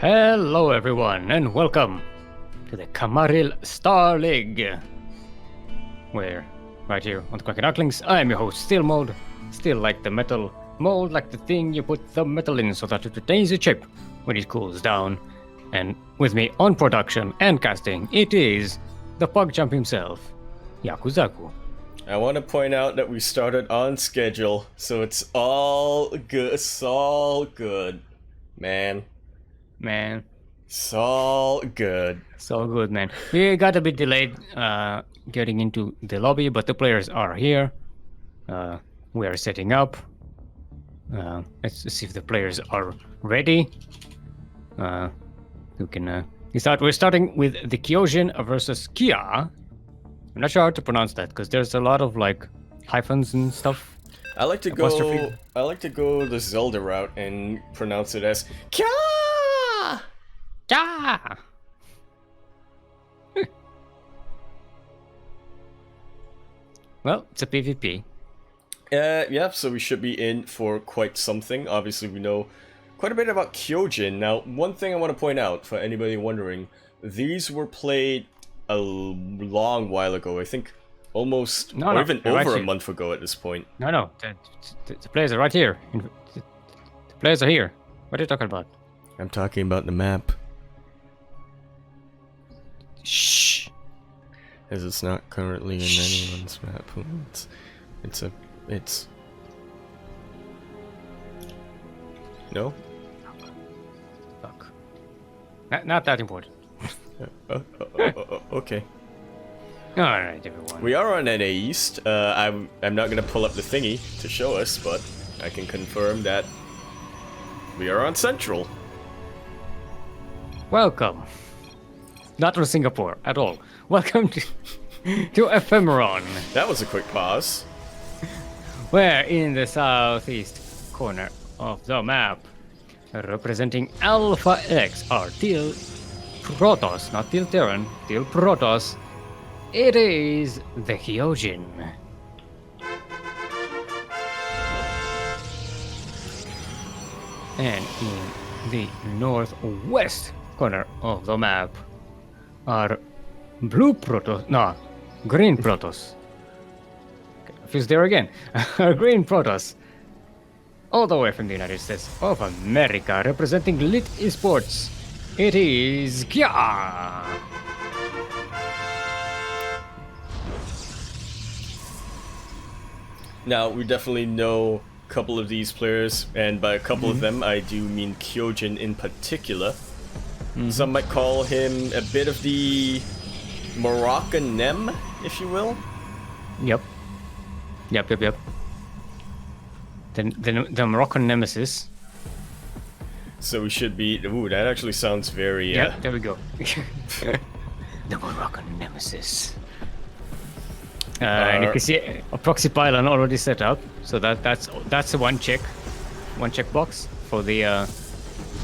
Hello everyone and welcome to the Kamarill Star League. We're right here on the KranKy Ducklings. I'm your host Steelmold. Still like the metal mold, like the thing you put the metal in so that it retains its shape when it cools down. And with me on production and casting, it is the PogChamp himself, Yakuzaku. I want to point out that we started on schedule, so it's all good. It's all good, man. It's all good. It's all good, man. We got a bit delayed getting into the lobby, but the players are here. We are setting up. Let's see if the players are ready. We're starting with TheKyoJin versus KìììA. I'm not sure how to pronounce that because there's a lot of like hyphens and stuff. I like to go the Zelda route and pronounce it as Kya. Ja! Well, it's a PvP. Yeah, so we should be in for quite something. Obviously, we know quite a bit about TheKyoJin. Now, one thing I want to point out, for anybody wondering, these were played a long while ago. I think almost, or even over a month ago at this point. No, the players are right here. The players are here. What are you talking about? I'm talking about the map. Shh. As it's not currently in anyone's map. It's... No? Fuck. Not that important. Okay. Alright, everyone. We are on NA East. I'm not gonna pull up the thingy to show us, but I can confirm that we are on Central. Welcome. Not from Singapore at all. Welcome to Ephemeron. That was a quick pause. We're in the southeast corner of the map. Representing Alpha X are Teal Protoss, not Teal Terran, Teal Protoss. It is TheKyoJin. And in the northwest corner of the map are Green Protoss. Confused there again. Green Protoss. All the way from the United States of America, representing Lit Esports. It is KìììA. Now, we definitely know a couple of these players, and by a couple of them, I do mean TheKyoJin in particular. Some might call him a bit of the Moroccan Nem, if you will. Yep. The Moroccan nemesis. So we should be... Ooh, that actually sounds very... Yeah, there we go. The Moroccan nemesis. And you can see a proxy pylon already set up, so that's one check box for the.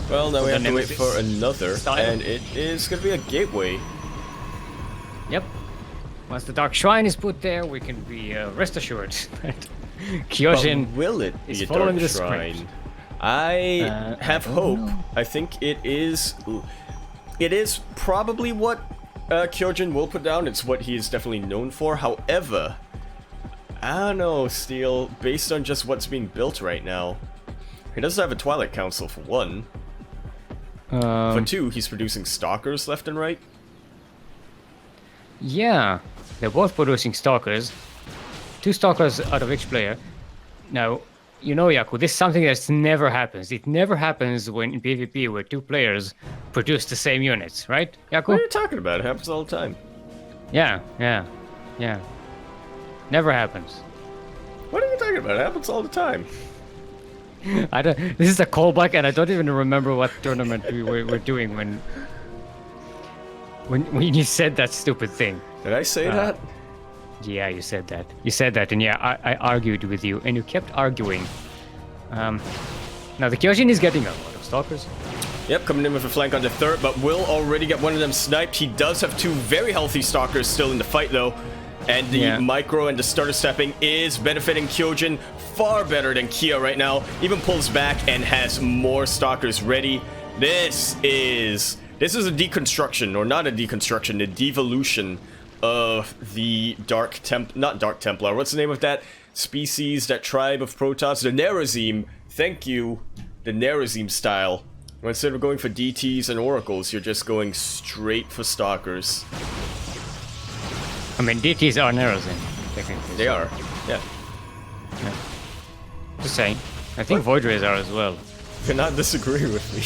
Well, now we have to wait for another, Style. And it is going to be a gateway. Yep. Once the Dark Shrine is put there, we can be rest assured that TheKyoJin will it be a following Dark the Shrine? script. I have hope. Know. I think it is probably what TheKyoJin will put down. It's what he is definitely known for. However, I don't know, Steel, based on just what's being built right now, he doesn't have a Twilight Council for one. For two, he's producing Stalkers left and right. Yeah, they're both producing Stalkers. 2 Stalkers out of each player. Now, you know, Yaku, this is something that never happens. It never happens when in PvP where 2 players produce the same units, right, Yaku? What are you talking about? It happens all the time. Yeah. Never happens. What are you talking about? It happens all the time. This is a callback, and I don't even remember what tournament we were doing when you said that stupid thing. Did I say that? Yeah, you said that. And yeah, I argued with you, and you kept arguing. Now TheKyoJin is getting a lot of Stalkers. Yep, coming in with a flank on the third, but will already get one of them sniped. He does have 2 very healthy Stalkers still in the fight, though. And the micro and the starter stepping is benefiting TheKyoJin far better than KìììA right now. Even pulls back and has more Stalkers ready. This is a deconstruction, or not a deconstruction, a devolution of the not Dark Templar, what's the name of that species, that tribe of Protoss? The Nerazim, thank you, the Nerazim style. Where instead of going for DTs and Oracles, you're just going straight for Stalkers. I mean, DTs are Nerazim, technically. They are, yeah. Just saying. I think Void Rays are as well. You cannot disagree with me.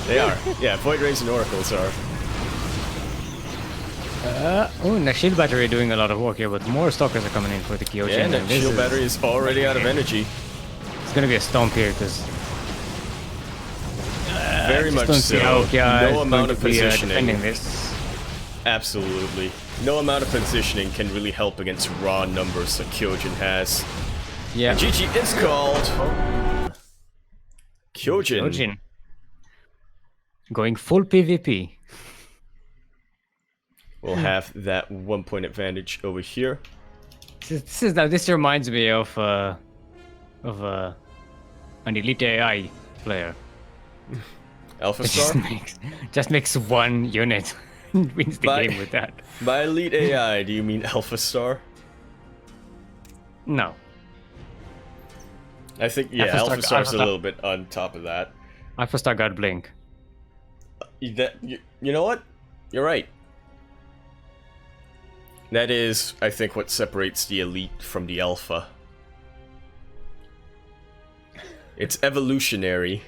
They are. Yeah, Void Rays and Oracles are. Oh, and the shield battery doing a lot of work here, but more stalkers are coming in for the KìììA. Yeah, and the shield battery is already out of energy. It's gonna be a stomp here, because... Very much so. No amount of positioning. This. Absolutely. No amount of positioning can really help against raw numbers that KìììA has. Yeah. GG is called... KìììA. Going full PvP. We'll have that 1 point advantage over here. This reminds me of an elite AI player. Alpha Star? Just makes one unit and wins the game with that. By elite AI, do you mean Alpha Star? No. I think, yeah, Alpha Star's a little bit on top of that. Alpha Star got Blink. You know what? You're right. That is, I think, what separates the elite from the alpha. It's evolutionary.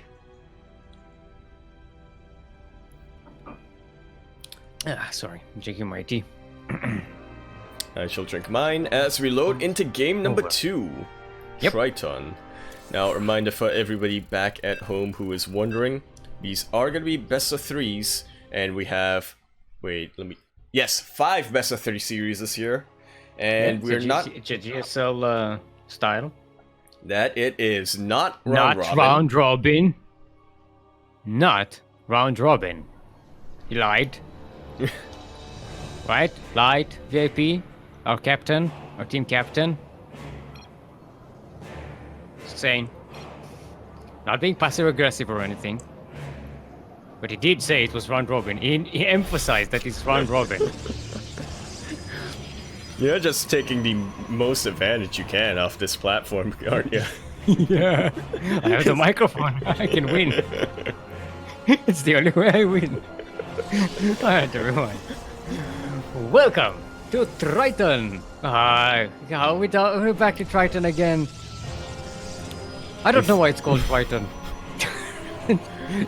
Sorry, I'm drinking my tea. I shall drink mine as we load into game number 2. Yep. Triton. Now, a reminder for everybody back at home who is wondering, these are going to be best of 3s, and we have... Wait, Yes, 5 best of 3 series this year, and we're not... It's a GSL style. That it is not round robin. Not round robin. Not round robin. He lied. Right? Lied. VIP. Our captain. Our team captain. Saying. Not being passive aggressive or anything. But he did say it was round robin. He emphasized that it's round robin. You're just taking the most advantage you can off this platform, aren't you? Yeah. I have the microphone. I can win. It's the only way I win. Alright, everyone. Welcome to Triton. We're back to Triton again. I don't know why it's called Triton.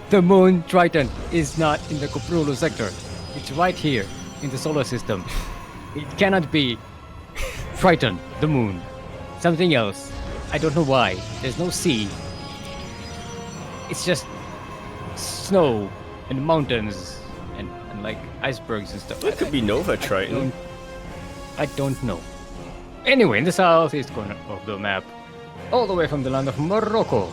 The moon Triton is not in the Kamarill sector. It's right here in the solar system. It cannot be Triton, the moon. Something else. I don't know why. There's no sea. It's just snow and mountains and like icebergs and stuff. It could be Nova Triton. I don't know. Anyway, in the southeast corner of the map, all the way from the land of Morocco,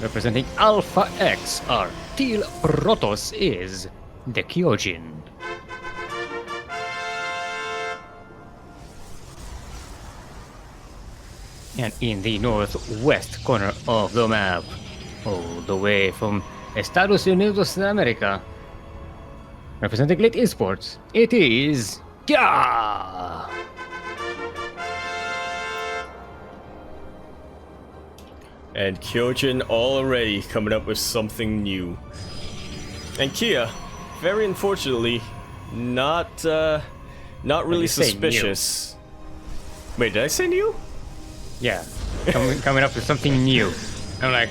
representing Alpha X, our Teal Protoss is TheKyoJin. And in the northwest corner of the map, all the way from Estados Unidos de America, representing Elite Esports, it is KìììA! And KìììA already coming up with something new. And KìììA, very unfortunately, not really suspicious. Wait, did I say new? Yeah, coming up with something new. I'm like,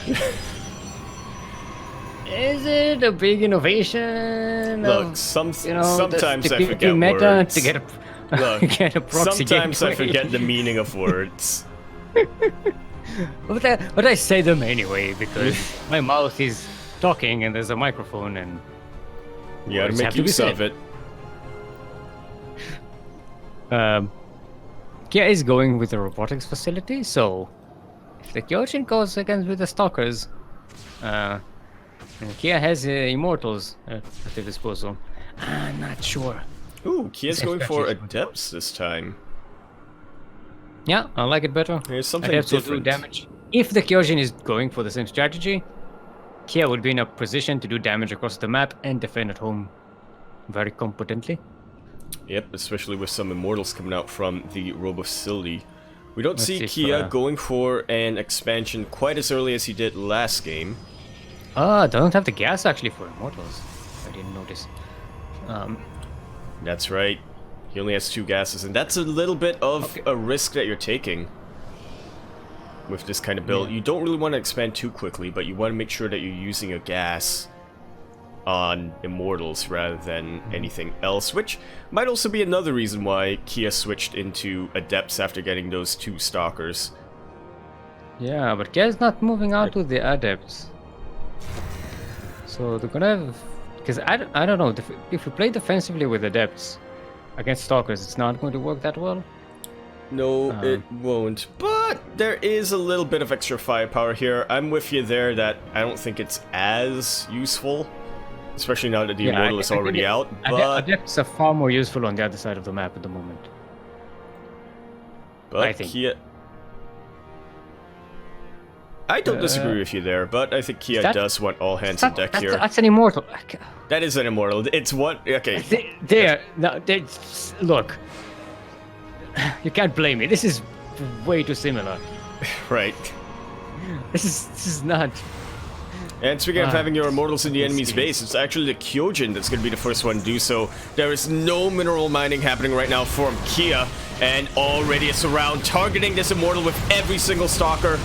is it a big innovation? Look, sometimes I forget meta words. To get a, Look, get a proxy sometimes I gateway. forget the meaning of words. But I say them anyway because my mouth is talking and there's a microphone and You gotta words make have to be use said. of it. KìììA is going with the robotics facility, so if the KìììA goes against with the stalkers, KìììA has immortals at their disposal. I'm not sure. Ooh, KìììA's going for Adepts this time. Yeah, I like it better. There's something Adepts will do different. damage. If the KìììA is going for the same strategy, Kia would be in a position to do damage across the map and defend at home very competently. Yep, especially with some immortals coming out from the Robo facility. We don't Let's see see Kia if, going for an expansion quite as early as he did last game. Don't have the gas actually for immortals. I didn't notice. That's right. He only has 2 gases, and that's a little bit of a risk that you're taking with this kind of build. Yeah. You don't really want to expand too quickly, but you want to make sure that you're using a gas on immortals rather than anything else, which might also be another reason why Kia switched into adepts after getting those 2 stalkers. Yeah, but Kia's not moving out to the adepts. So they're gonna have... Because I don't know, if we play defensively with adepts against stalkers, it's not going to work that well. No, it won't. But there is a little bit of extra firepower here. I'm with you there that I don't think it's as useful, especially now that the immortal is already out. But adepts are far more useful on the other side of the map at the moment. I think. Kia... I don't disagree with you there, but I think Kia does want all hands on deck here. That's an immortal. That is an immortal. It's what? Okay. Look. You can't blame me. This is way too similar. Right. This is not... And speaking of having your immortals in the enemy's base, it's actually the KìììJin that's going to be the first one to do so. There is no mineral mining happening right now from Kia, and already a surround targeting this immortal with every single stalker.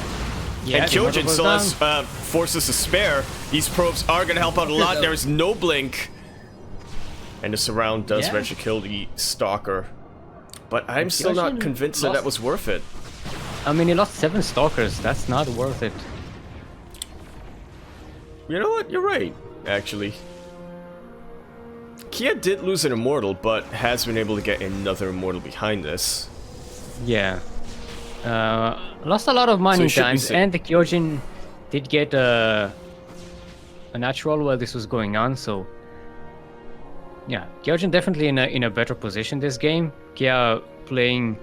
Yeah, and KìììJin still has forces to spare. These probes are going to help out a lot. There is no blink. And the surround does eventually kill the stalker. But I'm still not convinced that was worth it. I mean, he lost 7 stalkers. That's not worth it. You know what? You're right, actually. Kia did lose an immortal, but has been able to get another immortal behind this. Yeah. Lost a lot of mining times, and the TheKyoJin did get a natural while this was going on, so... Yeah, TheKyoJin definitely in a better position this game. Kia playing...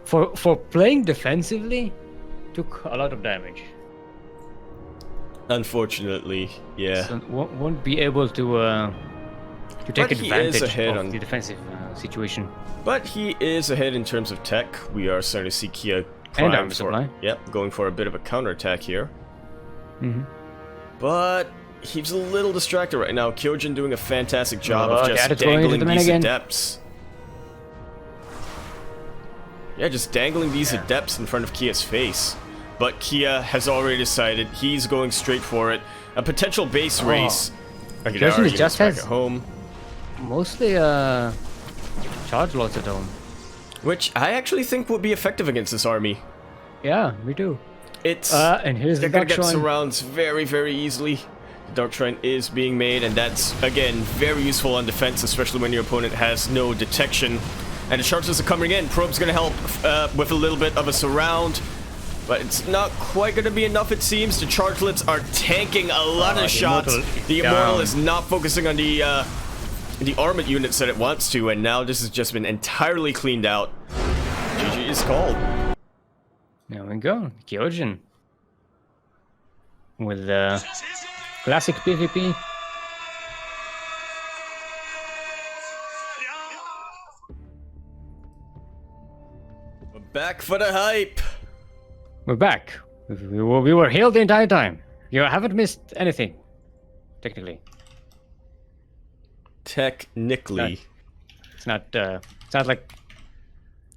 For playing defensively, took a lot of damage. Unfortunately, yeah. So won't be able to take advantage of the defensive situation. But he is ahead in terms of tech. We are starting to see Kia prime for... Yep, going for a bit of a counterattack here. But he's a little distracted right now. TheKyoJin doing a fantastic job of just dangling these adepts. Yeah, just dangling these adepts in front of Kia's face. But Kia has already decided he's going straight for it. A potential base race. TheKyoJin just has at home. Mostly charge lots at home. Which I actually think would be effective against this army. Yeah, we do. It's and here's they're gonna get surrounds very, very easily. The Dark Shrine is being made, and that's again very useful on defense, especially when your opponent has no detection. And the charges are coming in. Probe's gonna help with a little bit of a surround. But it's not quite going to be enough, it seems. The chargelets are tanking a lot of shots. The immortal is not focusing on the armored units that it wants to, and now this has just been entirely cleaned out. GG is called. There we go. TheKyoJin. With classic PvP. We're back for the hype. We're back. We were healed the entire time. You haven't missed anything, technically. Technically. It's not like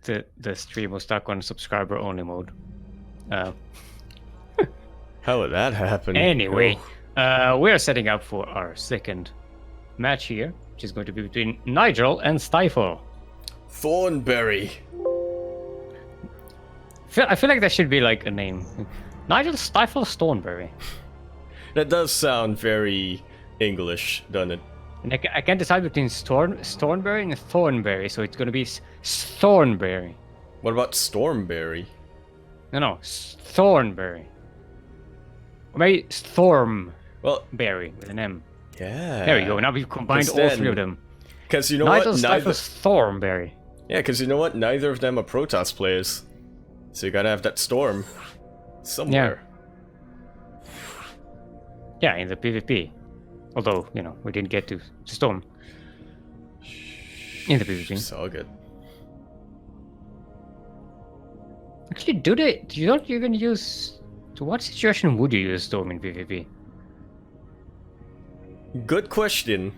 the stream was stuck on subscriber only mode. How did that happen? Anyway, we're setting up for our second match here, which is going to be between Nigel and Stifle. Thornberry. I feel like that should be like a name. Nigel Stifle Thornberry. That does sound very English, doesn't it? And I can't decide between Stormberry and Thornberry, so it's gonna be Thornberry. What about Stormberry? No, Thornberry. Or maybe Stormberry with an M. Yeah. There we go. Now we've combined all 3 of them. Because you know Nigel what? Stifle Thornberry. Yeah, because you know what? Neither of them are Protoss players. So you gotta have that storm somewhere. Yeah, in the PvP. Although, you know, we didn't get to Storm in the PvP. It's all good. Actually, you don't even use... To what situation would you use Storm in PvP? Good question.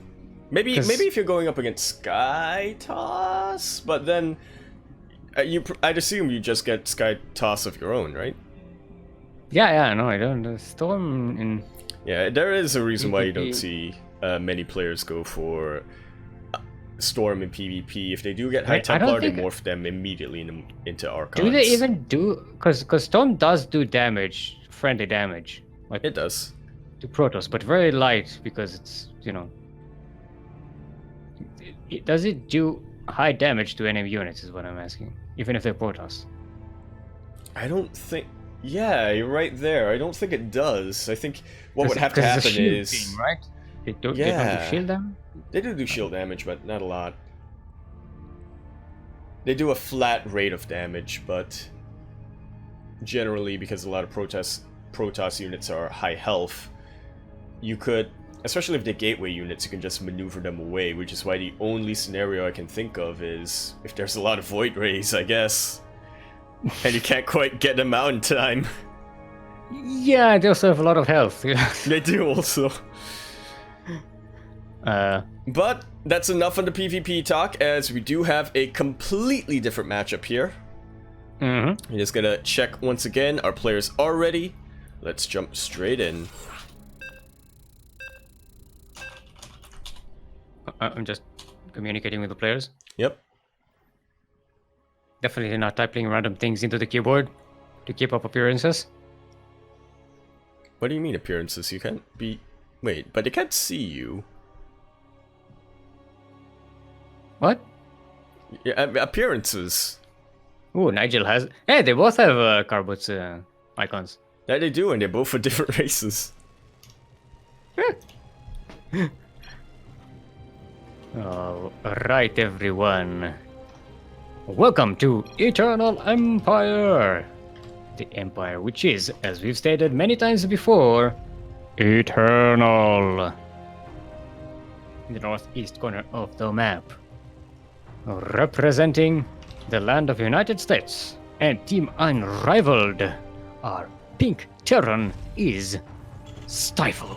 Maybe if you're going up against Sky Toss, but then I'd assume you just get Sky Toss of your own, right? Yeah, no, I don't. Storm in... Yeah, there is a reason why you don't PvP. see many players go for Storm in PvP. If they do get High I don't Templar, they think- morph them immediately into Archons. Do they even do... Because Storm does do damage, friendly damage. Like, It does. to Protoss, but very light because it's, you know... Does it do high damage to enemy units is what I'm asking. Even if they're Protoss. I don't think... Yeah, you're right there. I don't think it does. I think what would have to 'Cause it's a happen shield is... team, right? They don't Yeah. do shield damage? They do shield damage, but not a lot. They do a flat rate of damage, but generally, because a lot of Protoss units are high health, you could, especially if they're gateway units, you can just maneuver them away, which is why the only scenario I can think of is if there's a lot of Void Rays, I guess. And you can't quite get them out in time. Yeah, they also have a lot of health. They do also. uh, But that's enough on the PvP talk, as we do have a completely different matchup here. mhm. I'm just gonna check once again. Our players are ready. Let's jump straight in. I'm just communicating with the players. Yep. Definitely not typing random things into the keyboard to keep up appearances. What do you mean appearances? You can't be... Wait, but they can't see you. What? Yeah, appearances. Ooh, Nigel has... Hey, they both have Carbot's icons. That they do, and they're both for different races. Alright, everyone. Welcome to Eternal Empire. The Empire which is, as we've stated many times before, eternal. In the northeast corner of the map. Representing the land of United States and Team Unrivaled, our pink Terran is Stifle.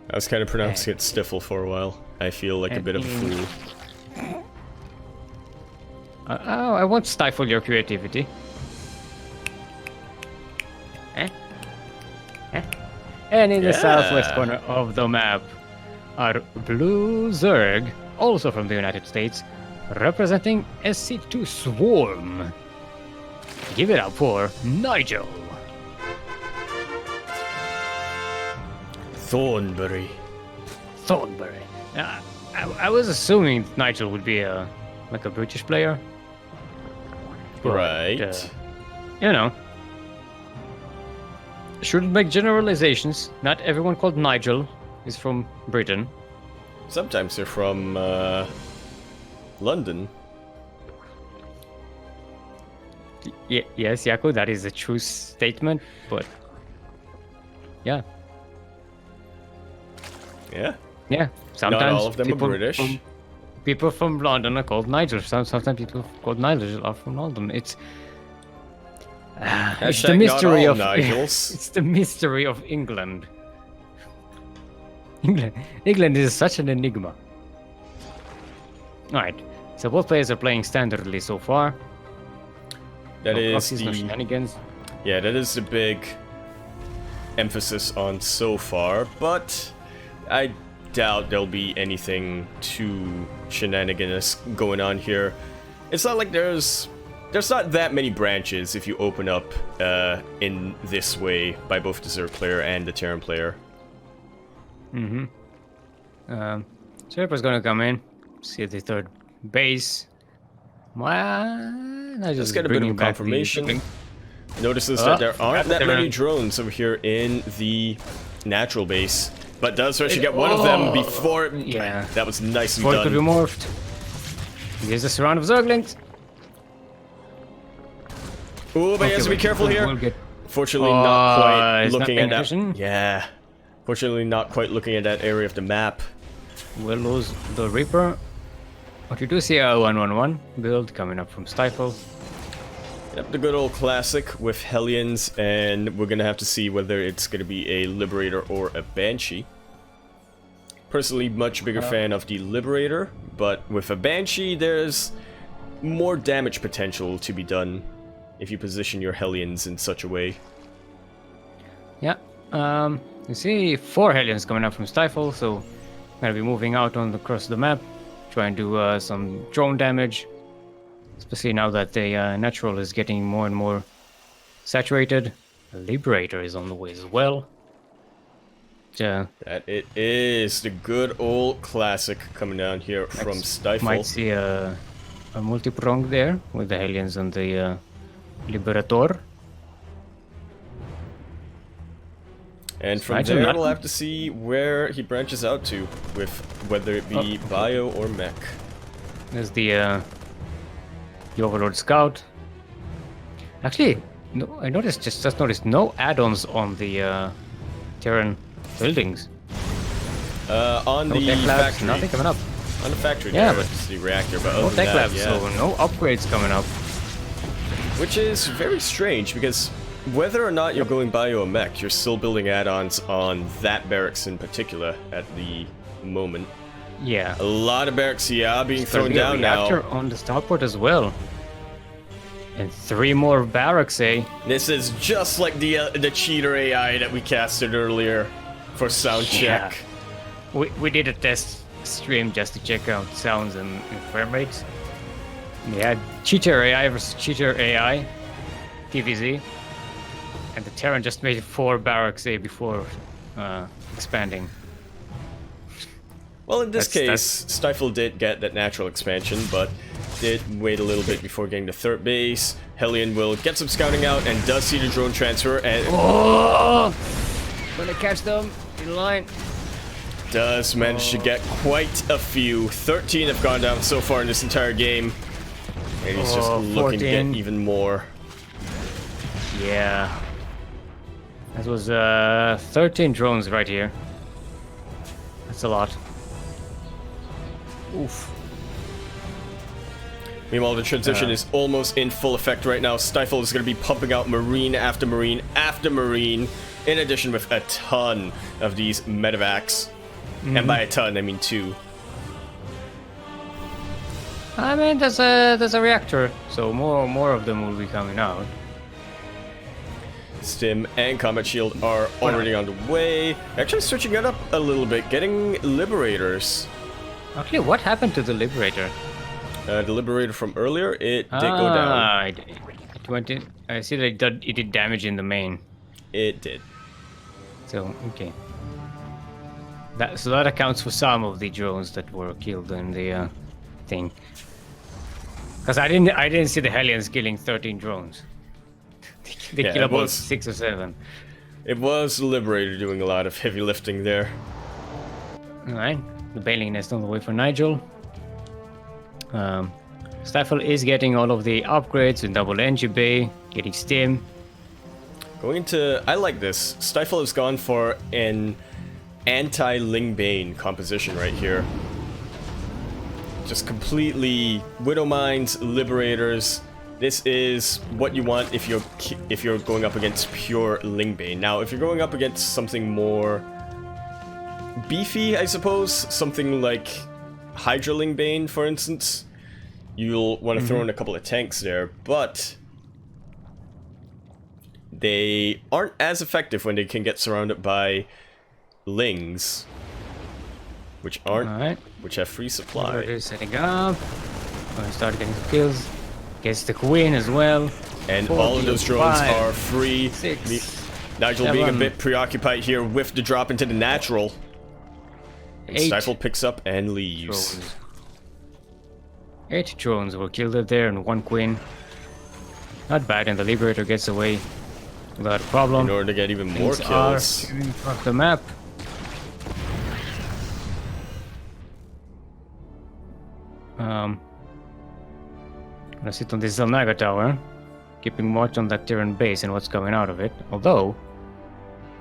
I was kind of pronouncing it Stifle for a while. I feel like a bit of a fool. I won't stifle your creativity. And in the southwest corner of the map are Blue Zerg, also from the United States, representing SC2 Swarm. Give it up for Nigel. Thornbury. Thornbury. I was assuming Nigel would be like a British player. But, Right. you know. Shouldn't make generalizations. Not everyone called Nigel is from Britain. Sometimes they're from London. Yes, Yaku, that is a true statement, but yeah. Yeah. Yeah, sometimes all of them are British. People from London are called Nigel. Sometimes people called Nigel are from London. It's the Hashtag mystery not of all Nigels. it's the mystery of England. England is such an enigma. All right, so both players are playing standardly so far. That No is proxies, no the shenanigans. yeah. That is the big emphasis on so far, but I doubt there'll be anything too shenaniganous going on here. It's not like there's not that many branches if you open up in this way by both the Zerg player and the Terran player. Serper's gonna come in, see the third base. Well, I Just get a bit of confirmation. Notices that there aren't that many drones over here in the natural base, but does actually get one of them before. Yeah. That was nicely Before it could be done. morphed. Here's a surround of Zerglings. Ooh, but he has to be careful here. We'll get... Fortunately, not quite it's looking not at that. attention. Yeah. Fortunately, not quite looking at that area of the map. We'll lose the Reaper. But you do see a 1-1-1 build coming up from Stifle. Yep, the good old classic with Hellions, and we're gonna have to see whether it's gonna be a Liberator or a Banshee. Personally, much bigger fan of the Liberator, but with a Banshee, there's more damage potential to be done if you position your Hellions in such a way. Yeah, you see 4 Hellions coming up from Stifle, so I'm gonna be moving out on across the map, try and do some drone damage, especially now that the natural is getting more and more saturated. The Liberator is on the way as well. Yeah, That it is the good old classic coming down here from Stifle. might see a multi-prong there with the Hellions and the Liberator. And from Nigel there, not- we'll have to see where he branches out to, with whether it be okay. bio or mech. There's the Overlord Scout. Actually, no, I just noticed no add-ons on the Terran buildings. On No the tech labs, factory. nothing coming up. On the factory, Yeah, there but is the reactor, but No other than tech that, labs, yeah. so no upgrades coming up. Which is very strange, because whether or not you're going bio or mech, you're still building add-ons on that barracks in particular at the moment. Yeah. A lot of barracks, yeah, being There's thrown a down reactor now. on the starport as well. And 3 more barracks, eh? This is just like the cheater AI that we casted earlier for sound check. We did a test stream just to check out sounds and frame rates. We had cheater AI versus cheater AI, TVZ. And the Terran just made 4 barracks before expanding. Well, in this That's- case, Stifle did get that natural expansion, but did wait a little bit before getting the third base. Hellion will get some scouting out and does see the drone transfer, and Oh! Gonna catch them in line. does manage to get quite a few. 13 have gone down so far in this entire game, and he's just looking to 14. get even more. Yeah. That was 13 drones right here. That's a lot. Oof. Meanwhile, the transition is almost in full effect right now. Stifle is going to be pumping out Marine after Marine after Marine, in addition with a ton of these medevacs. And by a ton, I mean 2. I mean, there's a reactor, so more of them will be coming out. Stim and Combat Shield are already on the way. Actually switching it up a little bit, getting Liberators. Actually, what happened to the Liberator? The Liberator from earlier, it did go down. It went in. I see that it did damage in the main. It did. So okay. That accounts for some of the drones that were killed in the thing. Because I didn't see the Hellions killing 13 drones. They Yeah, kill it about was- 6 or 7. It was the Liberator doing a lot of heavy lifting there. Alright, the Bailing Nest on the way for Nigel. Stifle is getting all of the upgrades with double NG Bay, getting Stim. Going into... I like this. Stifle has gone for an anti-Ling Bane composition right here. Just completely Widow Mines, Liberators. This is what you want if you're going up against pure Ling Bane. Now, if you're going up against something more beefy, I suppose, something like Hydra Ling Bane, for instance, you'll want to throw in a couple of tanks there, but they aren't as effective when they can get surrounded by Lings, which have free supply. Liberator is setting up. Gonna start getting the kills. Gets the Queen as well. And 4, all of those drones 5, are free. 6, Nigel being a 7, bit preoccupied here with the drop into the natural. And 8 Stifle picks up and leaves. drones. 8 drones were killed out there and 1 Queen. Not bad, and the Liberator gets away without a problem. In order to get even more Things are kills. shooting across the map. Gonna sit on this Zelnaga tower. keeping watch on that Terran base and what's coming out of it. Although,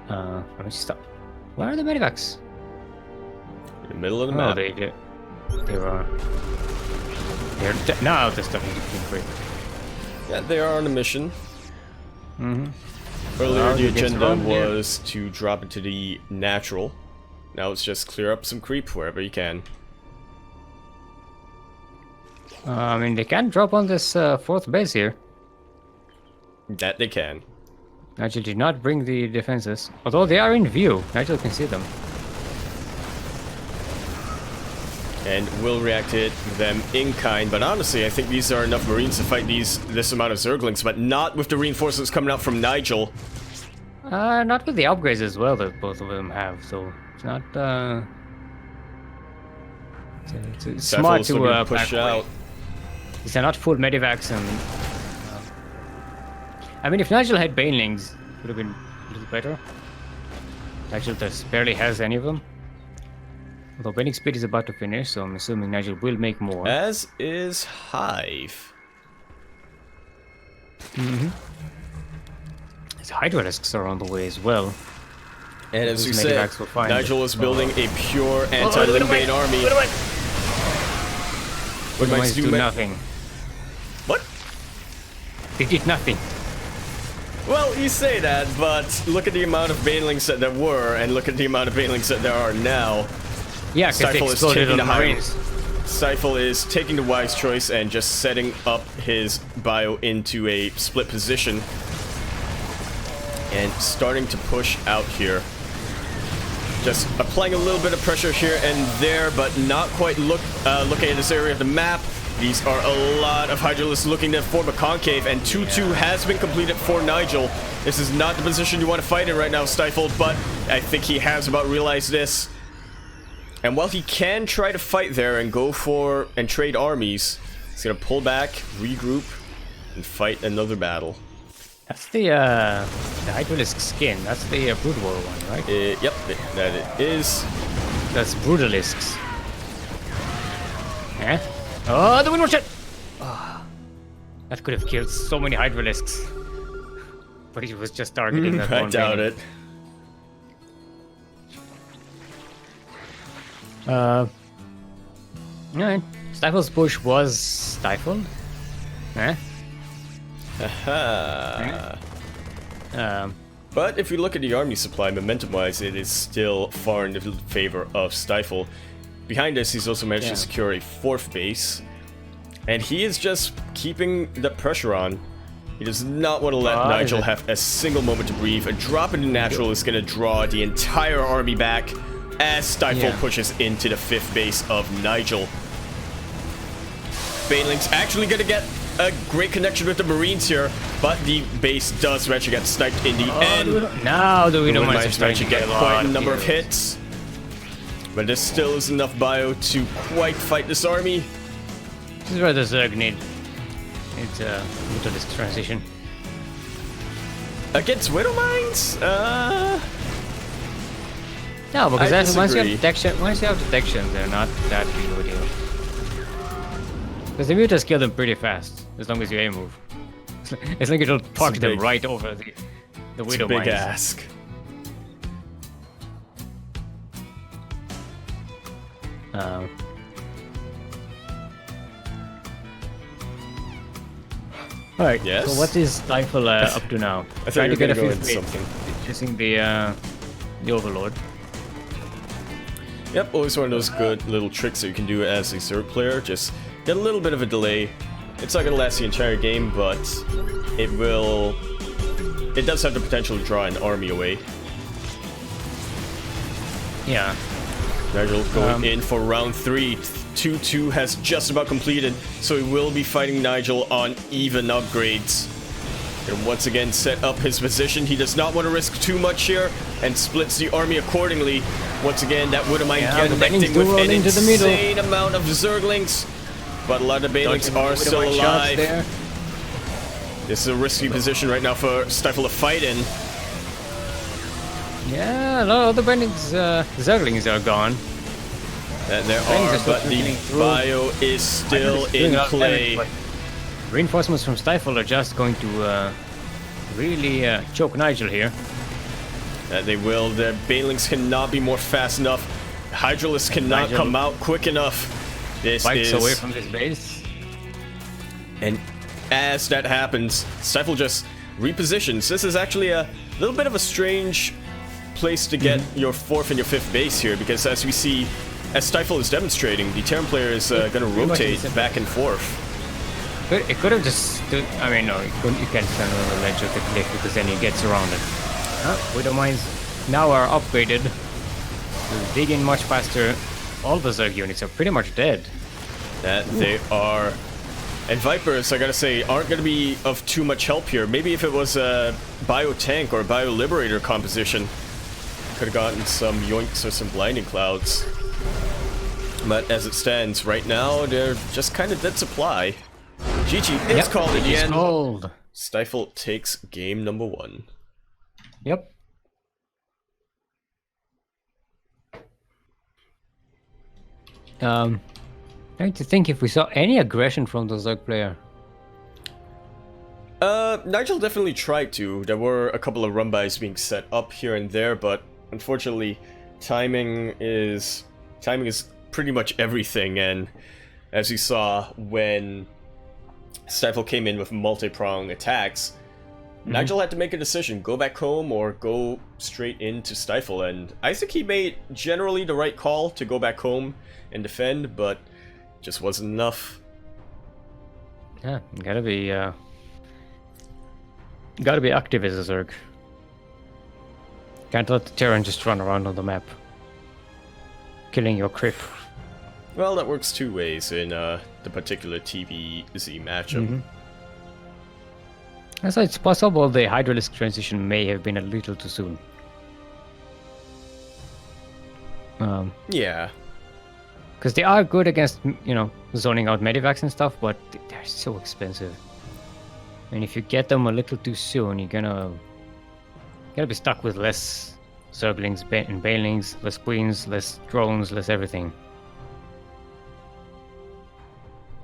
let me stop. Where are the medivacs? In the middle of the map. Now they're starting to be great. Yeah, they are on a mission. Mm-hmm. Earlier, the agenda was to drop into the natural. Now it's just clear up some creep wherever you can. I mean, they can drop on this fourth base here. That they can. Nigel did not bring the defenses, although they are in view. Nigel can see them. And will react to them in kind, but honestly, I think these are enough Marines to fight this amount of Zerglings, but not with the reinforcements coming out from Nigel. Not with the upgrades as well that both of them have, so it's not, it's smart to push out. These are not full medivacs, and I mean, if Nigel had banelings, it would have been a little better. Nigel just barely has any of them. Although Bending Speed is about to finish, so I'm assuming Nigel will make more. As is Hive. Mm-hmm. His Hydralisks are on the way as well. And as you said, Nigel is building a pure anti-Limbane army. What might do nothing. What? They did nothing. Well, you say that, but look at the amount of banelings that there were, and look at the amount of banelings that there are now. Yeah, because they exploded on the Marines. Stifle is taking the wise choice and just setting up his bio into a split position. And starting to push out here. Just applying a little bit of pressure here and there, but not quite looking at this area of the map. These are a lot of Hydralisks looking to form a concave, and 2-2 has been completed for Nigel. This is not the position you want to fight in right now, Stifle, but I think he has about realized this. And while he can try to fight there and go for and trade armies, he's gonna pull back, regroup, and fight another battle. That's the Hydralisk skin. That's the Brood War one, right? Yep, that it is. That's Brutalisks. Eh? Oh, the wind shot! Oh, that could have killed so many Hydralisks. But he was just targeting that one. I doubt it. Alright. Stifle's push was stifled. Eh? But if you look at the army supply, momentum-wise, it is still far in the favor of Stifle. Behind us, he's also managed to secure a fourth base. And he is just keeping the pressure on. He does not want to let Nigel have a single moment to breathe. A drop in the natural is going to draw the entire army back as Stifle pushes into the fifth base of Nigel. Baneling's actually going to get a great connection with the Marines here, but the base does manage to get sniped in the end. Now the Widow managed to get quite a number of hits. But there still is enough bio to quite fight this army. This is where the Zerg need. It's into this transition. Against Widow Mines? No, because once you have detection, they're not that big of a deal. Because the mutas kill them pretty fast, as long as you aim move. As long as you don't park them right over the Widow Mines. Big ask. Alright, yes. So what is Stifle up to now? I thought you were going to go into something. Chasing the Overlord. Yep, always one of those good little tricks that you can do as a Zerg player. Just get a little bit of a delay. It's not going to last the entire game, but it will... It does have the potential to draw an army away. Yeah. Nigel going in for round 3. 2-2 has just about completed, so he will be fighting Nigel on even upgrades. And once again set up his position. He does not want to risk too much here, and splits the army accordingly. Once again, that Widow Mine connecting with an insane amount of Zerglings. But a lot of the Banelings are still alive. This is a risky position right now for Stifle to fight in. Yeah, a lot of the Zerglings are gone. There are, but the bio is still in play. reinforcements from Stifle are just going to really choke Nigel here. They will. The Banelings cannot be more fast enough. Hydralisk cannot come out quick enough. This Spikes is away from this base. And as that happens, Stifle just repositions. This is actually a little bit of a strange place to get your 4th and your 5th base here, because as we see, as Stifle is demonstrating, the Terran player is going to rotate back and forth. It could have just stood. I mean, no, you can't stand on the ledge of the cliff because then he gets around it. Widow mines now are upgraded to dig in much faster. All the Zerg units are pretty much dead. That they are. And Vipers, I gotta say, aren't gonna be of too much help here. Maybe if it was a Bio-Tank or a Bio-Liberator composition, could have gotten some yoinks or some blinding clouds. But as it stands right now, they're just kind of dead supply. GG is called in the end. Stifle takes game number 1. Yep. Trying to think if we saw any aggression from the Zerg player. Nigel definitely tried to. There were a couple of run-bys being set up here and there, but unfortunately, timing is pretty much everything. And as you saw when Stifle came in with multi-prong attacks, Nigel had to make a decision: go back home or go straight into Stifle. And I think he made generally the right call to go back home and defend, but just wasn't enough. Yeah, gotta be active as a Zerg. Can't let the Terran just run around on the map, killing your creep. Well, that works 2 ways in the particular TVZ matchup. So it's possible the Hydralisk transition may have been a little too soon. Yeah. Because they are good against, you know, zoning out medivacs and stuff, but they're so expensive. And if you get them a little too soon, you're gonna be stuck with less Zerglings and Banelings, less Queens, less drones, less everything.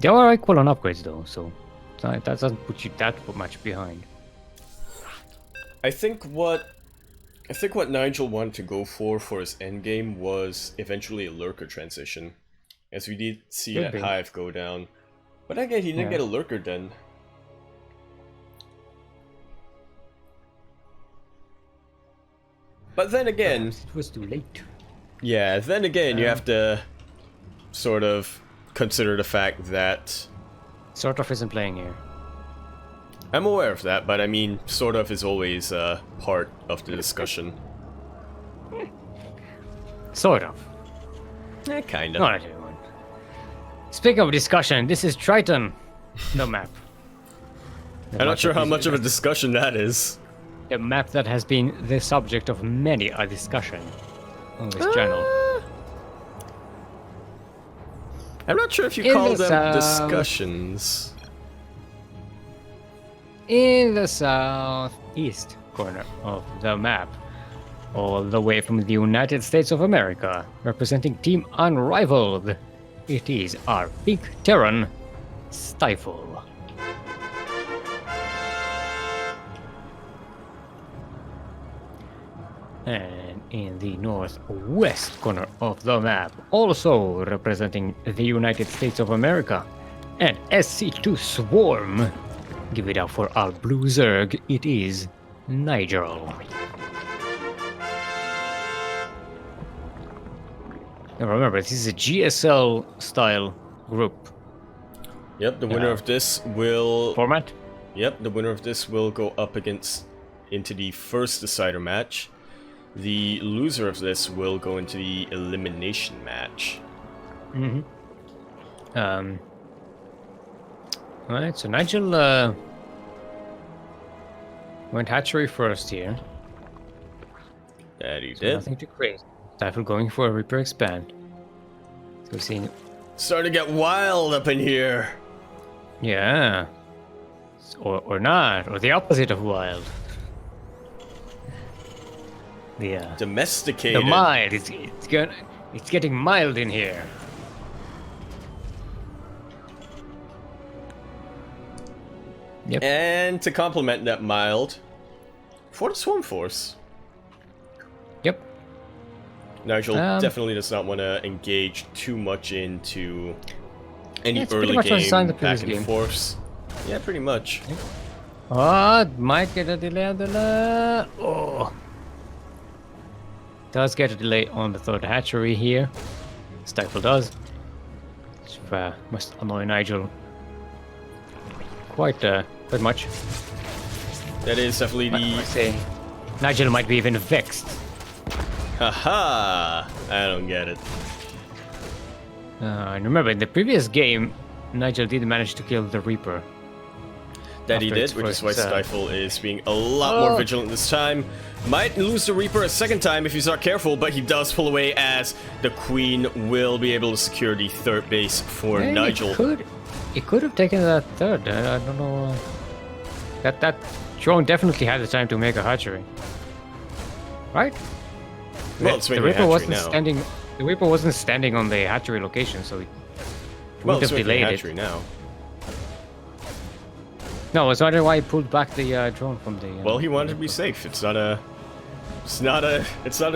They are equal on upgrades though, so that doesn't put you that much behind. I think what Nigel wanted to go for his endgame was eventually a lurker transition, as we did see that Hive go down. But again, he didn't get a lurker then. But then again, it was too late. Yeah, then again, you have to sort of consider the fact that sort of isn't playing here. I'm aware of that, but I mean, sort of is always part of the discussion. Sort of. Kinda. Not everyone. Speaking of discussion, this is Triton, the map. I'm not sure how much of a discussion that is. A map that has been the subject of many a discussion on this channel. I'm not sure if you call them discussions. In the southeast corner of the map, all the way from the United States of America, representing Team Unrivaled, it is our big Terran, Stifle. And in the northwest corner of the map, also representing the United States of America, and SC2 Swarm. Give it up for our blue Zerg, it is Nigel. Now remember, this is a GSL style group. Yep, the winner of this will... Format? Yep, the winner of this will go up into the first decider match. The loser of this will go into the elimination match. Alright, so Nigel went hatchery first here. That he So did. nothing too crazy. Stifle going for a Reaper Expand. So we're seeing... Starting to get wild up in here. Yeah. Or not, or the opposite of wild. The Domesticated. the mild, it's getting mild in here. Yep. And to complement that mild, for the Swarm Force. Yep. Nigel definitely does not want to engage too much into any it's early pretty much game the back and game. forth. Yeah, pretty much. Yep. Oh, might get a delay on the oh. Does get a delay on the third hatchery here. Stifle does. Which must annoy Nigel quite much. That is definitely the... Say, Nigel might be even vexed. Haha! I don't get it. And remember, in the previous game, Nigel did manage to kill the Reaper. That he did, which is why Stifle is being a lot more vigilant this time. Might lose the Reaper a second time if he's not careful, but he does pull away as the Queen will be able to secure the third base for Nigel. He could have taken that third. I don't know. That drone definitely had the time to make a hatchery, right? Well, it's the Reaper wasn't standing. The Reaper wasn't standing on the hatchery location, so he would have delayed it. Now. No, I was wondering why he pulled back the drone from the. Well, he wanted to be safe. It's not a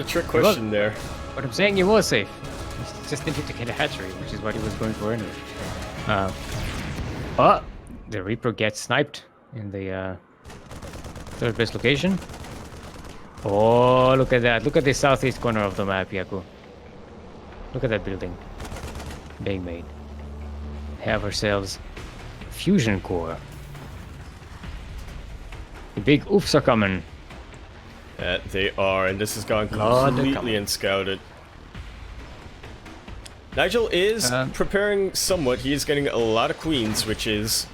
trick question there. But I'm saying he was safe. He just needed to get a hatchery, which is what he was going for anyway. But the Reaper gets sniped in the third base location. Oh, look at that! Look at the southeast corner of the map, Yaku. Look at that building being made. Have ourselves fusion core. The big oofs are coming. They are, and this has gone completely unscouted. Nigel is preparing somewhat. He is getting a lot of queens, which is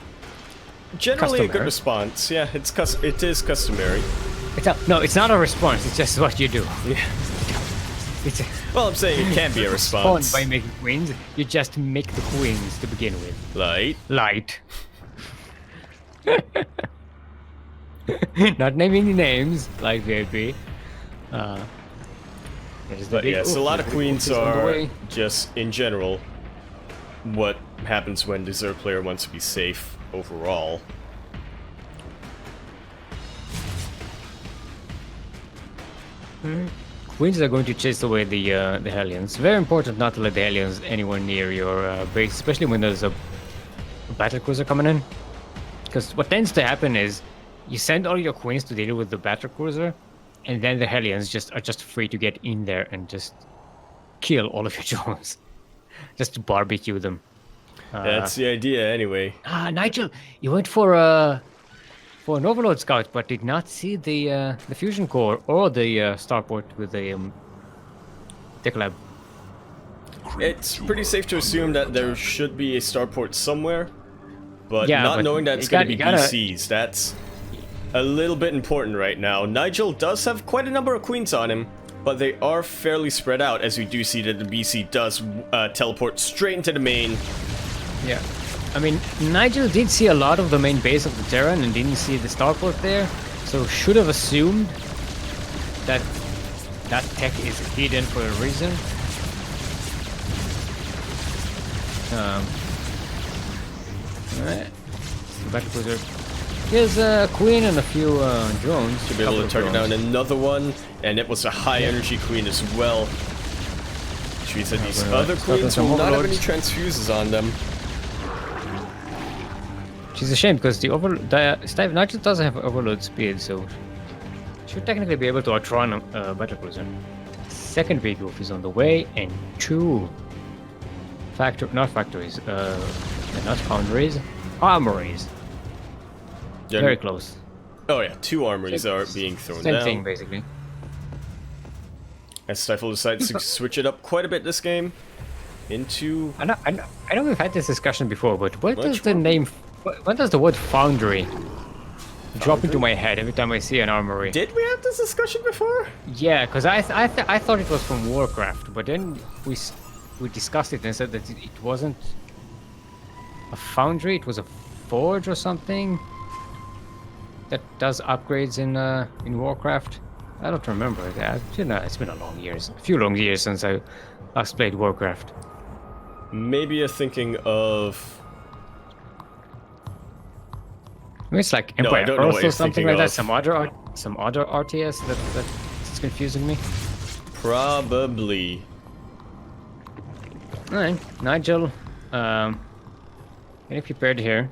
generally a good response. Yeah, it is customary. It's not a response. It's just what you do. Yeah. Well, I'm saying it can be a response. By making queens, you just make the queens to begin with. Light. Not naming any names, like VIP. But yes, a lot of queens are just, in general, what happens when the Zerg player wants to be safe overall. Queens are going to chase away the Hellions. Very important not to let the Hellions anywhere near your base, especially when there's a battlecruiser coming in. Because what tends to happen is you send all your queens to deal with the battlecruiser, and then the Hellions are just free to get in there and just kill all of your drones, just to barbecue them. That's the idea, anyway. Nigel, you went for an Overlord Scout, but did not see the fusion core or the starport with the collab. It's pretty safe to assume that there should be a starport somewhere, but not knowing that it's going to be BCs, that's a little bit important right now. Nigel does have quite a number of queens on him, but they are fairly spread out, as we do see that the BC does teleport straight into the main. Yeah. I mean, Nigel did see a lot of the main base of the Terran and didn't see the starport there, so should have assumed that that tech is hidden for a reason. Alright. Battlecruiser. Here's a queen and a few drones. To be able to target down another one, and it was a high energy queen as well. Which means that these other queens will not have any transfuses on them. Which is a shame because the Nigel doesn't have overload speed, so should technically be able to outrun a battlecruiser. Second big wolf is on the way, and two not factories, not foundries, armories. Very close. Oh yeah, two armories are being thrown down. Same thing, basically. As Stifle decides to switch it up quite a bit this game into... I know we've had this discussion before, but what does the name... When does the word foundry drop into my head every time I see an armory? Did we have this discussion before? Yeah, because I thought it was from Warcraft, but then we discussed it and said that it wasn't a foundry, it was a forge or something that does upgrades in Warcraft. I don't remember that. It's been a few long years since I last played Warcraft. Maybe you're thinking of Maybe it's like No, I Empire don't know what Earth you're or something thinking like that. of. Some other RTS that's confusing me. Probably. Alright, Nigel, getting prepared here.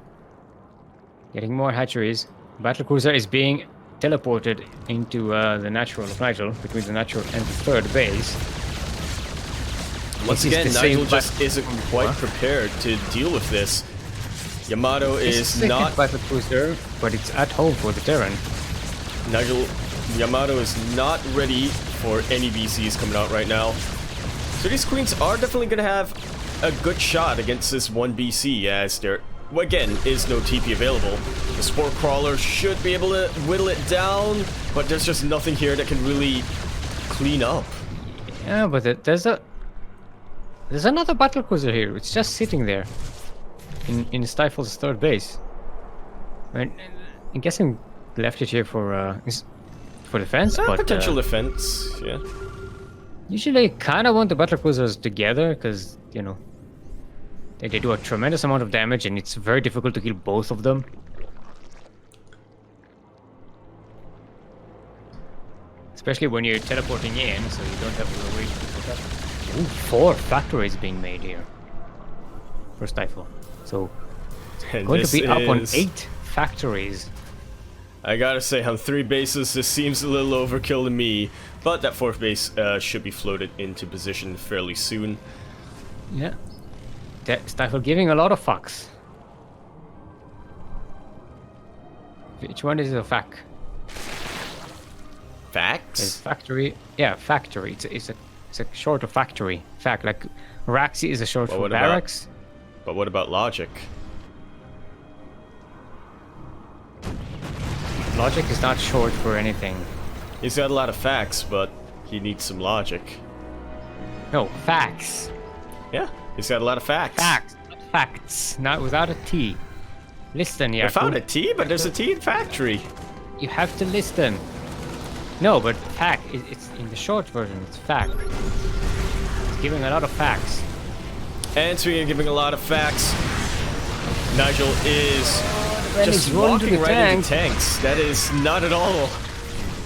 Getting more hatcheries. Battlecruiser is being teleported into the natural of Nigel, between the natural and the third base. Once again, Nigel just isn't quite prepared to deal with this. Yamato is not battlecruiser, but it's at home for the Terran. Yamato is not ready for any BCs coming out right now. So these queens are definitely going to have a good shot against this one BC, as there, again, is no TP available. The Spore Crawler should be able to whittle it down, but there's just nothing here that can really clean up. Yeah, but there's another battlecruiser here. It's just sitting there in Stifle's third base. I'm guessing left it here for defense, but potential defense, yeah. Usually, kind of want the battlecruisers together because you know they do a tremendous amount of damage, and it's very difficult to kill both of them. Especially when you're teleporting in, so you don't have a way to pick up. Ooh, 4 factories being made here for Stifle. So And going to be up on is... 8 factories. I gotta say, on 3 bases, this seems a little overkill to me, but that 4th base should be floated into position fairly soon. Yeah. Stifle giving a lot of fucks. Which one is a fac? Facts? It's factory. Yeah, factory. It's a short of factory. Fact, like Raxi is a short for barracks. But what about logic? Logic is not short for anything. He's got a lot of facts, but he needs some logic. No, facts. Yeah, he's got a lot of facts. Facts, not facts. Not without a T. Listen, Yaku. I found a T, but there's a T in factory. You have to listen. No, but fact. It's in the short version. It's fact. It's giving a lot of facts. And speaking of giving a lot of facts, Nigel is just rolling walking right tank. into tanks. That is not at all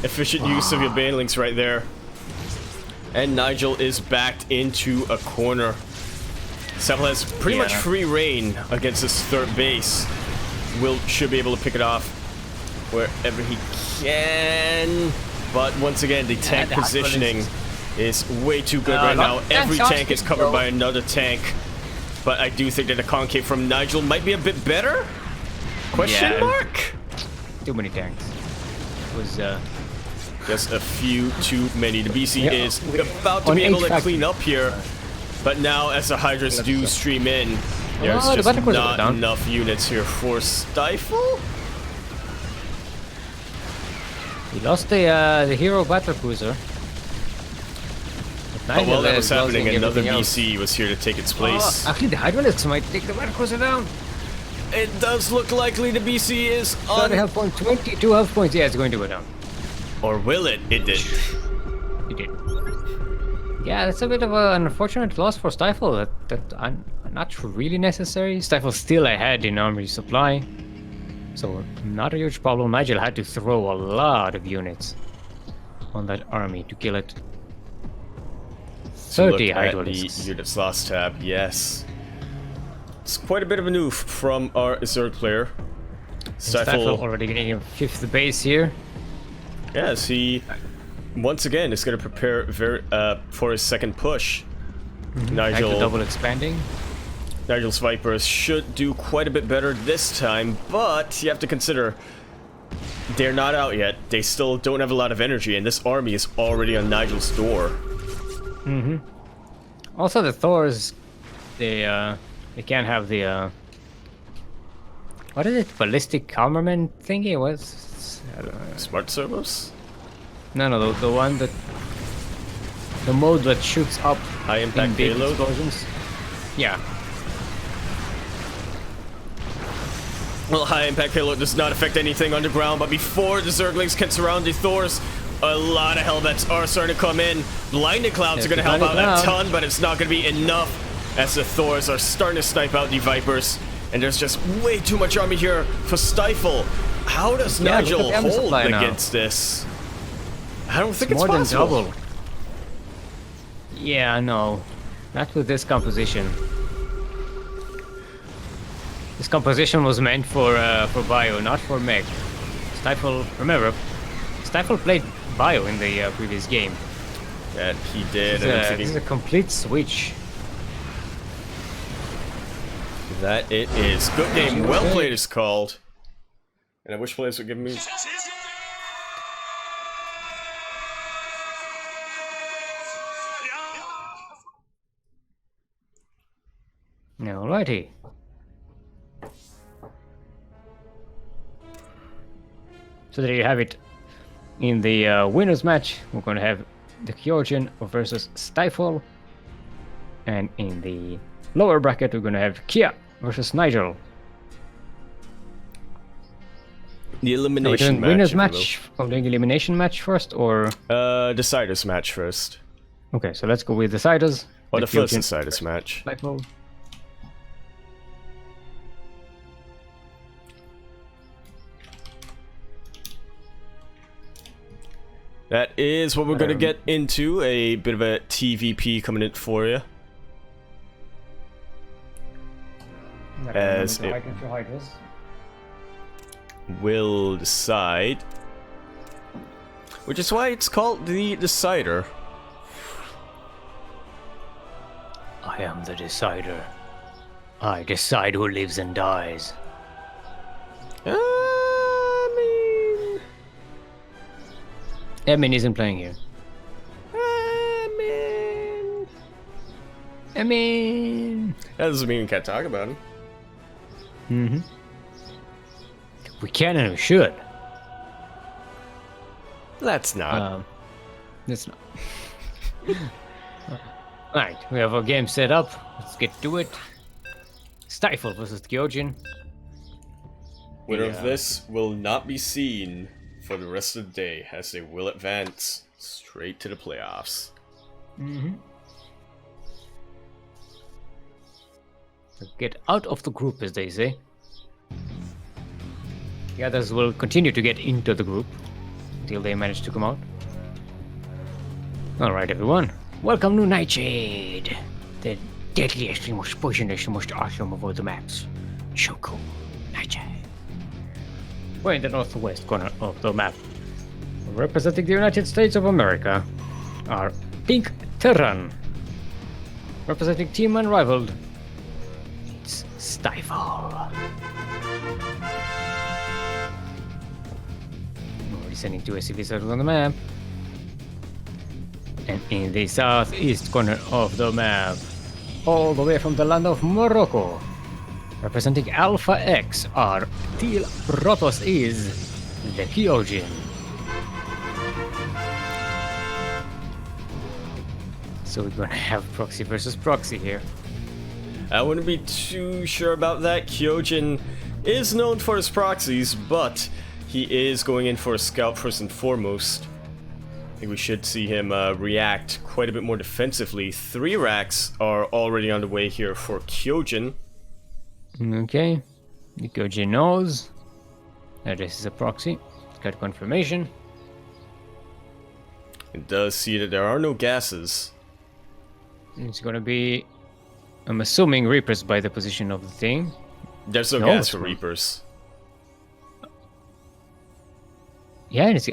efficient use of your banelings right there. And Nigel is backed into a corner. Stifle has pretty much free reign against this third base. Should be able to pick it off wherever he can. But once again, the tank positioning is way too good right now. Every tank is covered by another tank. But I do think that the concave from Nigel might be a bit better? Question mark? Too many tanks. It was just a few too many. The BC is about to be able to clean up here. But now as the Hydras do stream in, there's just not enough units here for Stifle. He lost the hero battlecruiser. But while that was happening, another BC was here to take its place. Actually, the Hydralists might take the battlecruiser down. It does look likely the BC is on... 30 health point, 22 health points. Yeah, it's going to go down. Or will it? It did. It did. Yeah, that's a bit of an unfortunate loss for Stifle. That not really necessary. Stifle still ahead in army supply. So, not a huge problem. Nigel had to throw a lot of units on that army to kill it. 30 Hydralists. The units lost tab, yes. It's quite a bit of a noof from our Zerg player. Stifle already getting a 5th base here. Yes, he once again is going to prepare for his second push. Nigel double expanding. Nigel's Vipers should do quite a bit better this time, but you have to consider they're not out yet. They still don't have a lot of energy, and this army is already on Nigel's door. Also, the Thors, they can't have the what is it? Ballistic armament thingy? What's Smart servos? No, the one that the mode that shoots up high impact payload explosions. Yeah. Well, high impact payload does not affect anything underground, but before the Zerglings can surround the Thors, a lot of Hellbats are starting to come in. Blinded Clouds are going to help out a ton, but it's not going to be enough as the Thors are starting to snipe out the Vipers. And there's just way too much army here for Stifle. How does Nigel hold against this? I don't think it's more possible. than double. Yeah, no. Not with this composition. This composition was meant for Bio, not for mech. Stifle, remember, Stifle played Bio in the previous game. That he did. This is a complete switch. That it is. Good game. Well played is called. And I wish players would give me... Alrighty. So there you have it. In the winners match, we're going to have TheKyoJin versus Stifle. And in the lower bracket, we're going to have KìììA versus Nigel. The elimination match. Winners match? Or the elimination match first, or? Deciders match first. Okay, so let's go with deciders. Or the first deciders match. Stifle. That is what we're going to get into, a bit of a TVP coming in for you. As it will decide. Which is why it's called the Decider. I am the decider. I decide who lives and dies. Emin isn't playing here. Emin! That doesn't mean we can't talk about him. Mm-hmm. We can and we should. Let's not. Let's not. Alright, we have our game set up. Let's get to it. Stifle versus TheKyoJin. Winner of this will not be seen for the rest of the day, as they will advance straight to the playoffs. Mm-hmm. So get out of the group, as they say. The others will continue to get into the group until they manage to come out. Alright, everyone. Welcome to Nightshade, the deadliest and most poisonous and most awesome of all the maps. So cool. Nightshade. We're in the northwest corner of the map. Representing the United States of America are Pink Terran. Representing Team Unrivaled, it's Stifle. We're sending two SCVs out on the map. And in the southeast corner of the map, all the way from the land of Morocco, representing Alpha X are Ro16 is TheKyoJin. So we're gonna have proxy versus proxy here. I wouldn't be too sure about that. KìììA is known for his proxies, but he is going in for a scout first and foremost. I think we should see him react quite a bit more defensively. 3 racks are already on the way here for KìììA. Okay, TheKyoJin knows that this is a proxy. It's got confirmation. It does see that there are no gases. It's gonna be, I'm assuming, Reapers by the position of the thing. There's no gas for Reapers. Yeah, it's...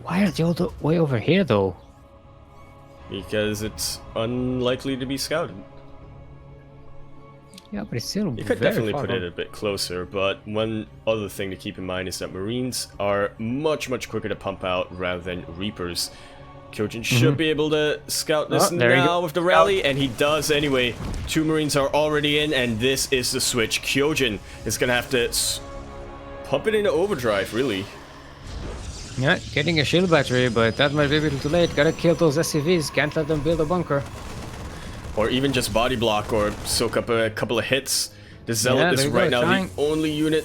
Why are they all the way over here, though? Because it's unlikely to be scouted. Yeah, but it's still You could definitely put it a bit closer, but one other thing to keep in mind is that Marines are much quicker to pump out rather than Reapers. KìììA should be able to scout this now with the rally, and he does anyway. 2 Marines are already in, and this is the switch. KìììA is going to have to pump it into overdrive, really. Yeah, getting a shield battery, but that might be a little too late. Gotta kill those SCVs, can't let them build a bunker. Or even just body block or soak up a couple of hits. The Zealot is right now the only unit.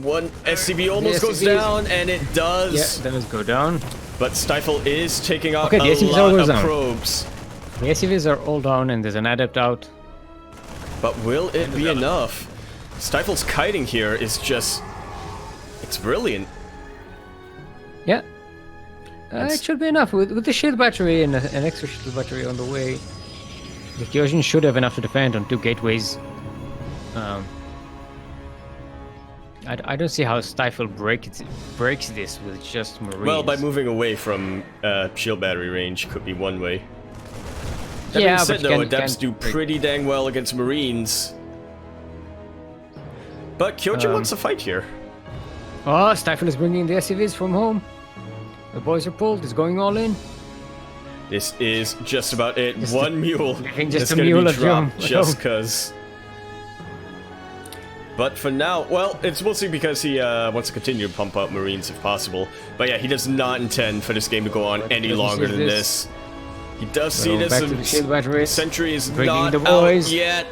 One SCV almost goes down, and it does. Yeah, it does go down. But Stifle is taking out a lot of probes. The SCVs are all down, and there's an adept out. But will it be enough? Stifle's kiting here is just... It's brilliant. Yeah. It should be enough. With the shield battery and an extra shield battery on the way, the TheKyoJin should have enough to defend on 2 gateways. I don't see how Stifle breaks this with just Marines. Well, by moving away from shield battery range could be one way. That yeah, being said, but though, Adepts do pretty dang well against Marines. But KìììA wants to fight here. Oh, Stifle is bringing the SCVs from home. The boys are pulled. He's going all in. This is just about it. One mule. Just a mule of dropped just cause. But for now, well, it's mostly because he wants to continue to pump up Marines if possible. But yeah, he does not intend for this game to go on any longer than this. He does see this. Sentry is not out yet.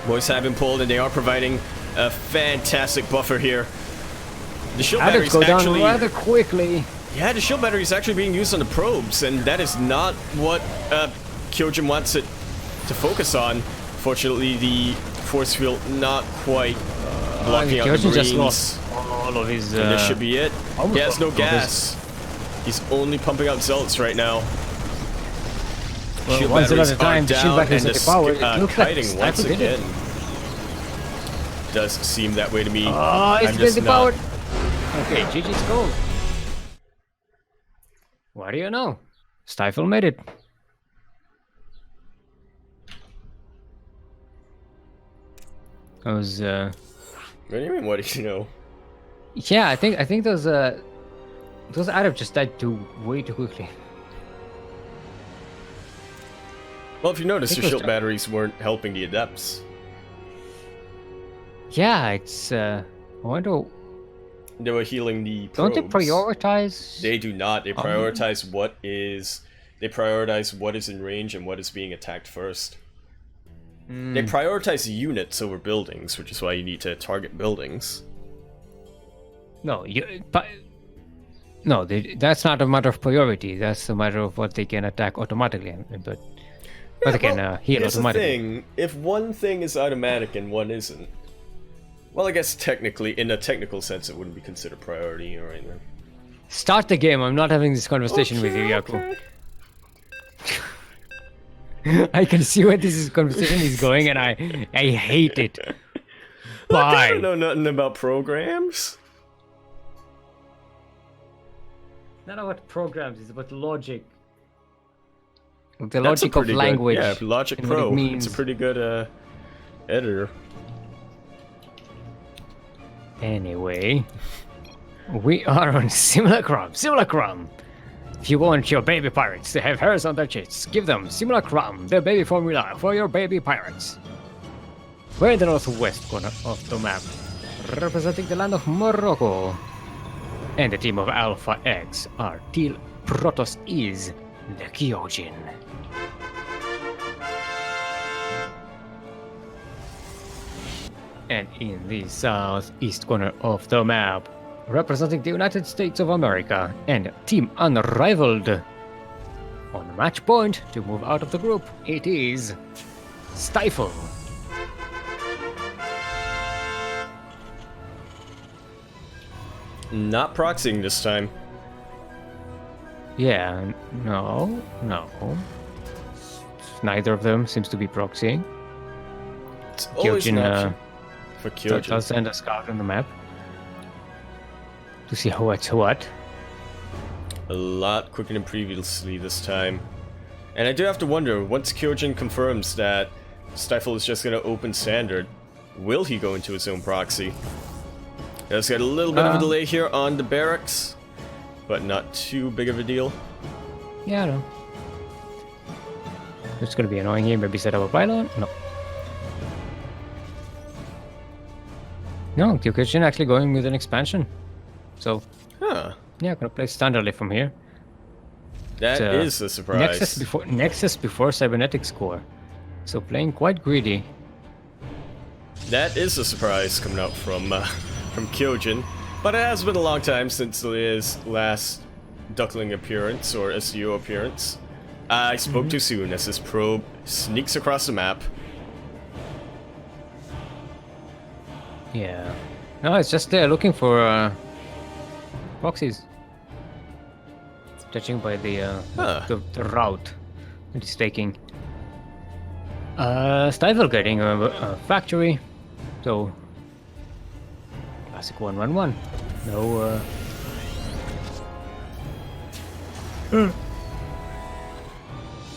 Boys have been pulled, and they are providing a fantastic buffer here. The shield battery is actually down rather quickly. Yeah, the shield battery is actually being used on the probes, and that is not what KìììA wants it to focus on. Fortunately, the force field not quite blocking out the Marines. Just lost all of his. And this should be it. He has no gas. He's only pumping out zealots right now. Well, shield one zealot at a time. The shield batteries are powered. Kiting once again. Does seem that way to me. Oh, it's busy powered. Okay, GG's goal. What do you know? Stifle made it. I was What do you mean? What do you know? Yeah, I think those Arabs just died way too quickly. Well, if you notice, your shield batteries weren't helping the Adepts. Yeah, it's I wonder. They were healing the probes. Don't they prioritize? They do not. They prioritize what is. They prioritize what is in range and what is being attacked first. They prioritize units over buildings, which is why you need to target buildings. No, that's not a matter of priority. That's a matter of what they can attack automatically, but they can heal automatically. The thing: if one thing is automatic and one isn't, well, I guess technically, in a technical sense, it wouldn't be considered priority or anything. Start the game. I'm not having this conversation with you, Yaku. I can see where this conversation is going, and I hate it. Bye. I don't know nothing about programs. Not about programs. It's about logic. The logic of language. Yeah, Logic Pro. It's a pretty good editor. Anyway, we are on Simulacrum. If you want your baby pirates to have hairs on their chests, give them Simulacrum, the baby formula for your baby pirates. We're in the northwest corner of the map, representing the land of Morocco. And the team of Alpha X, our Teal Protoss is TheKyoJin. And in the southeast corner of the map, representing the United States of America and Team Unrivaled. On match point to move out of the group, it is Stifle. Not proxying this time. Yeah, no. Neither of them seems to be proxying. It's always an option for KìììA. I'll send a scout on the map to see what's what. A lot quicker than previously this time. And I do have to wonder, once KìììA confirms that Stifle is just going to open standard, will he go into his own proxy? Let's get a little bit of a delay here on the barracks, but not too big of a deal. Yeah, I know. It's going to be annoying here. Maybe set up a pylon? No. No, TheKyoJin actually going with an expansion. So, yeah, I'm gonna play standardly from here. That is a surprise. Nexus before Cybernetics core. So playing quite greedy. That is a surprise coming out from KìììA. But it has been a long time since his last Duckling appearance or SEO appearance. I spoke too soon as his probe sneaks across the map, Yeah. No, it's just there looking for proxies. Judging by the the route that he's taking. Stifle getting a factory, so classic 1-1-1. No.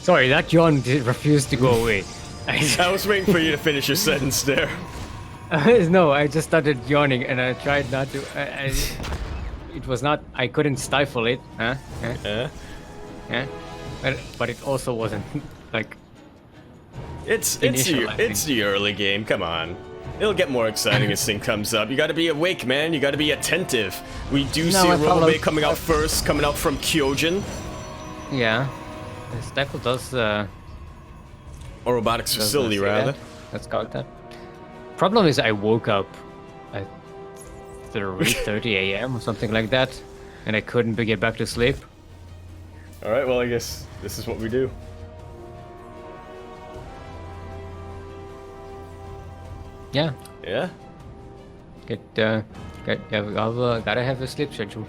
Sorry, that yawn refused to go away. I was waiting for you to finish your sentence there. No, I just started yawning and I tried not to. It was not. I couldn't stifle it. Huh? But it also wasn't like. It's the early game. Come on, it'll get more exciting as thing comes up. You got to be awake, man. You got to be attentive. We do see a Robo coming out first, coming out from KìììA. Yeah, Stifle does. Or robotics facility, rather. Let's call it that. Problem is, I woke up at 3:30 a.m. or something like that, and I couldn't get back to sleep. All right, well, I guess this is what we do. Yeah. Yeah. Gotta have a sleep schedule.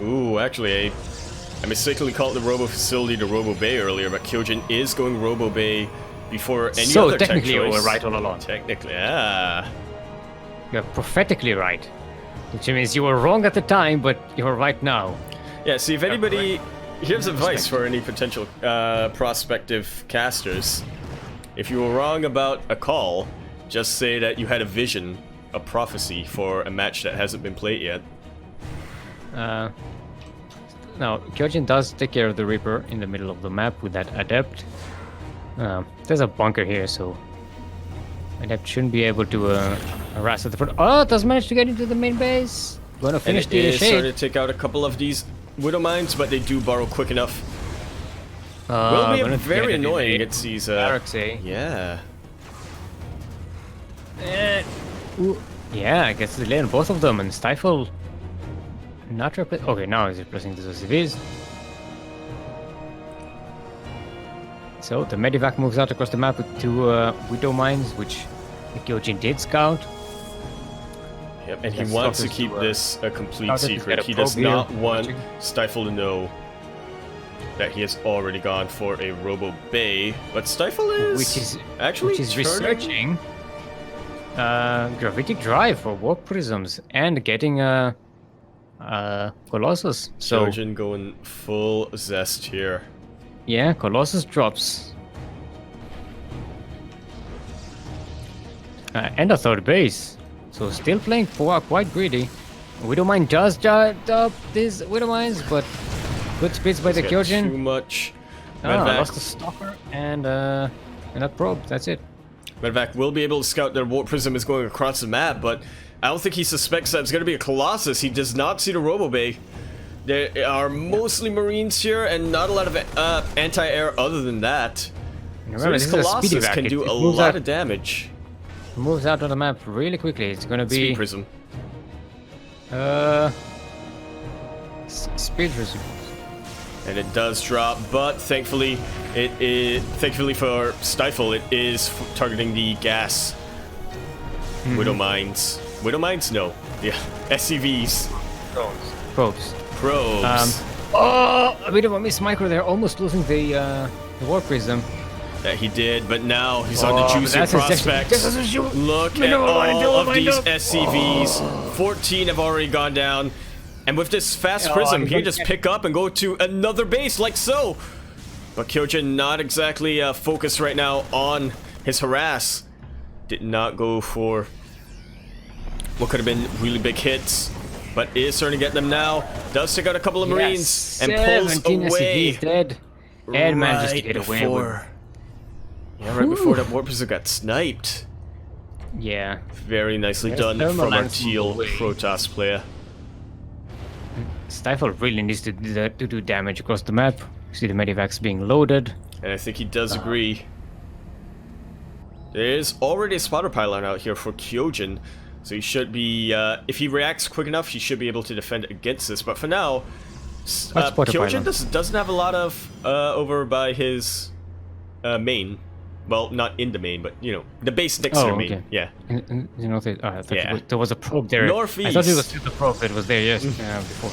Ooh, actually, I mistakenly called the Robo Facility the Robo Bay earlier, but KìììA is going Robo Bay before any so other tech technically choice. you were right all along. Technically, yeah. You're prophetically right. Which means you were wrong at the time, but you're right now. Yeah, see, if anybody... Here's advice for any potential prospective casters. If you were wrong about a call, just say that you had a vision, a prophecy for a match that hasn't been played yet. Now, KìììA does take care of the Reaper in the middle of the map with that Adept. There's a bunker here, so Adept shouldn't be able to harass at the front. Oh, it does manage to get into the main base. Gonna finish the shade. Started to take out a couple of these Widow Mines, but they do borrow quick enough. Will be very annoying against these. Barracks, eh? Yeah. Yeah, I guess they lay on both of them and Stifle. Not replace. Okay, now he's replacing the CVs. So the Medivac moves out across the map with two Widow Mines, which the KìììA did scout. Yep, and he wants to keep this a complete secret. He does not want Stifle to know that he has already gone for a Robo Bay, but Stifle is researching Gravitic Drive for Warp Prisms and getting Colossus. So KìììA going full zest here. Yeah, Colossus drops. And a third base. So still playing quite greedy. Widow Mine does jump these Widow Mines, but good speeds by the KìììA. Too much. Lost the Stalker and a probe. That's it. Medivac will be able to scout their Warp Prism is going across the map, but I don't think he suspects that it's going to be a Colossus. He does not see the Robo Bay. There are mostly Marines here and not a lot of anti-air other than that. Remember, so this Colossus can do a lot of damage. Moves out on the map really quickly. It's going to be... Speed Prism. Speed Prism. And it does drop, but thankfully for Stifle, it is targeting the gas Widow Mines. Widow Mines? No. Yeah. SCVs. Probes. A bit of a miss micro there, almost losing the Warp Prism. That he did, but now he's on the juicy prospects. Look at all of these SCVs. 14 have already gone down. And with this fast prism, he can just pick up and go to another base, like so. But KìììA not exactly focused right now on his harass. Did not go for what could have been really big hits, but is starting to get them now. Does take out a couple of Marines and pulls away. Dead. And manages to get away with. Yeah, right before that Warp Prism got sniped. Yeah. Very nicely done from our teal Protoss player. Stifle really needs to do damage across the map. You see the Medivacs being loaded. And I think he does agree. There is already a spotter pylon out here for KìììA, so he should be, if he reacts quick enough, he should be able to defend against this. But for now, KìììA doesn't have a lot of over by his main. Well, not in the main, but you know, the base next to the main. Okay. Yeah. You know, I thought Yeah. there was a probe there. Northeast. I thought it was still the probe that was there, yes, before.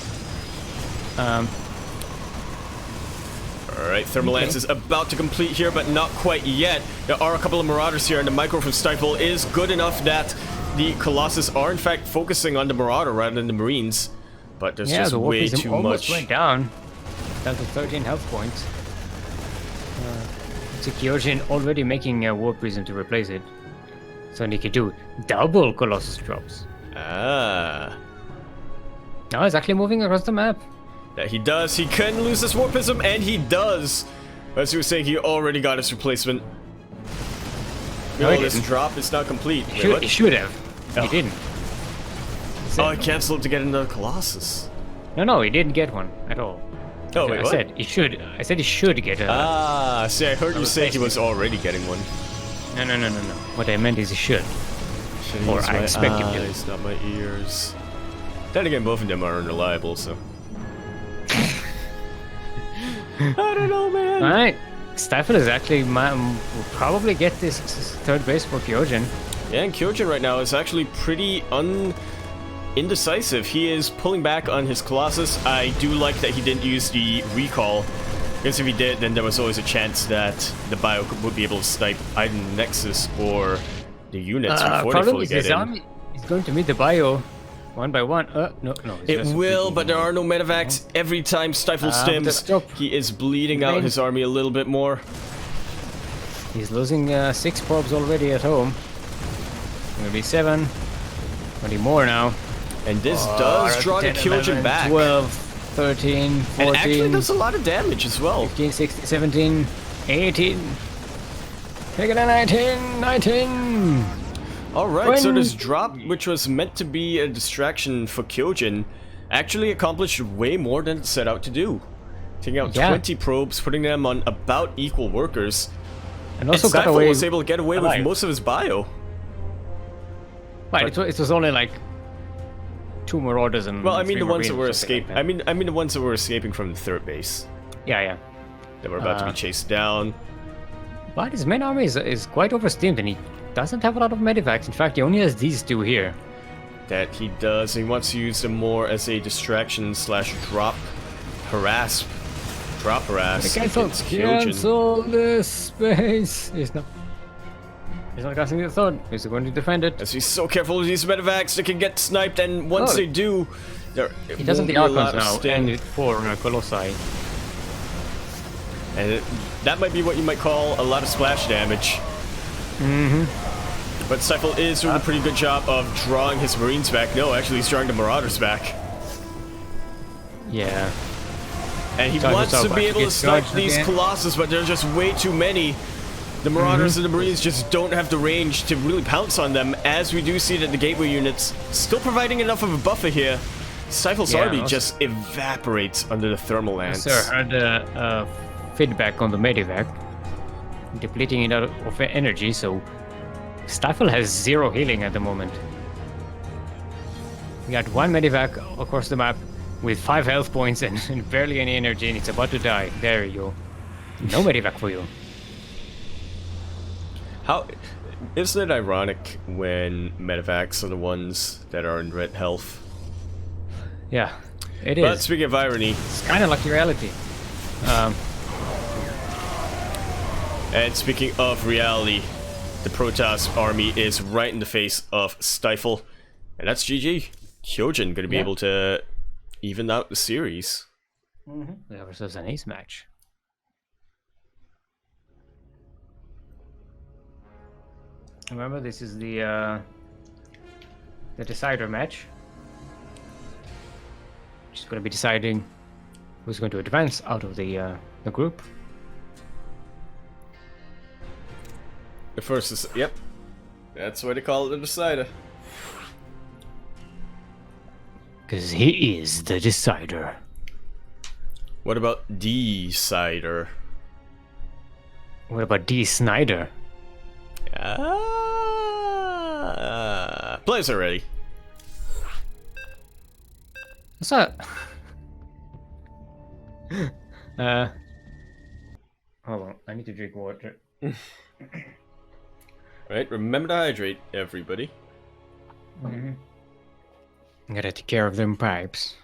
Alright, Thermal Lance is about to complete here, but not quite yet. There are a couple of Marauders here, and the micro from Stifle is good enough that the Colossus are in fact focusing on the Marauder rather than the Marines. But there's just way too almost much. Went down to 13 health points. TheKyoJin already making a Warp Prism to replace it. So they could do double Colossus drops. Ah. Now he's actually moving across the map. That he does. He can lose this Warp Prism, and he does. As he was saying, he already got his replacement. No, this drop is not complete. He should have. Oh. He didn't. Oh, he canceled to get another Colossus. No, he didn't get one at all. Oh, wait, I what? said he should. I said he should get a. Ah, see, I heard you say he was already getting one. No. What I meant is he should. Or I expect him to. It's not my ears. Then again, both of them are unreliable, so. I don't know, man. Alright. Stifle is actually will probably get this third base for KìììA. Yeah, and KìììA right now is actually pretty indecisive. He is pulling back on his Colossus. I do like that he didn't use the recall, because if he did, then there was always a chance that the Bio would be able to snipe either Nexus or the units before they fully get in. Army is going to meet the Bio one by one. No. It will, but there are no medevacs. Every time Stifle stims, he is bleeding out his army a little bit more. He's losing 6 probes already at home. Gonna be 7. 20 more now. And this does draw the KìììA back. 12, 13, 14. And actually does a lot of damage as well. 15, 16, 17, 18. Take it at 19. Alright, so this drop, which was meant to be a distraction for KìììA, actually accomplished way more than it set out to do. Taking out 20 probes, putting them on about equal workers. And also Stifle got away was able to get away with most of his bio. Right, it was only like 2 Marauders and. Well, I mean the ones that were escaping. I mean the ones that were escaping from the third base. Yeah. That were about to be chased down. But his main army is quite oversteamed, and he doesn't have a lot of medivacs. In fact, he only has these 2 here. That he does. He wants to use them more as a distraction / drop harass. Drop harass. Cancel this space. He's not casting the third. He's going to defend it. As he's so careful with these medevacs, they can get sniped, and once they do, he doesn't the Archons now, and for Colossi. And that might be what you might call a lot of splash damage. But Stifle is doing a pretty good job of drawing his Marines back. No, actually, he's drawing the Marauders back. Yeah. And he wants to be able to snipe these Colossus, but there's just way too many. The Marauders and the Marines just don't have the range to really pounce on them, as we do see that the Gateway units still providing enough of a buffer here. Stifle's army just evaporates under the Thermal Lance. Sir, had feedback on the Medivac, depleting it out of energy, so Stifle has 0 healing at the moment. We got 1 Medivac across the map with 5 health points and barely any energy, and it's about to die. There you go. No Medivac for you. How isn't it ironic when medevacs are the ones that are in red health? Yeah, it is. But speaking of irony, it's kind of like reality. And speaking of reality, the Protoss army is right in the face of Stifle, and that's GG. KìììA going to be able to even out the series. We have ourselves an ace match. Remember, this is the decider match. Which is going to be deciding who's going to advance out of the group. The first is that's why they call it the decider. Because he is the decider. What about decider? What about D. Snyder? Players are ready. What's that? Hold on, I need to drink water. Right, remember to hydrate, everybody. Gotta take care of them pipes.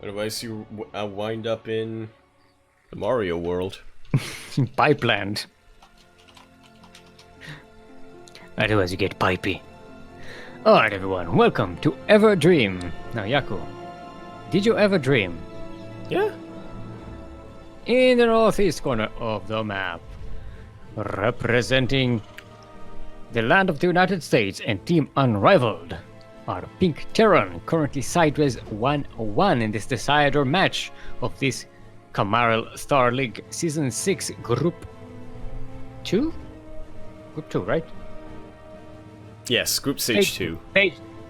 Otherwise, you wind up in the Mario world. Pipeland. Otherwise, you get pipey. Alright, everyone, welcome to Ever Dream. Now, Yaku, did you ever dream? Yeah. In the northeast corner of the map, representing the land of the United States and Team Unrivaled, are Pink Terran, currently sideways 1-1 in this decider match of this Kamarill Star League Season 6 Group 2? Group 2, right? Yes, Group Stage 2.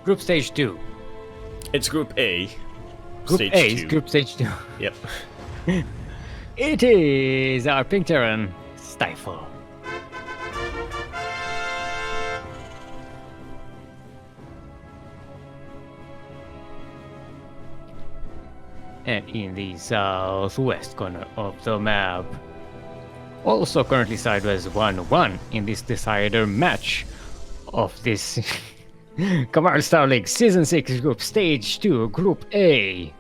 Group Stage 2. It's Group A. Group Stage A is 2. Group Stage 2. Yep. It is our Pink Terran, Stifle. And in the southwest corner of the map, also currently sideways 1-1 in this decider match of this Kamarill Star League Season 6 Group Stage 2 Group A,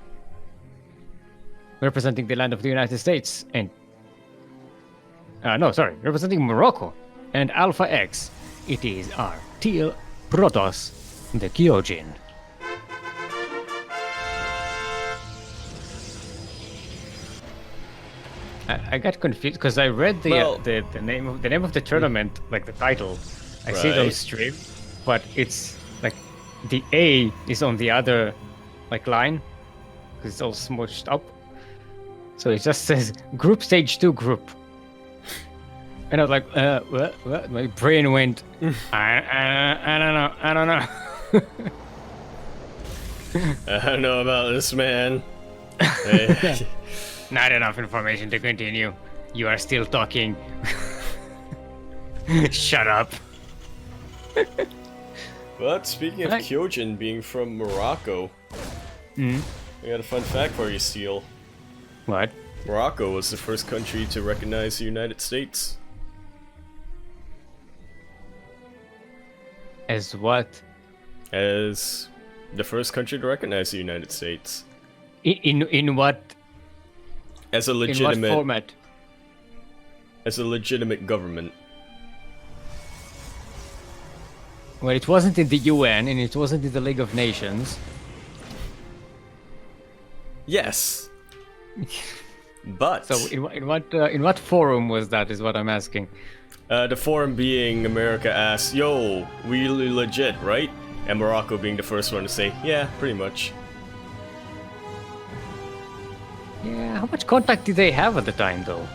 representing the land of the United States and representing Morocco and Alpha X. It is our Teal Protoss, TheKyoJin. I got confused because I read the name of the tournament, like the title. I see it on stream, but it's like the A is on the other like line because it's all smushed up. So it just says Group Stage 2 Group. And I was like, what? My brain went, I don't know. I don't know about this, man. Not enough information to continue. You are still talking. Shut up. But speaking of KyoJin being from Morocco, I got a fun fact for you, Steel. What? Morocco was the first country to recognize the United States. As what? As the first country to recognize the United States. In what? As a legitimate. In what format? As a legitimate government. Well, it wasn't in the UN and it wasn't in the League of Nations. Yes. But so in what forum was that? Is what I'm asking. The forum being America asked, "Yo, we legit, right?" And Morocco being the first one to say, "Yeah, pretty much." Yeah, how much contact did they have at the time, though?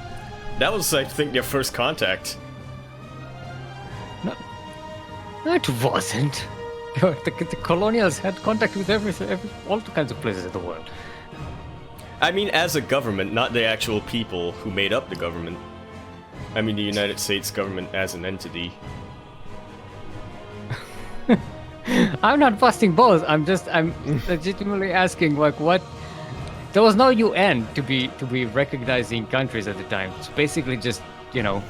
That was, I think, their first contact. No, it wasn't. The colonials had contact with all kinds of places in the world. I mean, as a government, not the actual people who made up the government. I mean, the United States government as an entity. I'm not busting balls. I'm legitimately asking, like, what? There was no UN to be recognizing countries at the time. It's basically just, you know.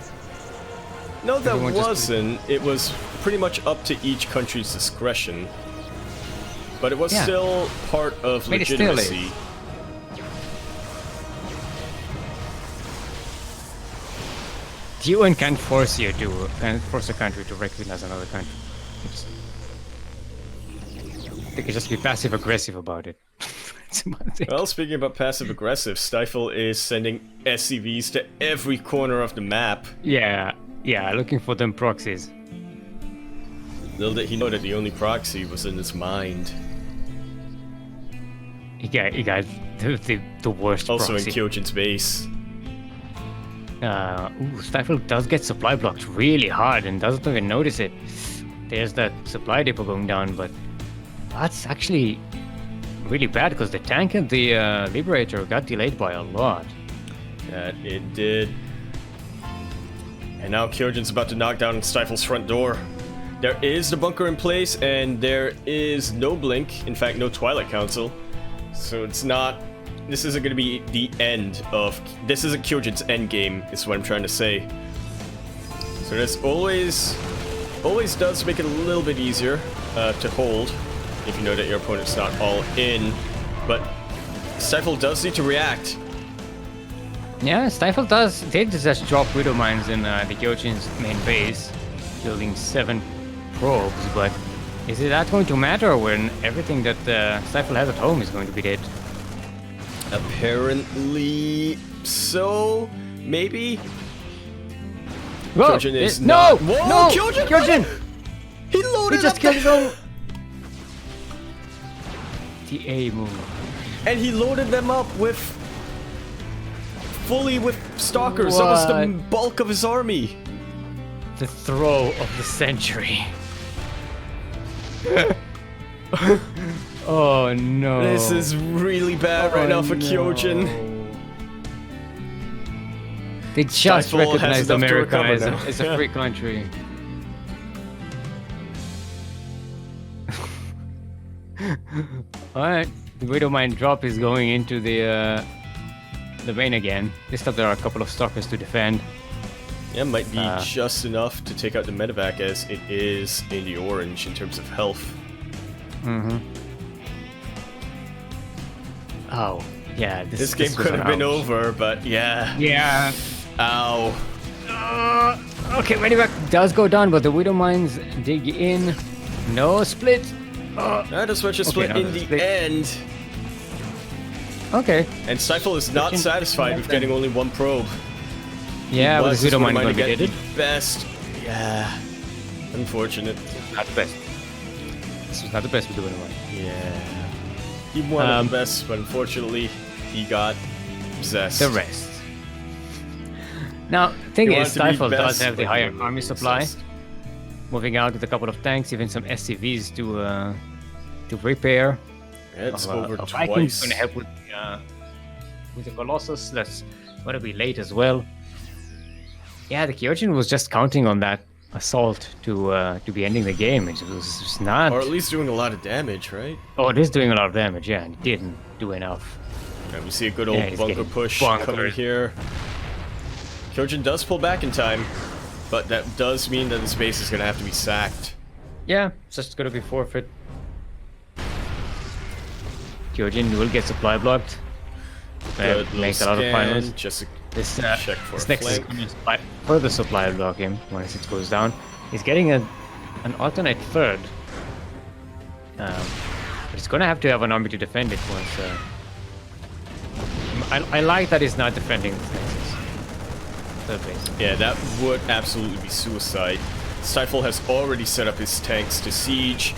No, that wasn't. It was pretty much up to each country's discretion. But it was still part of legitimacy. The UN can't force a country to recognize another country. They can just be passive aggressive about it. Well, speaking about passive aggressive, Stifle is sending SCVs to every corner of the map. Yeah, looking for them proxies. Little did he know that the only proxy was in his mind. He got the worst also proxy. In KyoJin's base. Stifle does get supply blocked really hard and doesn't even notice it. There's that supply depot going down, but that's actually really bad because the tank and the Liberator got delayed by a lot. That it did. And now KyoJin's about to knock down Stifle's front door. There is the bunker in place, and there is no Blink, in fact no Twilight Council. So it's not this isn't gonna be the end of. This isn't KìììJin's end game. Is what I'm trying to say. So this always does make it a little bit easier to hold if you know that your opponent's not all in. But Stifle does need to react. Yeah, Stifle did just drop Widow Mines in TheKyoJin's main base, building 7 probes, but is it that going to matter when everything that Stifle has at home is going to be dead? Apparently so, maybe? Whoa, KìììJin is no! not... Whoa, No! KìììJin! KìììJin! He loaded He just up killed his own... The A move. And he loaded them up with... fully with stalkers. That was the What? bulk of his army. The throw of the century. Oh no. This is really bad right now for KìììJin. They just Stifle has recognized enough to America recover now. as a free country. Alright, the Widow Mine drop is going into the main again. This time there are a couple of stalkers to defend. Yeah, might be just enough to take out the medevac as it is in the orange in terms of health. Mm-hmm. Oh, yeah. This game could have been over, but yeah. Yeah. Ow. Okay, medevac does go down, but the Widow Mines dig in. No split. That is what you split no, in the split. end. Okay. And Stifle is not satisfied with getting only 1 probe. Yeah, but the Widow Mine going going to to get be the dead. best. Yeah. Unfortunate. Not the best. This was not the best with the Widow Mine. Yeah. He won the best, but unfortunately, he got possessed. The rest. Now, thing He is, wanted to be Stifle does best, have the but higher he army supply. possessed. Moving out with a couple of tanks, even some SCVs to repair. Yeah, it's over Viking's twice. going to help with the Colossus. That's going to be late as well. Yeah, the KìììJin was just counting on that assault to be ending the game. It was just not. Or at least doing a lot of damage, right? Oh, it is doing a lot of damage. Yeah, and it didn't do enough. Yeah, we see a good old he's bunker getting push bunkered. coming here. KìììJin does pull back in time, but that does mean that his base is going to have to be sacked. Yeah, it's just going to be forfeit. KìììJin will get supply blocked. Good Make a little lot of finals. scan, just This, check for this a next is flank. going to further supply block him once it goes down. He's getting an alternate third. But he's going to have to have an army to defend it once. I like that he's not defending this Nexus. Third base. Yeah, that would absolutely be suicide. Stifle has already set up his tanks to siege.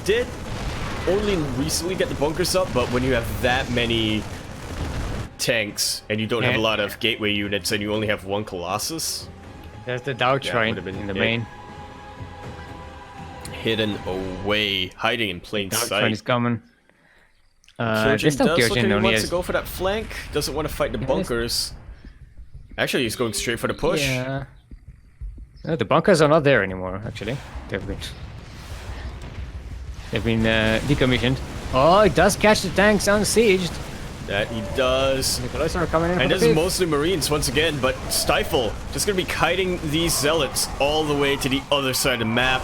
Did only recently get the bunkers up, but when you have that many tanks and you don't have a lot of gateway units and you only have 1 Colossus, There's the Dow Shrine would've been in the it. main. hidden away, hiding in plain Dow Shrine sight. is coming. KìììJin This time does look like KìììJin he only wants has... to go for that flank. Doesn't want to fight the bunkers. Actually, he's going straight for the push. Yeah. No, the bunkers are not there anymore, actually. They've been decommissioned. Oh, it does catch the tanks unsieged. That he does. The Colossus are coming in And for this the is fifth. mostly Marines once again, but Stifle just gonna be kiting these zealots all the way to the other side of the map.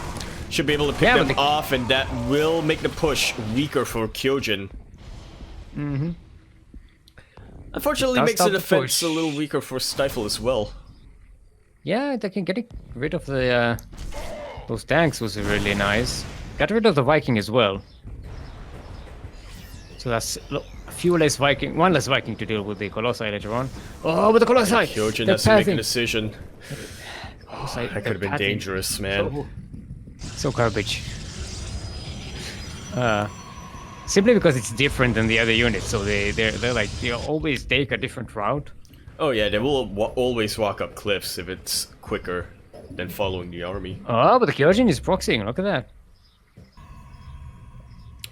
Should be able to pick Yeah, but them off, and that will make the push weaker for KìììJin. Mm-hmm. Unfortunately, It does makes the stop the defense push. a little weaker for Stifle as well. Yeah, they can get rid of the those tanks was really nice. Got rid of the Viking as well. So that's a few less Viking, one less Viking to deal with the Colossi later on. Oh, but the Colossi! KìììJin they're has to make a passing. decision. Colossi, That they're could have been passing. dangerous, man. So garbage. Simply because it's different than the other units, so they're like they always take a different route. Oh yeah, they will always walk up cliffs if it's quicker than following the army. Oh, but the KìììJin is proxying. Look at that.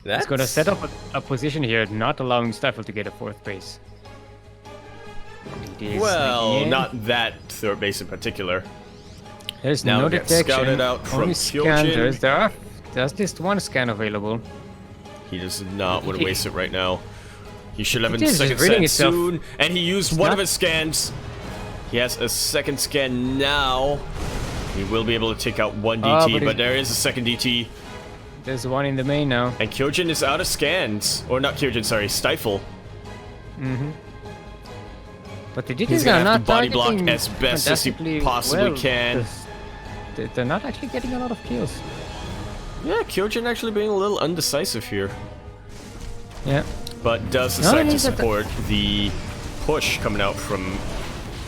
That's It's going to set up a position here, not allowing Stifle to get a 4th base. It is well, again. not that third base in particular. There's Now no we get detection. scouted out from Only KìììJin. scanners. There's just one scan available. He does not want to waste it right now. He should have It been is second reading scan itself. soon, and he used one of his scans. He has a second scan now. He will be able to take out one DT, but there is a second DT. There's one in the main now. And KìììJin is out of scans. Or not KìììJin, sorry, Stifle. But the DTs He's are gonna have not to body block targeting as best as he fantastically possibly well, can. 'cause they're not actually getting a lot of kills. Yeah, KìììJin actually being a little undecisive here. Yeah. But does decide to support the push coming out from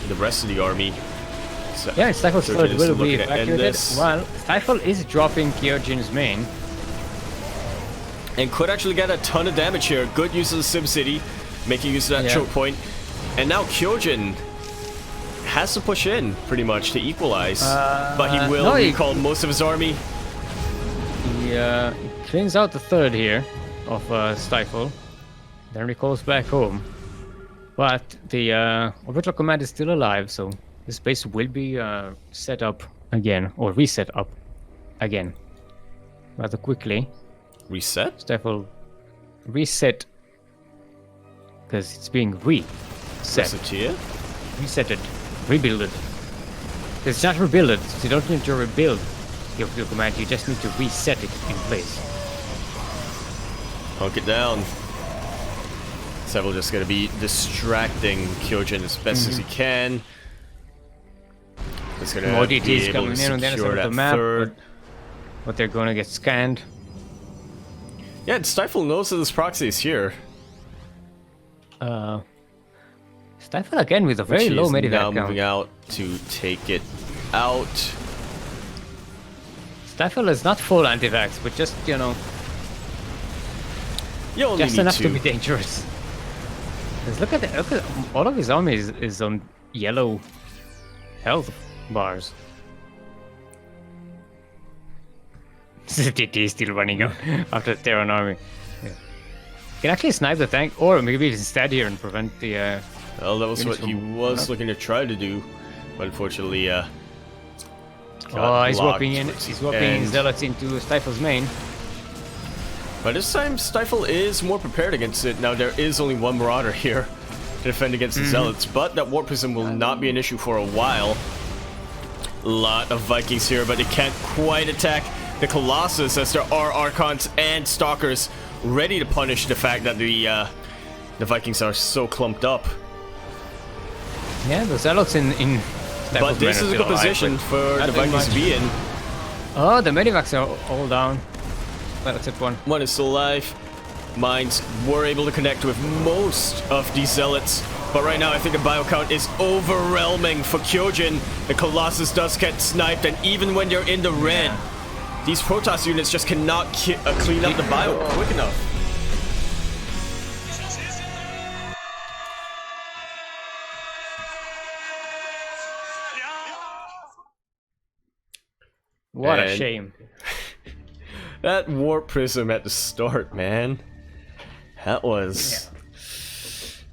the rest of the army. So Yeah, Stifle's KìììJin third is will be looking to end evacuated. this. Well, Stifle is dropping KìììJin's main. And could actually get a ton of damage here. Good use of the SimCity, making use of that choke point. And now KìììJin has to push in, pretty much, to equalize. But he will recall most of his army. He cleans out the third here of Stifle, then recalls back home. But the orbital command is still alive, so this base will be set up again, or reset up again, rather quickly. Reset? Stifle reset, because it's being reset. Resetted. Rebuilded. It's not rebuilded. You don't need to rebuild your command, you just need to reset it in place. Hunk it down. Stifle just gonna be distracting KìììJin as best as he can. It's gonna More be DTs able coming to in on the other secure side of that the map, third. but they're gonna get scanned. Yeah, and Stifle knows that this proxy is here. Stifle again with a very low medevac medevac now moving count. out to take it out. Stifle is not full anti-vax, but just, you know, You only just need enough to to. be dangerous. 'Cause look at all of his army is on yellow health bars. DT is still running out after the Terran army. Yeah. Can actually snipe the tank, or maybe instead here and prevent the. Well, that was what units he from- was looking to try to do, but unfortunately, Oh, he's blocked warping in. towards He's the warping end. zealots into Stifle's main. But this time, Stifle is more prepared against it. Now, there is only one Marauder here to defend against the Zealots, but that Warp Prism will not be an issue for a while. A lot of Vikings here, but they can't quite attack the Colossus as there are Archons and Stalkers ready to punish the fact that the Vikings are so clumped up. Yeah, the zealots in But Stifle's this main is are a still good alive, position but for not the doing Vikings to much. be in. Oh, the medivacs are all down. That's it, one. One is still alive. Mines were able to connect with most of these zealots, but right now I think the bio count is overwhelming for KìììJin. The Colossus does get sniped, and even when you're in the red, these Protoss units just cannot clean up the bio quick enough. What a And- shame. That Warp Prism at the start, man. That was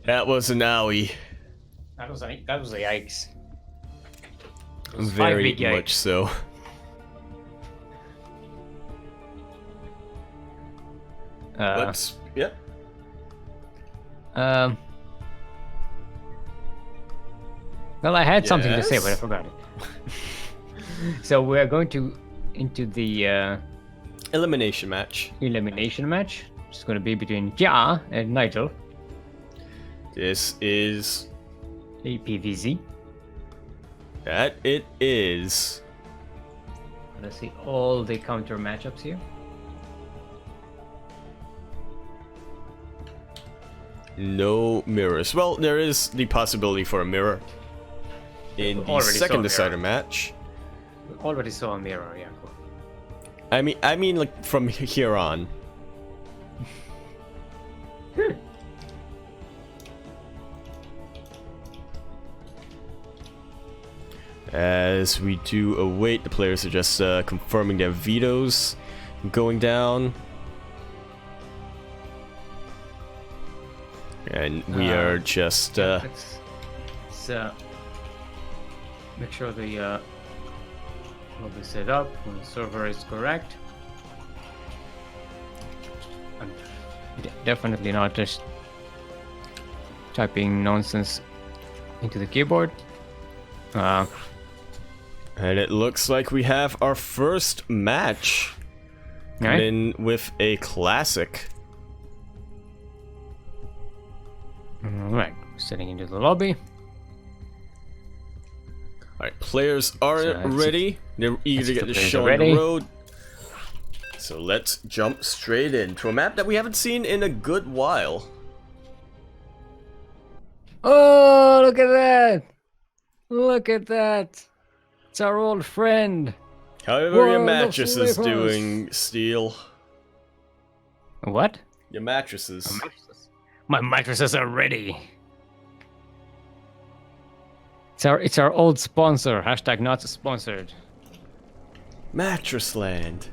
an owie. That was a yikes. Very big yikes. much so. But yeah. Well, I had something to say, Yes? but I forgot it. So we're going into the Elimination match. elimination match. It's going to be between KìììA and Nigel. This is APVZ. that it is. Let's see all the counter matchups here. No mirrors. Well, there is the possibility for a mirror in the Already saw second a mirror. decider match. We already saw a mirror, yeah. Cool. I mean, like from here on. As we do await, the players are just confirming their vetoes going down. And we are just... Let's make sure the will be set up when the server is correct. Definitely not just typing nonsense into the keyboard. And it looks like we have our first match. Right. In with a classic. Alright, setting into the lobby. Alright, players are ready. They're eager to get the show on the road. So let's jump straight into a map that we haven't seen in a good while. Oh, look at that! Look at that! It's our old friend. However, your mattress is doing, Steel. What? Your mattresses. My mattresses are ready. It's our old sponsor. Hashtag not sponsored. Mattress Land.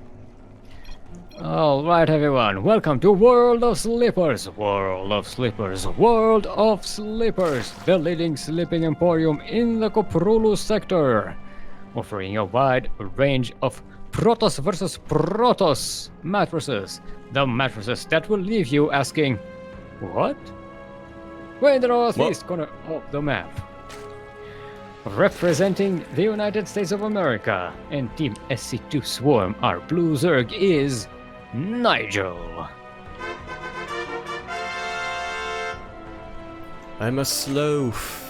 Alright everyone, welcome to World of Sleepers. World of Sleepers. World of Sleepers. The leading sleeping emporium in the Koprulu sector. Offering a wide range of Protoss versus Protoss mattresses. The mattresses that will leave you asking, what? We're in the northeast corner of the map. Representing the United States of America and Team SC2 Swarm, our blue Zerg is Nigel. I'm a sloth.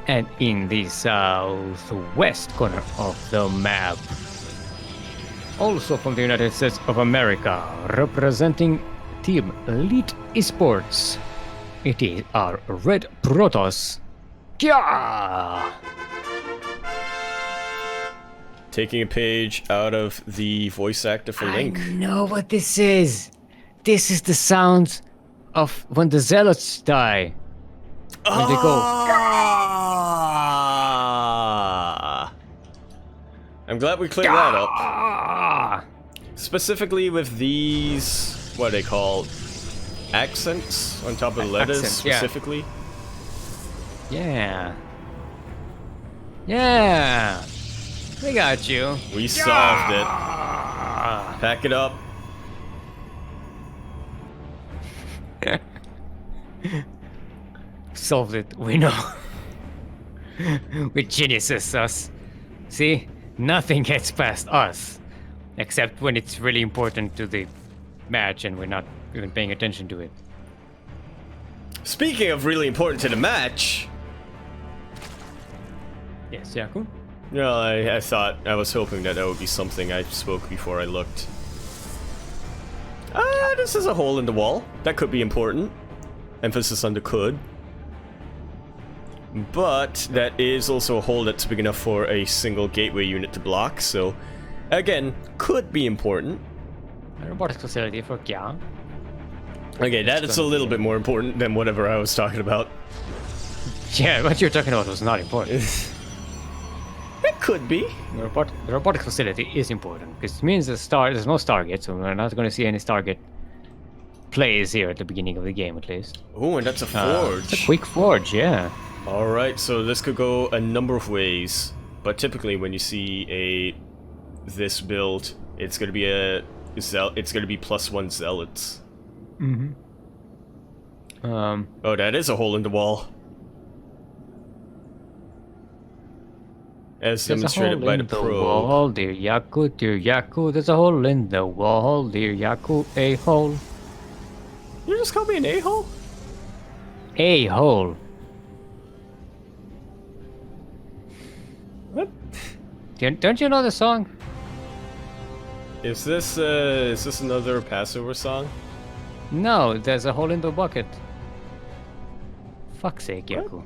And in the southwest corner of the map, also from the United States of America, representing Team Elite Esports, it is our red Protoss. Yeah! Taking a page out of the voice actor for Link. I know what this is. This is the sound of when the Zealots die. When they go. I'm glad we cleared that up. Specifically with these, what are they called? Accents on top of the letters, specifically. Yeah. Yeah. We got you. We solved it. Pack it up. Solved it. We know. We're geniuses, us. See? Nothing gets past us. Except when it's really important to the match and we're not even paying attention to it. Speaking of really important to the match. Yes, Yaku? No, I was hoping that would be something I spoke before I looked. This is a hole in the wall. That could be important. Emphasis on the could. But that is also a hole that's big enough for a single gateway unit to block, so again, could be important. A robotics facility for KìììA. Okay, that is a little bit more important than whatever I was talking about. Yeah, what you're talking about was not important. It could be. The robotics facility is important because it means there's no Stargate, so we're not going to see any Stargate plays here at the beginning of the game, at least. Oh, and that's a forge. It's a quick forge, yeah. Alright, so this could go a number of ways, but typically when you see this build, it's gonna be it's gonna be +1 zealots. Mm-hmm. Oh, that is a hole in the wall. As demonstrated by the probe. Dear Yaku, there's a hole in the wall, dear Yaku, a hole. You just call me an a-hole? A hole. What? Don't you know the song? Is this another Passover song? No, there's a hole in the bucket. Fuck's sake, Yaku.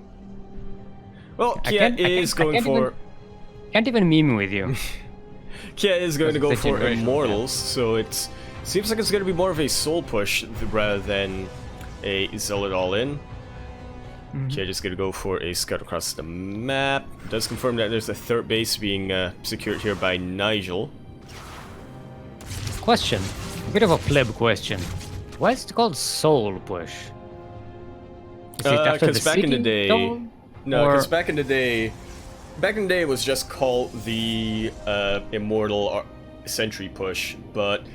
Well, KìììA is going for... Can't even meme with you. KìììA is going to go for Immortals, so seems like it's going to be more of a soul push rather than a Zealot all-in. KìììA just going to go for a scout across the map. It does confirm that there's a third base being secured here by Nigel. Question. A bit of a pleb question. Why is it called soul push? Is it after the back in the day... Dome? No, because back in the day it was just called the Immortal Sentry push, but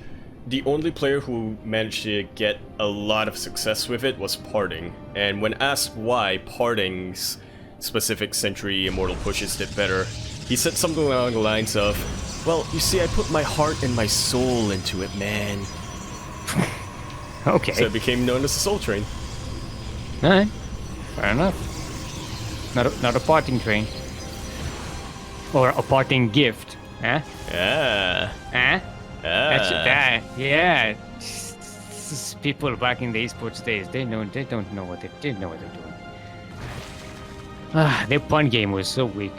the only player who managed to get a lot of success with it was Parting. And when asked why Parting's specific Century Immortal pushes did better, he said something along the lines of, well, you see, I put my heart and my soul into it, man. Okay. So it became known as the Soul Train. Alright. Fair enough. Not a parting train. Or a parting gift. Huh? Yeah. Huh? Ah. Yeah. People back in the esports days, they don't know what they're doing. Their pun game was so weak.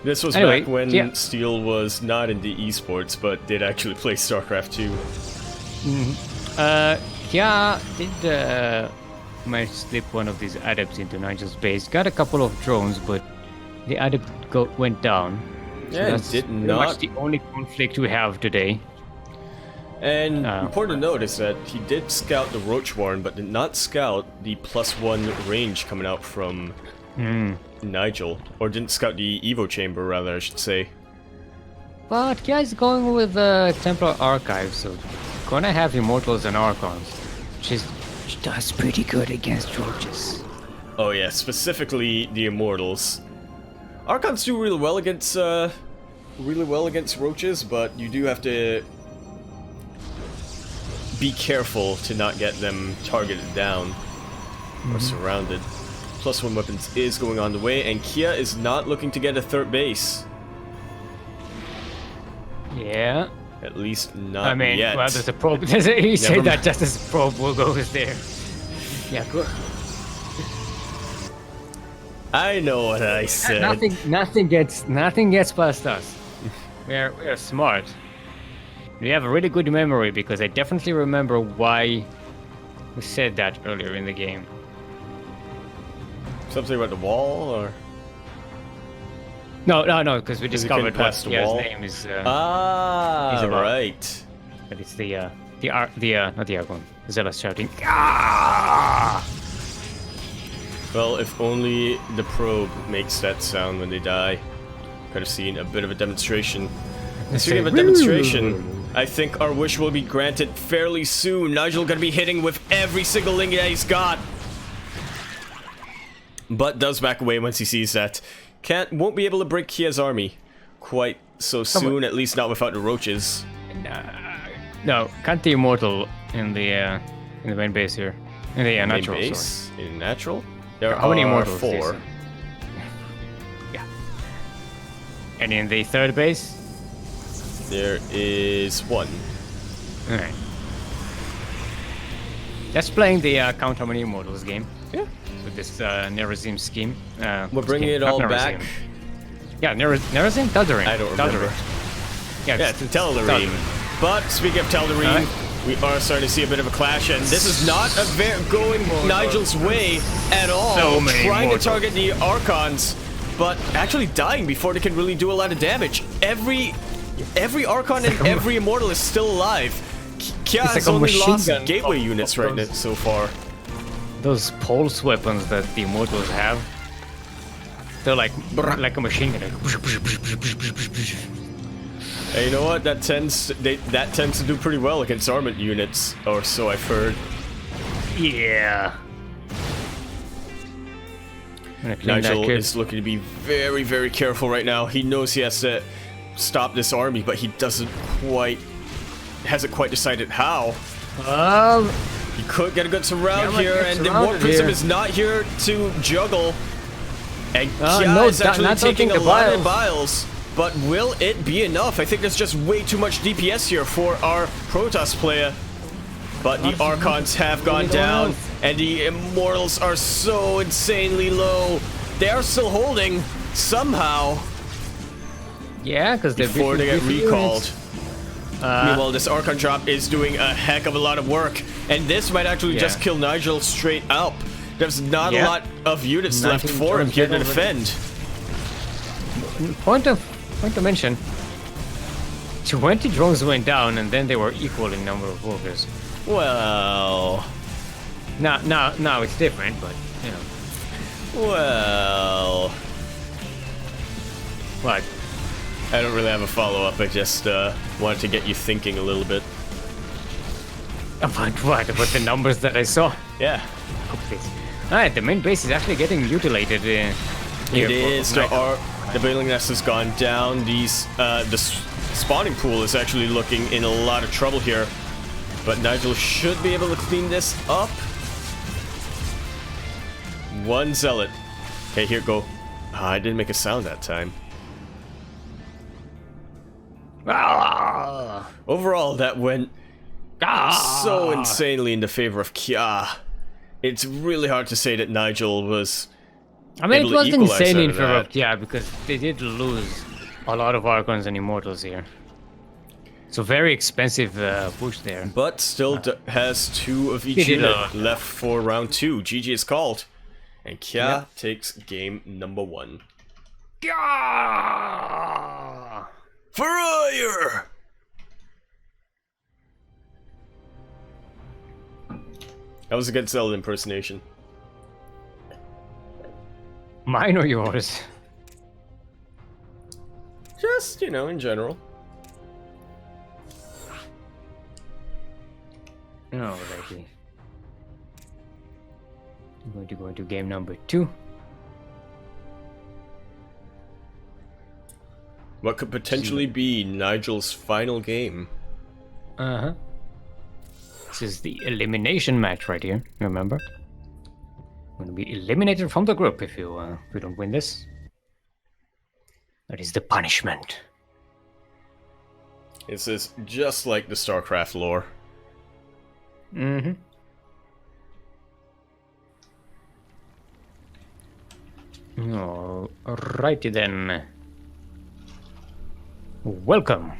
This was anyway, back when Steel was not in the esports, but did actually play StarCraft 2. Yeah, did manage to slip one of these adepts into Nigel's base. Got a couple of drones, but the adept went down. So Yeah, that's did pretty not. much the only conflict we have today. And important to note is that he did scout the Roach Warren, but did not scout the +1 range coming out from Nigel. Or didn't scout the Evo Chamber, rather, I should say. But guy's going with Templar Archive, so gonna have Immortals and Archons, which does pretty good against Roaches. Oh yeah, specifically the Immortals. Archons do really well against Roaches, but you do have to be careful to not get them targeted down or surrounded. +1 weapons is going on the way, and KìììA is not looking to get a third base. Yeah. At least not yet. Well, there's a probe. You say that just as a probe will go there. Yeah, good. I know what I said. Nothing gets past us. We're smart. We have a really good memory because I definitely remember why we said that earlier in the game. Something about the wall, or? No, because we discovered what past the Kia's wall? name is. Right. But it's not the Argon. Zealous shouting. Ah! Well, if only the probe makes that sound when they die. Could have seen a bit of a demonstration. Speaking of a demonstration, I think our wish will be granted fairly soon. Nigel gonna be hitting with every single link that he's got. But does back away once he sees that. Won't be able to break KìììA's army quite so soon, at least not without the roaches. No, can't the Immortal in the main base here. In the natural base? Sorry. In natural? There How many are Immortals? 4. Yeah. And in the third base? There is 1. Alright. Just playing the count how many Immortals game. Yeah. With this Nerazim scheme. We're bringing it all back. Yeah, Nerazim? Tal'Darim. I don't remember. Yeah, it's Tal'Darim. But speaking of Tal'Darim, we are starting to see a bit of a clash, and this is not going Nigel's way at all. Trying to target the Archons, but actually dying before they can really do a lot of damage. Every Archon and every Immortal is still alive. KìììA has only lost gateway units right now so far. Those pulse weapons that the Immortals have, they're like a machine gun. Hey, you know what? That tends to do pretty well against armored units, or so I've heard. Yeah. Nigel is looking to be very, very careful right now. He knows he has to stop this army, but he hasn't quite decided how. He could get a good surround here, and the Warp Prism is not here to juggle. And KìììA is actually taking a lot of biles. But will it be enough? I think there's just way too much DPS here for our Protoss player. But the Archons have gone down, and the Immortals are so insanely low. They are still holding, somehow. Yeah, because before they get recalled. Meanwhile, this Archon drop is doing a heck of a lot of work. And this might actually just kill Nigel straight up. There's not a lot of units left for him here to defend. Point to mention, 20 drones went down, and then they were equal in number of workers. Well, now it's different, but you know. Well, What? I don't really have a follow-up. I just wanted to get you thinking a little bit. About what? About the numbers that I saw? Yeah. Oh, please. Alright, the main base is actually getting mutilated. Here It is. The building nest has gone down. The spawning pool is actually looking in a lot of trouble here. But Nigel should be able to clean this up. One zealot. Okay, here go. I didn't make a sound that time. Ah! Overall, that went so insanely in the favor of KìììA. It's really hard to say that Nigel was. I mean, it was insane in favor favor of KìììA because they did lose a lot of Archons and Immortals here. So very expensive push there. But still has 2 of each unit left for round 2. GG is called. And KìììA takes game number 1. KìììA! Fire! That was a good Zelda impersonation. Mine or yours? Just, you know, in general. Alrighty. I'm going to go into game number 2. What could potentially be Nigel's final game? Uh-huh. This is the elimination match right here, remember? You're going to be eliminated from the group if you don't win this. That is the punishment. This is just like the StarCraft lore. Mm-hmm. Alrighty then. Welcome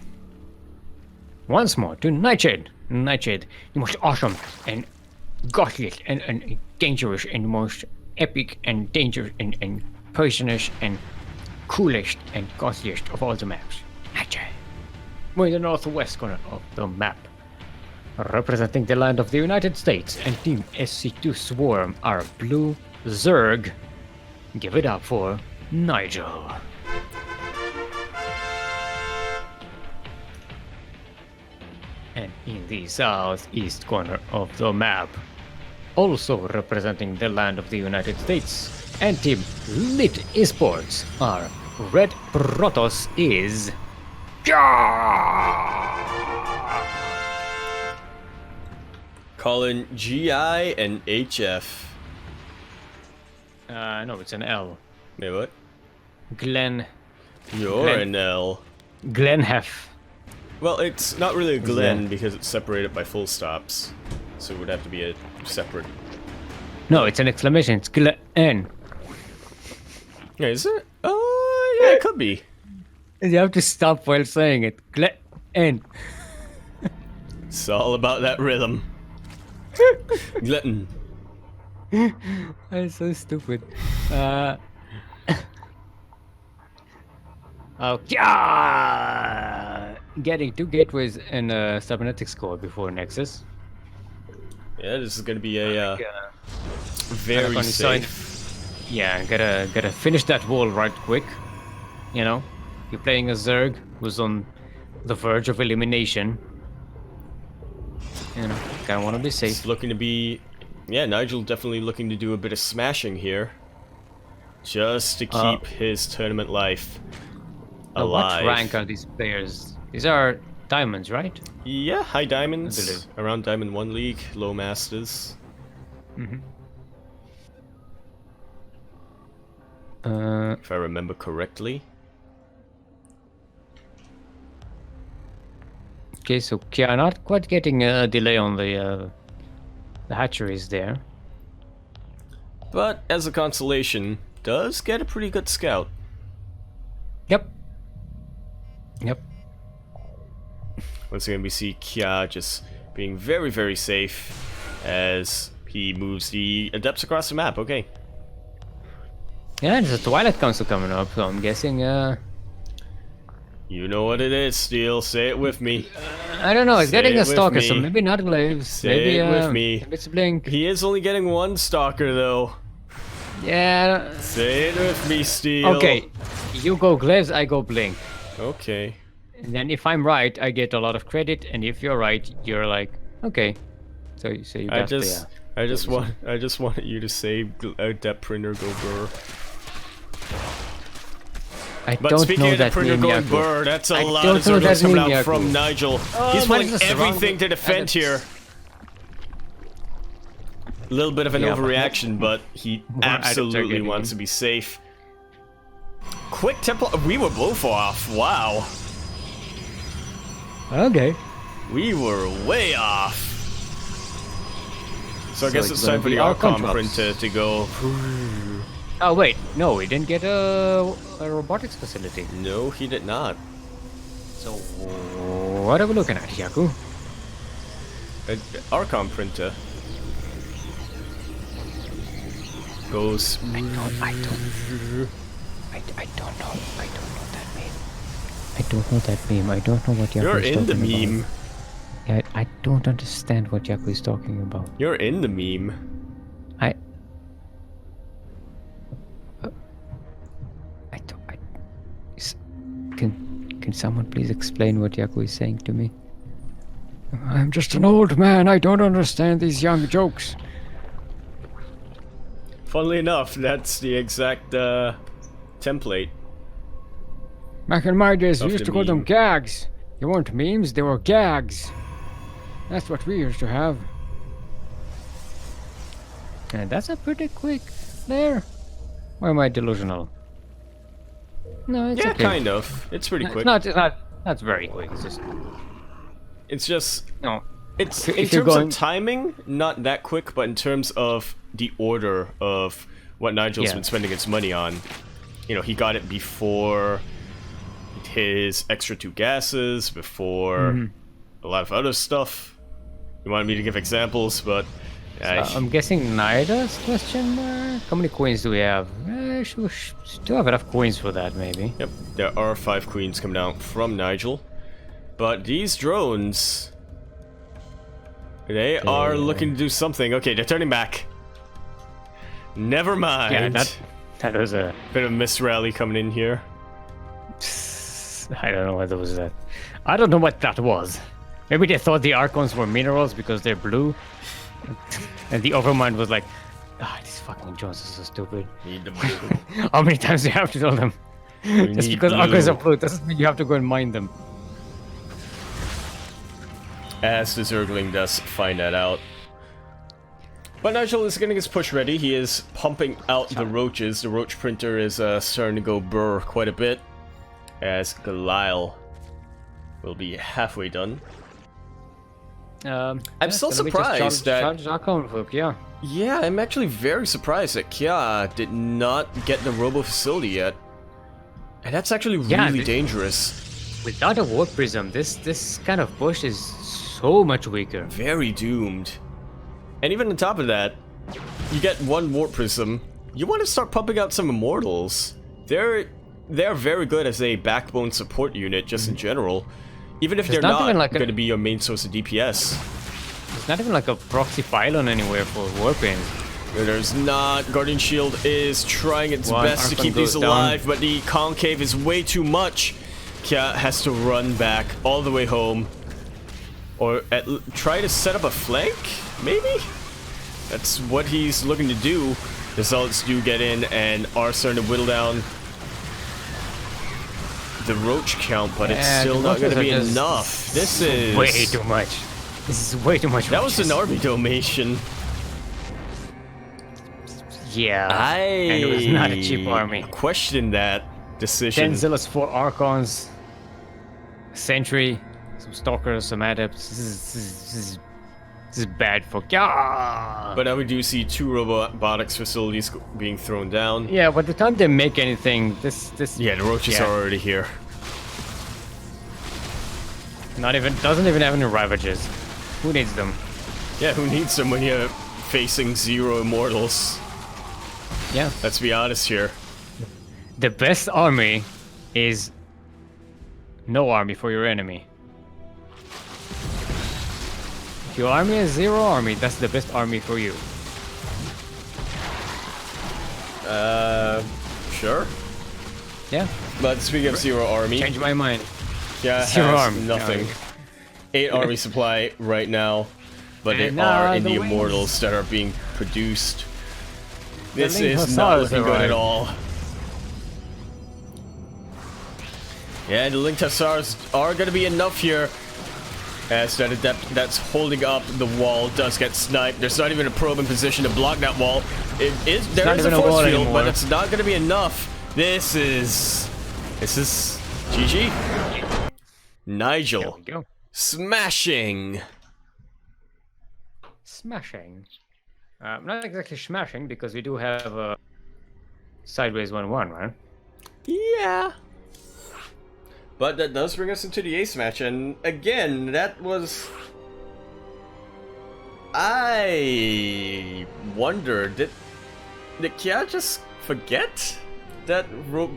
once more to Nightshade. Nightshade, the most awesome and godliest and dangerous and most epic and dangerous and poisonous and coolest and godliest of all the maps. Nightshade. We're in the northwest corner of the map. Representing the land of the United States and Team SC2 Swarm are Blue Zerg. Give it up for Nigel. And in the southeast corner of the map, also representing the land of the United States and Team Lit Esports are Red Protoss is... Calling GI and HF. No, it's an L. Wait, what? Glen. You're an L. Glenhef. Well, it's not really a Glen because it's separated by full stops. So it would have to be a separate... No, it's an exclamation. It's Glen. Yeah, is it? Oh, yeah, it could be. You have to stop while saying it. Glen. It's all about that rhythm. Glutton. That's so stupid. Oh, yeah! Getting 2 gateways and a cybernetics core before Nexus. Yeah, this is gonna be a very safe. Yeah, gotta finish that wall right quick. You know, you're playing a Zerg who's on the verge of elimination. You know, kinda wanna be safe. It's looking to be... Yeah, Nigel definitely looking to do a bit of smashing here. Just to keep his tournament life alive. What rank are these players? These are diamonds, right? Yeah, high diamonds. Around Diamond 1 League, low masters. Mm-hmm. If I remember correctly. Okay, so KìììA not quite getting a delay on the hatcheries there. But as a consolation, does get a pretty good scout. Yep. Yep. Once again, we see KìììA just being very, very safe as he moves the adepts across the map. Okay. Yeah, there's a Twilight Council coming up, so I'm guessing, You know what it is, Steel. Say it with me. I don't know, he's Say getting it a with Stalker, so me. maybe not Glaives. Say Maybe, it with me. Maybe it's a Blink. He is only getting 1 Stalker, though. Yeah. Say it with me, Steel. Okay, you go Glaives, I go Blink. Okay. And then if I'm right, I get a lot of credit, and if you're right, you're like, okay. So you I got just wanted you to say that printer go burr. I But don't speaking know of the that printer name, going Yaku. burr, that's a I lot don't of know that Zergos coming name, out Yaku. from Nigel. Oh, He's what putting is this everything wrong? to defend here. A little bit of an Yeah, but overreaction, but he absolutely wants to be safe. Quick tempo. We were both off. Wow. Okay. We were way off. So I guess it's gonna time for be the our Archon contracts. printer to go. Oh wait, no, we didn't get a robotics facility. No, he did not. So what are we looking at, Yaku? Archon printer goes. I don't know that meme. I don't know that meme. I don't know what Yaku You're is in the talking meme. about. Yeah, I don't understand what Yaku is talking about. You're in the meme. Can someone please explain what Yaku is saying to me? I'm just an old man. I don't understand these young jokes. Funnily enough, that's the exact template. Back in my days, we Of used the to call them meme. gags. They weren't memes, they were gags. That's what we used to have. And that's a pretty quick there. Or am I delusional? No, it's Yeah, okay. kind of. It's pretty quick. It's not very quick. It's just It's just. no. It's If in you're terms going- of timing, not that quick, but in terms of the order of what Nigel's Yeah. been spending his money on, you know, he got it before his extra 2 gases, before a lot of other stuff. You wanted me to give examples, but I'm guessing Nida's question mark? How many coins do we have? Should still have enough coins for that, maybe. yep, there are 5 queens coming out from Nigel, but these drones, they are looking to do something. Okay, they're turning back. Never mind. Yeah, that was a. Bit of Miss Rally coming in here. I don't know what that was. I don't know what that was. Maybe they thought the Archons were minerals because they're blue, and the Overmind was like, these fucking drones are so stupid. Need the blue. How many times do you have to tell them? Just need because Archons blue. are blue doesn't mean you have to go and mine them. As the Zergling does find that out. But Nigel is getting his push ready. He is pumping out the roaches. The roach printer is starting to go burr quite a bit. As Galile will be halfway done. I'm still surprised that... Yeah. Yeah, I'm actually very surprised that KìììA did not get the robo facility yet. And that's actually really dangerous. Without a warp prism, this kind of push is so much weaker. Very doomed. And even on top of that, you get 1 warp prism. You want to start pumping out some immortals. They're very good as a backbone support unit, just in general. Even if they're not not even like going to be your main source of DPS. There's not even like a proxy pylon anywhere for warping. There's not. Guardian Shield is trying its One best to Archon keep these goes down. alive, but the concave is way too much. KìììA has to run back all the way home. Or try to set up a flank, maybe? That's what he's looking to do. The Zealots do get in and are starting to whittle down the roach count, but it's Yeah, still the not going to roaches be are just enough. This is... way too much. This is way too much. That was roaches. an army donation. Yeah. And it was not a cheap army. Question that decision. 10 Zealots, 4 Archons, Sentry, some Stalkers, some Adepts. This is bad for... Yeah. But now we do see 2 robotics facilities being thrown down. Yeah, by the time they make anything, this Yeah, the roaches are already here. doesn't even have any Ravages. Who needs them? Yeah, who needs them when you're facing 0 immortals? Yeah. Let's be honest here. The best army is no army for your enemy. If your army is 0 army, that's the best army for you. Sure. Yeah. But speaking of Zero Army, Change my mind. yeah, Zero has Army. nothing. No. 8 army supply right now, but they And are in the the wings. Immortals that are being produced. This Link is not Hussars looking good at arrived. all. Yeah, the Linked Hussars are going to be enough here. As that adept that's holding up the wall does get sniped. There's not even a probe in position to block that wall. There is a force field, but it's not going to be enough. This is GG. Nigel. There we go. Smashing. Smashing. Not exactly smashing because we do have a sideways 1-1, right? Yeah. But that does bring us into the ace match, and again, that was... I wonder, did KìììA just forget that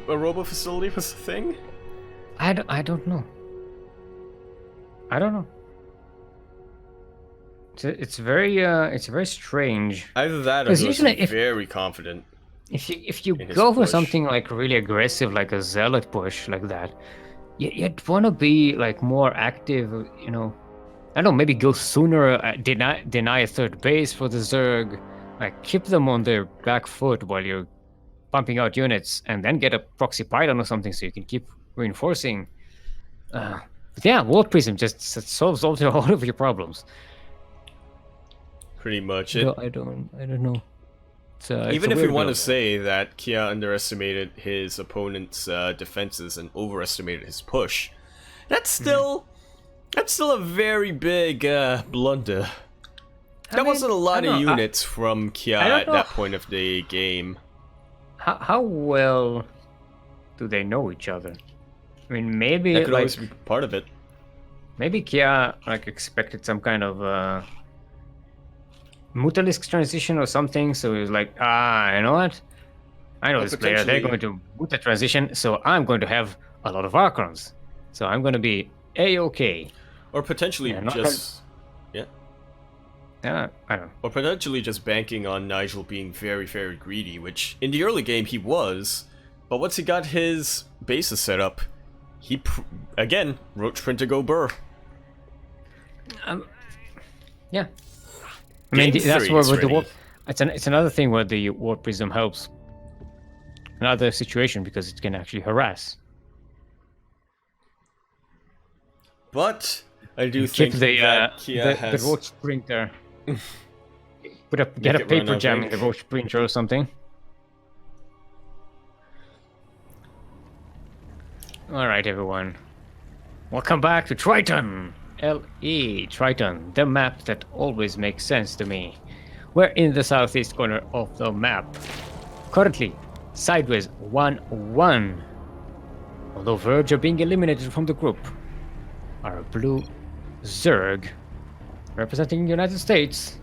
a robo facility was a thing? I don't know. I don't know. It's very strange. Either that or he was usually very confident. If you in his go for push. something like really aggressive, like a zealot push like that, you'd want to be like more active, you know. I don't know, maybe go sooner, deny a third base for the Zerg, like keep them on their back foot while you're pumping out units, and then get a proxy pylon or something so you can keep reinforcing. But yeah, Warp Prism just solves all of your problems. Pretty much. I don't know. Even if we want to say that KìììA underestimated his opponent's defenses and overestimated his push, that's still a very big blunder. That wasn't a lot of units from KìììA at that point of the game. How well do they know each other? I mean, maybe that could always be part of it. Maybe KìììA like expected some kind of Mutalisk transition or something, so he was like, you know what? I know this player, they're going to Muta transition, so I'm going to have a lot of Archons. So I'm going to be A-okay. Or potentially I don't know. Or potentially just banking on Nigel being very, very greedy, which in the early game he was, but once he got his bases set up, he, again, Roach Print to go burr. Yeah. I mean, that's where with the warp. It's another thing where the Warp Prism helps. Another situation because it can actually harass. But I do think that KìììA has... the Roach Sprinter. Get a paper jam in the Roach Sprinter or something. Alright, everyone. Welcome back to Triton! LE Triton, the map that always makes sense to me. We're in the southeast corner of the map. Currently, sideways 1-1. Although Verge are being eliminated from the group. Our blue Zerg, representing the United States.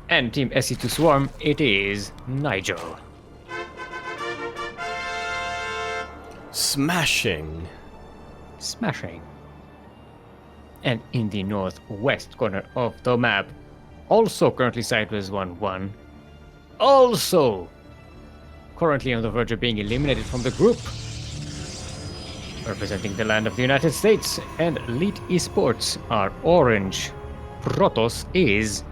And Team SC2 Swarm, it is Nigel. Smashing. And in the northwest corner of the map, also currently sideways 1-1, also currently on the verge of being eliminated from the group, representing the land of the United States and Elite Esports are orange. Protoss is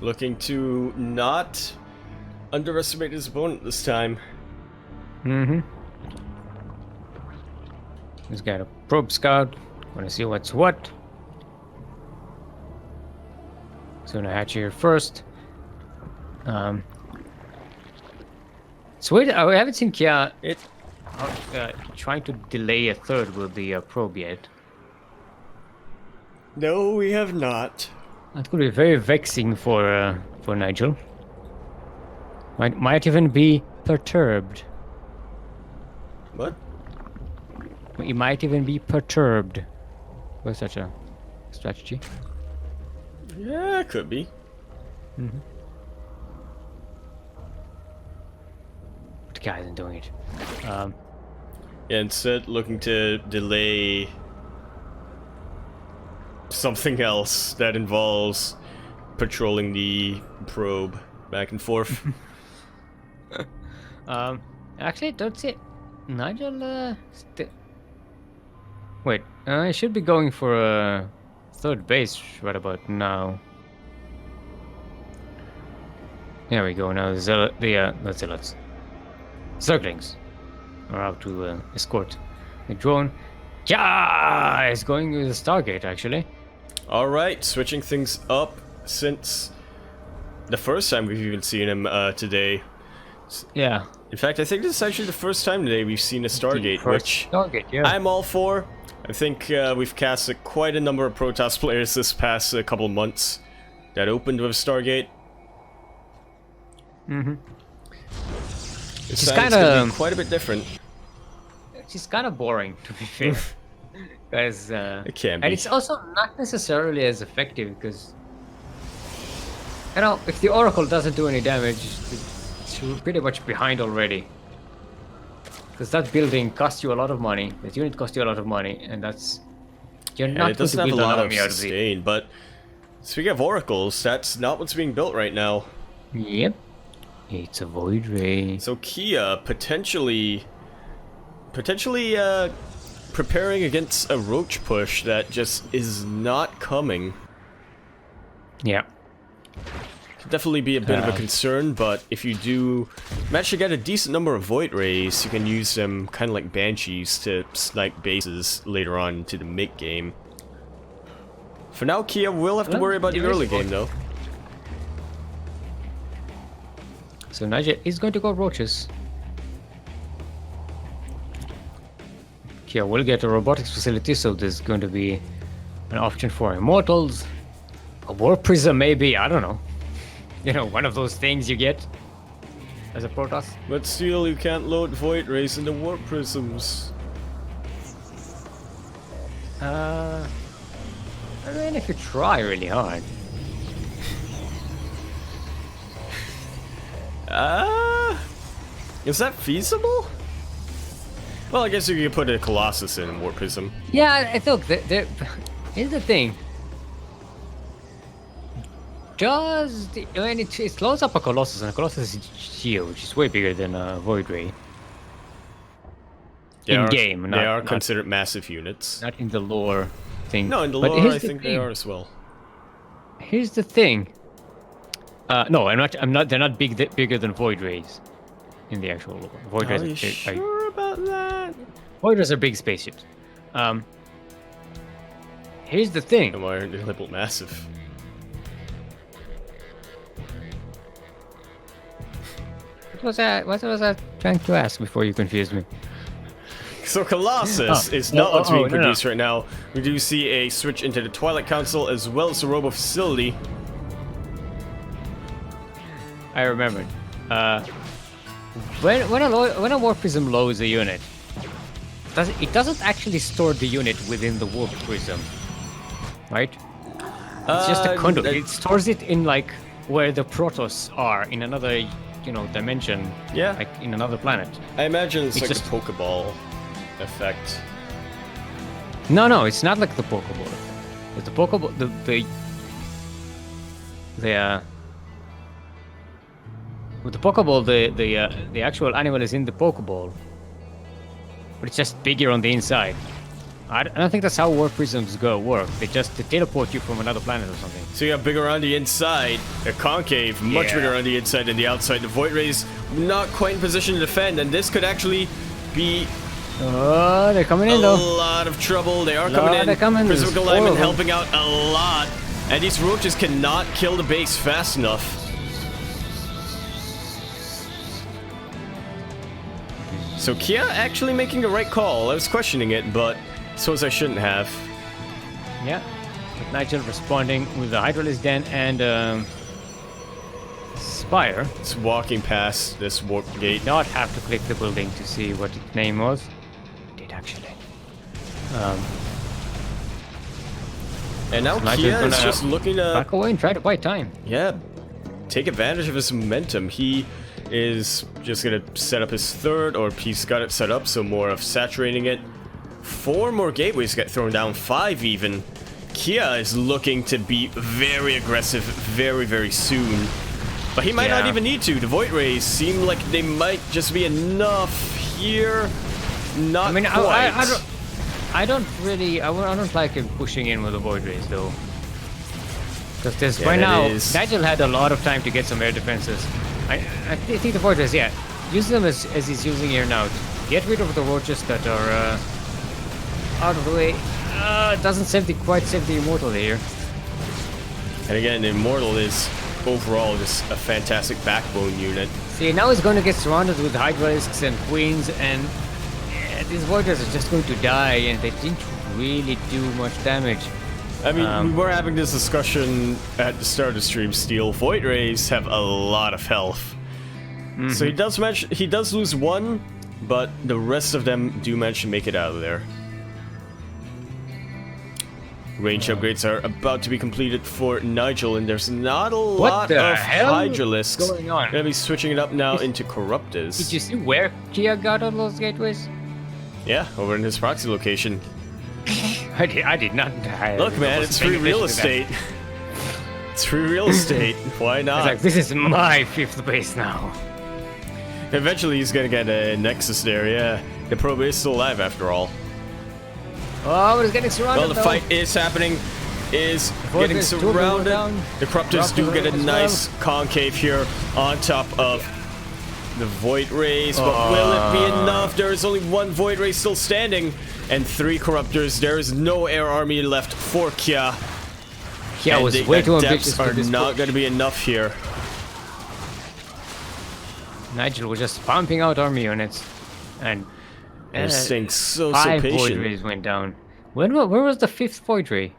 looking to not underestimate his opponent this time. He's got a probe scout. Wanna see what's what. So gonna hatch here first. So wait, I haven't seen KìììA trying to delay a third with the probe yet. No, we have not. That could be very vexing for Nigel. Might even be perturbed. What? He might even be perturbed by such a strategy. Yeah, it could be. But the guy isn't doing it. Yeah, instead looking to delay something else that involves patrolling the probe back and forth. Actually, don't see Nigel. Wait, I should be going for a third base right about now. There we go. Now not zealots. Ducklings are out to escort the drone. Yeah, it's going with the Stargate actually. All right, switching things up since the first time we've even seen him today. Yeah. In fact, I think this is actually the first time today we've seen a Stargate, which Stargate, yeah. I'm all for. I think we've casted quite a number of Protoss players this past couple of months that opened with Stargate. Mm-hmm. It's kind of quite a bit different. She's kind of boring, to be fair. Because it can be. And it's also not necessarily as effective because, you know, if the Oracle doesn't do any damage, it's pretty much behind already. Because that building costs you a lot of money, that unit costs you a lot of money, and that's... You're not it doesn't have a lot of sustain, but speaking of Oracles, that's not what's being built right now. Yep. It's a Void Ray. So KìììA potentially preparing against a roach push that just is not coming. Yeah. Could definitely be a bit of a concern, but if you do manage to get a decent number of Void Rays, you can use them kind of like Banshees to snipe bases later on into the mid-game. For now, KìììA will have to worry about the early game, though. So Nigel is going to go roaches. KìììA will get a robotics facility, so there's going to be an option for immortals. A war prism, maybe, I don't know. You know, one of those things you get as a Protoss. But still, you can't load Void Rays into warp prisms. I mean, if you try really hard. Is that feasible? Well, I guess you could put a Colossus in Warp Prism. Yeah, I think here's the thing. I mean, it slows up a Colossus, and a Colossus is huge. It's way bigger than a Void Ray. They are considered massive units. Not in the lore thing. No, in the lore, I think they are as well. Here's the thing. No, I'm not. They're not bigger than Void Rays in the actual lore. Void Rays. Are you sure about that? Void Rays are big spaceships. Here's the thing. And why aren't they labeled massive? What was I trying to ask before you confused me? So Colossus is not what's being produced right now. We do see a switch into the Twilight Council as well as the Robo Facility. I remembered. When a Warp Prism loads a unit, it doesn't actually store the unit within the Warp Prism, right? It's just a conduit. It stores it in like where the Protoss are in another, dimension. Yeah. Like in another planet. I imagine it's like just a Pokeball effect. No, it's not like the Pokeball. It's the Pokeball. With the Pokeball, the actual animal is in the Pokeball, but it's just bigger on the inside. I don't think that's how Warp Prisms work. They teleport you from another planet or something. So you have bigger on the inside, a concave, much bigger on the inside than the outside. The Void Rays not quite in position to defend, and this could actually be they're coming in though. A lot of trouble. They are coming in. They're coming. Physical alignment helping out a lot, and these roaches cannot kill the base fast enough. So KìììA actually making the right call. I was questioning it, but I suppose I shouldn't have. Yeah. With Nigel responding with the Hydralisk Den and Spire. It's walking past this warp gate. Did not have to click the building to see what its name was. Did actually. And now KìììA is just looking to back away and try to buy time. Yeah. Take advantage of his momentum. He is just gonna set up his third, or he's got it set up, so more of saturating it. 4 more gateways get thrown down, 5 even. KìììA is looking to be very aggressive very, very soon. But he might not even need to. The Void Rays seem like they might just be enough here. Not quite. I don't like him pushing in with the Void Rays though. Because right now, Nigel had a lot of time to get some air defenses. I think the Void Rays, use them as he's using here now. Get rid of the roaches that are out of the way. It doesn't quite save the Immortal here. And again, the Immortal is overall just a fantastic backbone unit. See, now he's going to get surrounded with Hydralisks and Queens, and these Void Rays are just going to die, and they didn't really do much damage. I mean, we were having this discussion at the start of the stream, Steel. Void Rays have a lot of health. So he does lose one, but the rest of them do manage to make it out of there. Range upgrades are about to be completed for Nigel, and there's not a lot of Hydralisks. Going on? Gonna be switching it up now into Corruptors. Did you see where KìììA got all those gateways? Yeah, over in his proxy location. I did not. Look, man, it's free real estate. It's free real estate. Why not? It's like, this is my 5th base now. Eventually, he's gonna get a Nexus there. Yeah, the probe is still alive after all. Oh, he's getting surrounded. Well, the fight is happening. Is getting surrounded. The Corruptors do get a nice concave here on top of the Void Rays, but will it be enough? There is only one Void Ray still standing, and 3 Corruptors. There is no air army left for KìììA. KìììA was way too ambitious for this. Are not going to be enough here. Nigel was just pumping out army units, and they're staying so patient. 5 Void Rays went down. Where was the 5th Void Ray?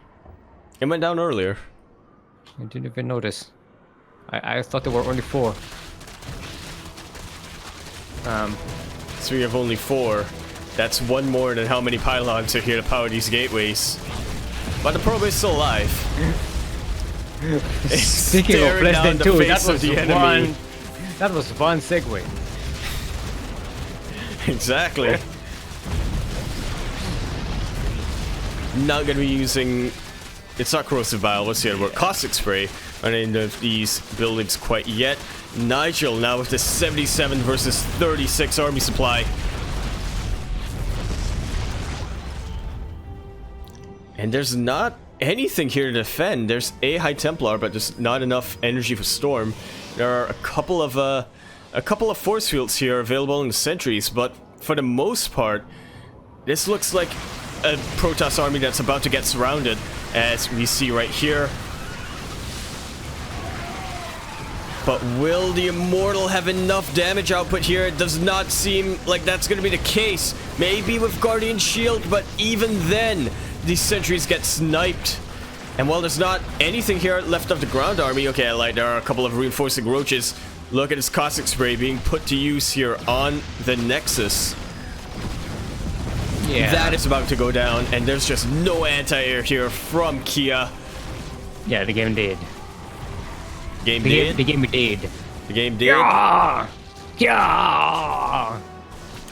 It went down earlier. I didn't even notice. I thought there were only 4. So we have only 4. That's one more than how many pylons are here to power these gateways. But the probe is still alive. Speaking of less than 2, that was one segue. Exactly. Not gonna be using. It's not corrosive bile. What's the other word? Caustic spray on any of these buildings quite yet. Nigel now with the 77 versus 36 army supply. And there's not anything here to defend. There's a High Templar, but there's not enough energy for Storm. There are a couple of force fields here available in the sentries, but for the most part, this looks like a Protoss army that's about to get surrounded, as we see right here. But will the Immortal have enough damage output here? It does not seem like that's going to be the case. Maybe with Guardian Shield, but even then, these sentries get sniped. And while there's not anything here left of the ground army, okay, I lied, there are a couple of reinforcing roaches. Look at his Caustic Spray being put to use here on the Nexus. Yeah. That is about to go down, and there's just no anti-air here from KìììA. Yeah, the game did. The game did? The game did. The game did? Yeah! Yeah!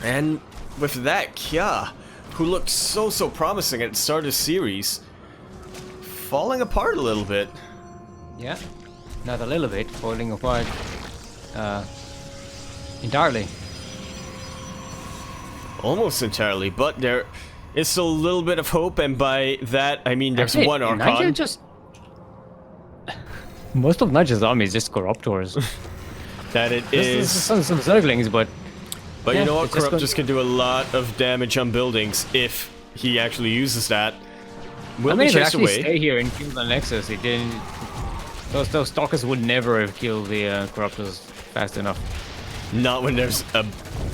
And with that, KìììA, who looked so promising at the start of the series, falling apart a little bit. Yeah, not a little bit, falling apart entirely. Almost entirely, but there is still a little bit of hope, and by that I mean there's actually, one Archon. Most of Nigel's army is just Corruptors. That it is. Some Zerglings, but yeah, you know what? Corruptors can do a lot of damage on buildings if he actually uses that. Will he actually stay here and kill the Nexus? He didn't. Those Stalkers would never have killed the Corruptors fast enough. Not when there's a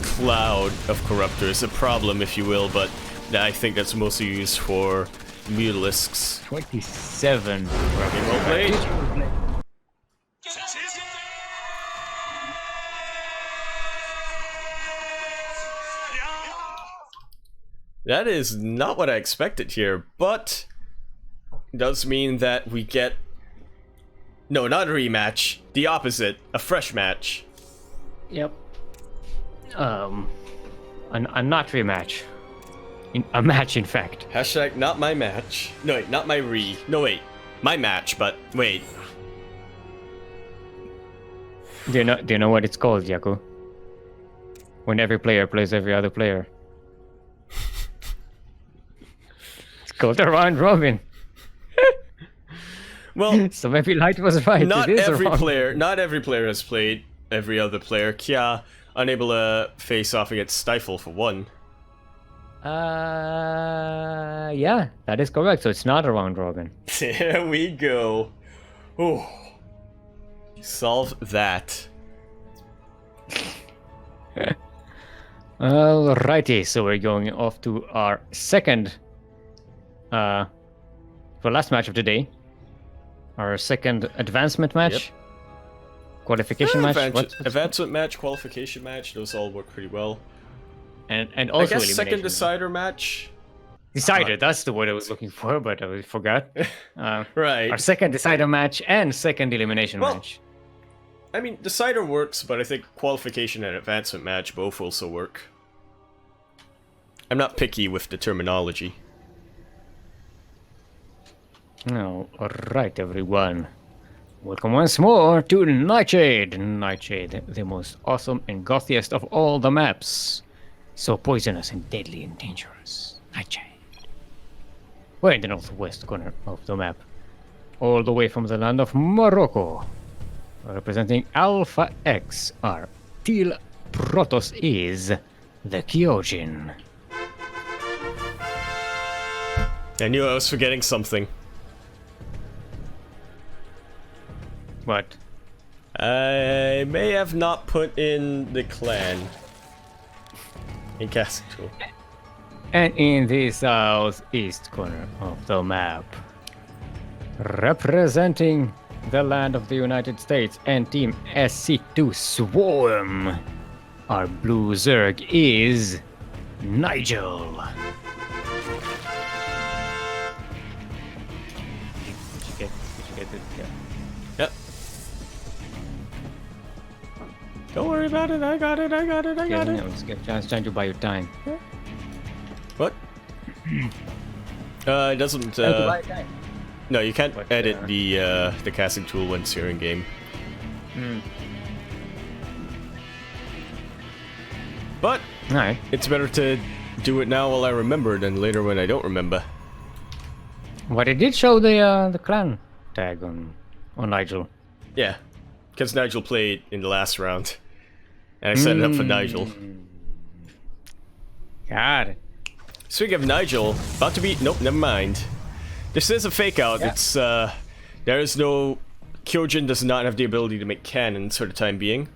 cloud of Corruptors, a problem, if you will, but I think that's mostly used for Mutalisks. 27. Well played. That is not what I expected here, but it does mean that we get... No, not a rematch. The opposite. A fresh match. Yep. A not rematch. A match, in fact. Hashtag not my match. No, wait, not my re. No, wait. My match, but wait. Do you know what it's called, Yaku? When every player plays every other player. It's called a round robin. Well, so maybe Light was right. Not every player has played every other player. KìììA unable to face off against Stifle for one. Yeah, that is correct. So it's not a round robin. There we go. Ooh. Solve that. Alrighty, so we're going off to our second, for last match of the day. Our second advancement match. Yep. Qualification match. Advancement match, qualification match. Those all work pretty well. And also I guess second decider match. Decider, that's the word I was looking for, but I forgot. Right. Our second decider match and second elimination match. I mean, decider works, but I think qualification and advancement match both also work. I'm not picky with the terminology. Oh, alright, everyone. Welcome once more to Nightshade. Nightshade, the most awesome and gothiest of all the maps. So poisonous and deadly and dangerous. Nightshade. We're in the northwest corner of the map. All the way from the land of Morocco. Representing Alpha X, our Teal Protoss is TheKyoJin. I knew I was forgetting something. What? I may have not put in the clan in casting tool. And in the southeast corner of the map, representing the land of the United States and Team SC2 Swarm, our blue Zerg is Nigel. Did you get it? Yeah. Yep. Don't worry about it. I got it. I got it. I got it. I was trying to buy you time. What? It doesn't. No, you can't edit the casting tool once you're in game. But Alright. it's better to do it now while I remember than later when I don't remember. But it did show the clan tag on Nigel. Yeah, because Nigel played in the last round, and I set it up for Nigel. Got it. Speaking of Nigel, about to be nope, never mind. This is a fake out. Yeah. It's there is no KìììJin does not have the ability to make cannons for the time being.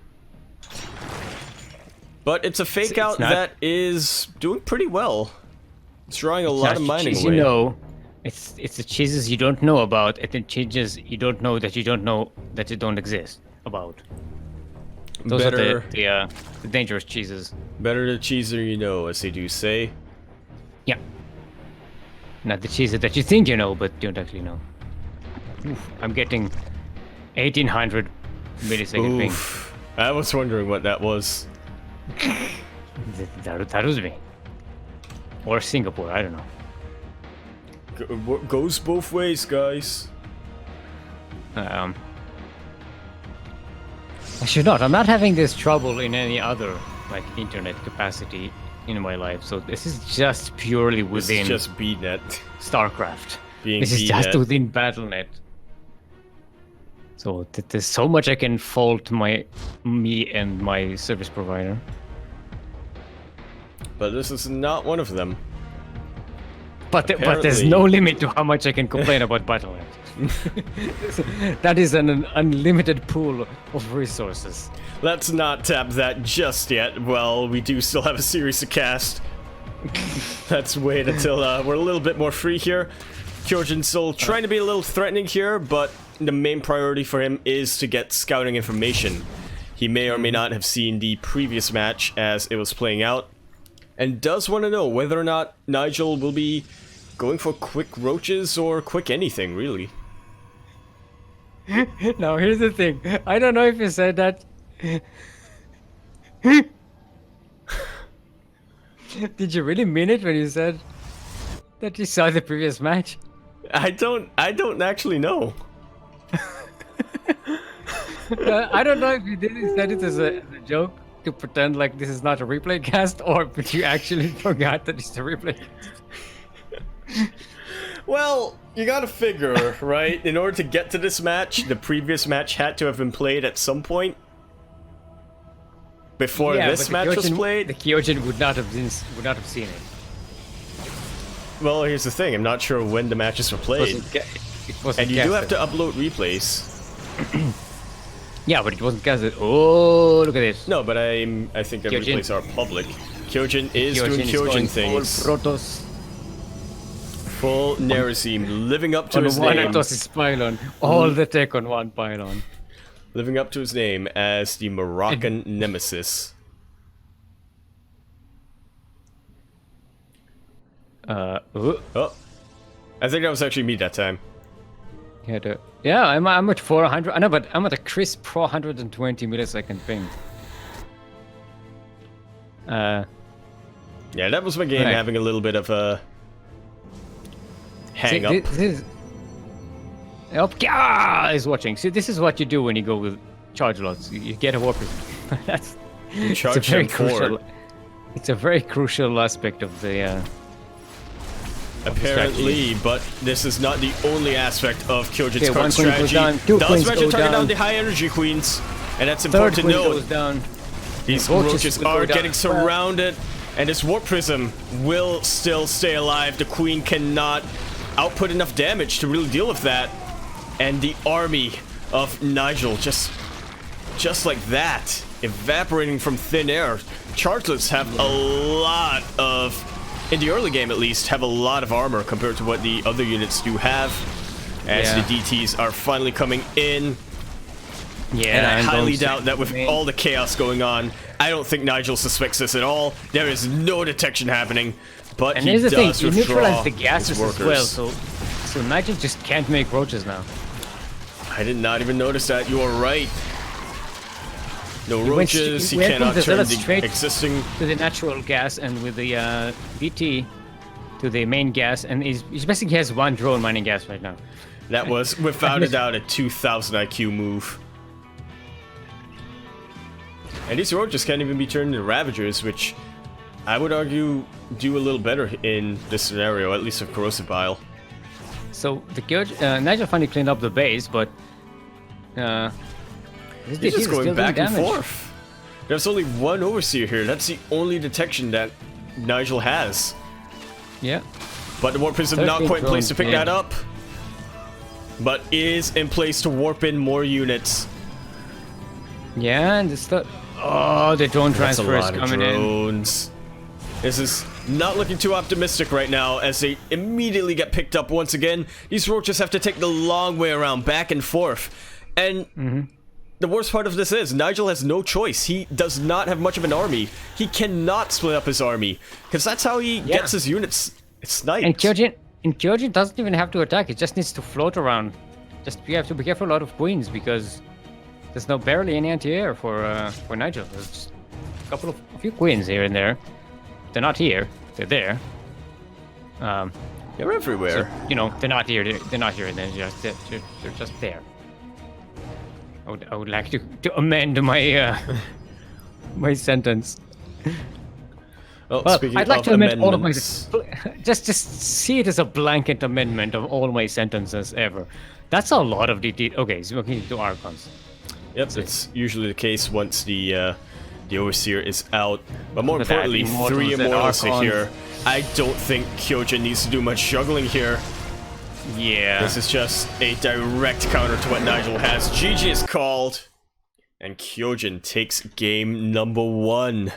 But it's a fake out that is doing pretty well. It's drawing a lot of mining away. You know, it's the cheeses you don't know about, and the cheeses you don't know that you don't exist about. Those are the dangerous cheeses. Better the cheeser you know, as they do say. Yeah. Not the cheeses that you think you know, but don't actually know. Oof, I'm getting 1800 millisecond ping. I was wondering what that was. That was me. Or Singapore, I don't know. Goes both ways, guys. I should not. I'm not having this trouble in any other like internet capacity in my life, so this is just purely within. This is just BNet. StarCraft. Being this is BNet. just within BattleNet. So there's so much I can fault me and my service provider. But this is not one of them. But there's no limit to how much I can complain about BattleNet. That is an unlimited pool of resources. Let's not tap that just yet. Well, we do still have a series to cast. Let's wait until we're a little bit more free here. KìììJin's still trying to be a little threatening here, but the main priority for him is to get scouting information. He may or may not have seen the previous match as it was playing out, and does want to know whether or not Nigel will be going for quick roaches or quick anything, really. Now here's the thing. I don't know if you said that. Did you really mean it when you said that you saw the previous match? I don't actually know. I don't know if you did said it as a joke to pretend like this is not a replay cast, or if you actually forgot that it's a replay cast. Well, you gotta figure, right? In order to get to this match, the previous match had to have been played at some point before this match was played. The KìììJin would not have seen it. Well, here's the thing: I'm not sure when the matches were played, and you do have to upload replays. Yeah, but it wasn't casted. Oh, look at this. No, but I think the replays are public. KìììJin is doing KìììJin things. Full Protoss. Full Nerazim, living up to his name. Pylon. All the tech on one pylon. Living up to his name as the Moroccan nemesis. Oh, I think that was actually me that time. Yeah, I'm at 400. I know, but I'm at a crisp 420 millisecond ping. Yeah, that was my game having a little bit of a hang up. This is watching. See, this is what you do when you go with charge lots. You get a warper. That's it's a very crucial. It's a very crucial aspect of the. Apparently, but this is not the only aspect of KìììJin's current strategy. Does mention target down the high energy queens, and that's important to note. These roaches are getting surrounded, and this warp prism will still stay alive. The queen cannot output enough damage to really deal with that, and the army of Nigel just like that, evaporating from thin air. Chargelets have a lot of. In the early game, at least, have a lot of armor compared to what the other units do have. As the DTs are finally coming in. Yeah, and I highly doubt that with all the chaos going on, I don't think Nigel suspects this at all. There is no detection happening, but he does withdraw you neutralize the gases as well, so Nigel just can't make roaches now. I did not even notice that. You are right. No roaches, he cannot turn the existing... to the natural gas, and with the DT to the main gas, and he basically has one drone mining gas right now. That was, without a doubt, a 2000 IQ move. And these roaches can't even be turned into Ravagers, which I would argue do a little better in this scenario, at least with Corrosive Bile. So, the Nigel finally cleaned up the base, but... He's just going back and forth. There's only one Overseer here. That's the only detection that Nigel has. Yeah. But the Warp Prism not quite in place to pick that up. But is in place to warp in more units. Yeah, and it's the... Oh, the drone transfer is coming in. This is not looking too optimistic right now as they immediately get picked up once again. These roaches have to take the long way around, back and forth. And... The worst part of this is, Nigel has no choice. He does not have much of an army. He cannot split up his army, because that's how he gets his units sniped. And KìììJin doesn't even have to attack. It just needs to float around. You have to be careful a lot of queens, because there's barely any anti-air for Nigel. There's just a few queens here and there. They're not here. They're there. They're everywhere. So, they're not here. They're not here, and they're just there. I would like to amend my my sentence. Well, I'd like to amend all of my just see it as a blanket amendment of all my sentences ever. That's a lot of DT. Okay, so we're going to do Archons. Yep, it's usually the case once the Overseer is out. But more importantly, 3 Immortals are here. I don't think KìììJin needs to do much juggling here. Yeah. This is just a direct counter to what Nigel has. GG is called. And KìììJin takes game number 1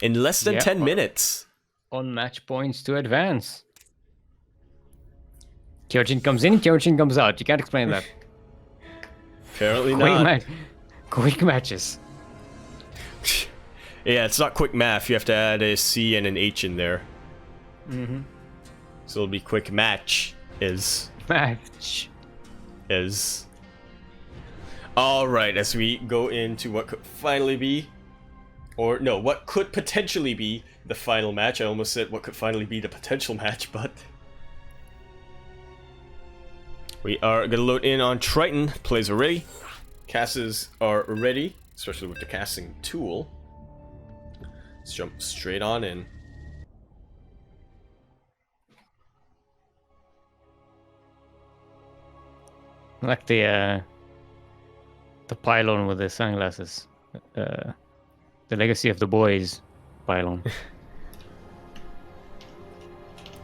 in less than 10 minutes. On match points to advance. KìììJin comes in, KìììJin comes out. You can't explain that. Apparently not. Quick matches. Yeah, it's not quick math. You have to add a C and an H in there. So it'll be quick match. Alright, as we go into what could finally be, Or, no, what could potentially be the final match. I almost said what could finally be the potential match, but... We are gonna load in on Triton. Plays are ready. Casters are ready, especially with the casting tool. Let's jump straight on in. I like the pylon with the sunglasses. The Legacy of the Boys pylon.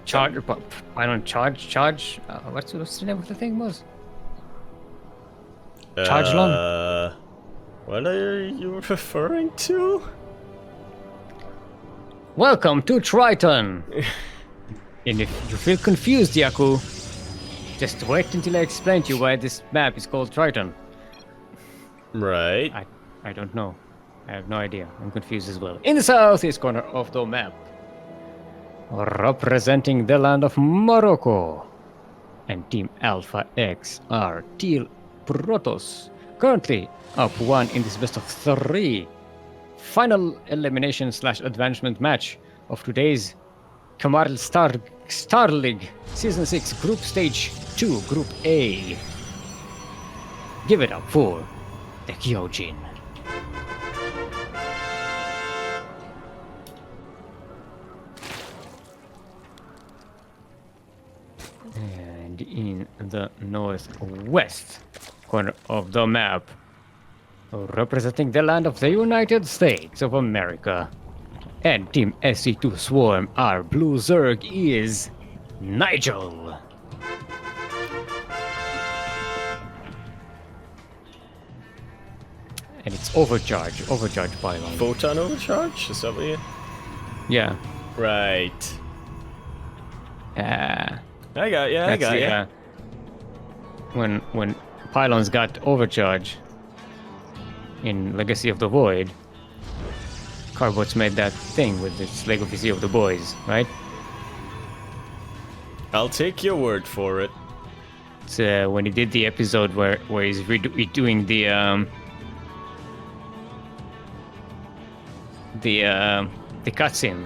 Pylon charge. What's the name of the thing was? Chargelon? What are you referring to? Welcome to Triton! And if you feel confused, Yaku, just wait until I explain to you why this map is called Triton. Right. I don't know. I have no idea. I'm confused as well. In the southeast corner of the map, representing the land of Morocco, and Team Alpha X are Teal Protoss, currently up 1 in this best of 3 final elimination / advancement match of today's Kamarill Star League Season 6 Group Stage 2 Group A. Give it up for TheKyoJin. And in the northwest corner of the map, representing the land of the United States of America, and Team SC2 Swarm, our blue Zerg is Nigel. And it's overcharge pylon. Photon overcharge? Is that what you... Yeah. Right. I got ya. When pylons got overcharge in Legacy of the Void, Carbots made that thing with its Legacy of the Boys, right? I'll take your word for it. It's when he did the episode where he's redoing the cutscene,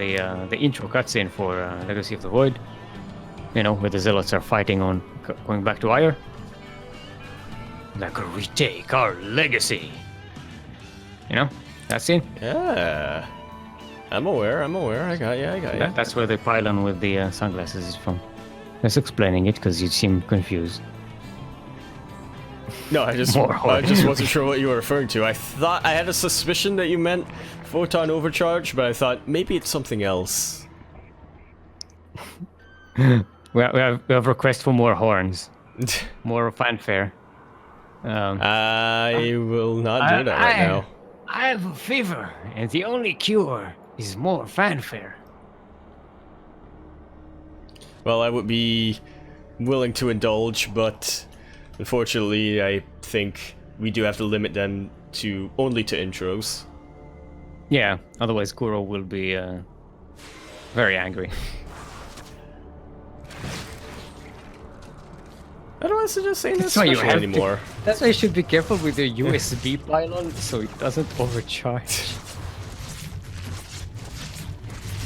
the intro cutscene for Legacy of the Void. You know, where the Zealots are fighting on going back to Ire. Like, retake our legacy. You know, that scene? Yeah. I'm aware. I got ya. That's where the pylon with the sunglasses is from. Just explaining it because you seem confused. No, I just wasn't sure what you were referring to. I had a suspicion that you meant photon overcharge, but I thought maybe it's something else. We have request for more horns, more fanfare. I will not do that right now. I have a fever, and the only cure is more fanfare. Well, I would be willing to indulge, but unfortunately, I think we do have to limit them to only to intros. Yeah, otherwise Kuro will be very angry. I don't want to suggest saying this anymore. That's why you should be careful with your USB pylon so it doesn't overcharge.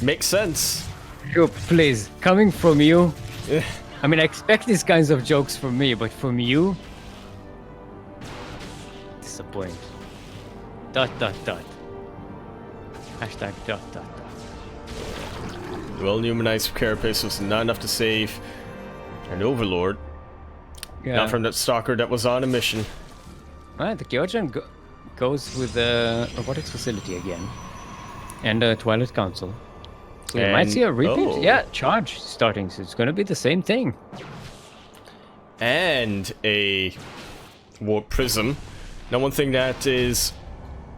Makes sense. Yo, please, coming from you. I mean, I expect these kinds of jokes from me, but from you, disappoint. ... Hashtag ... Well, Numanite's carapace was not enough to save an Overlord. Yeah. Not from that stalker that was on a mission. Alright, the KyoJin goes with the robotics facility again. And the Twilight Council. So we might see a repeat. Oh. Yeah, charge starting, so it's gonna be the same thing. And a warp prism. Now, one thing that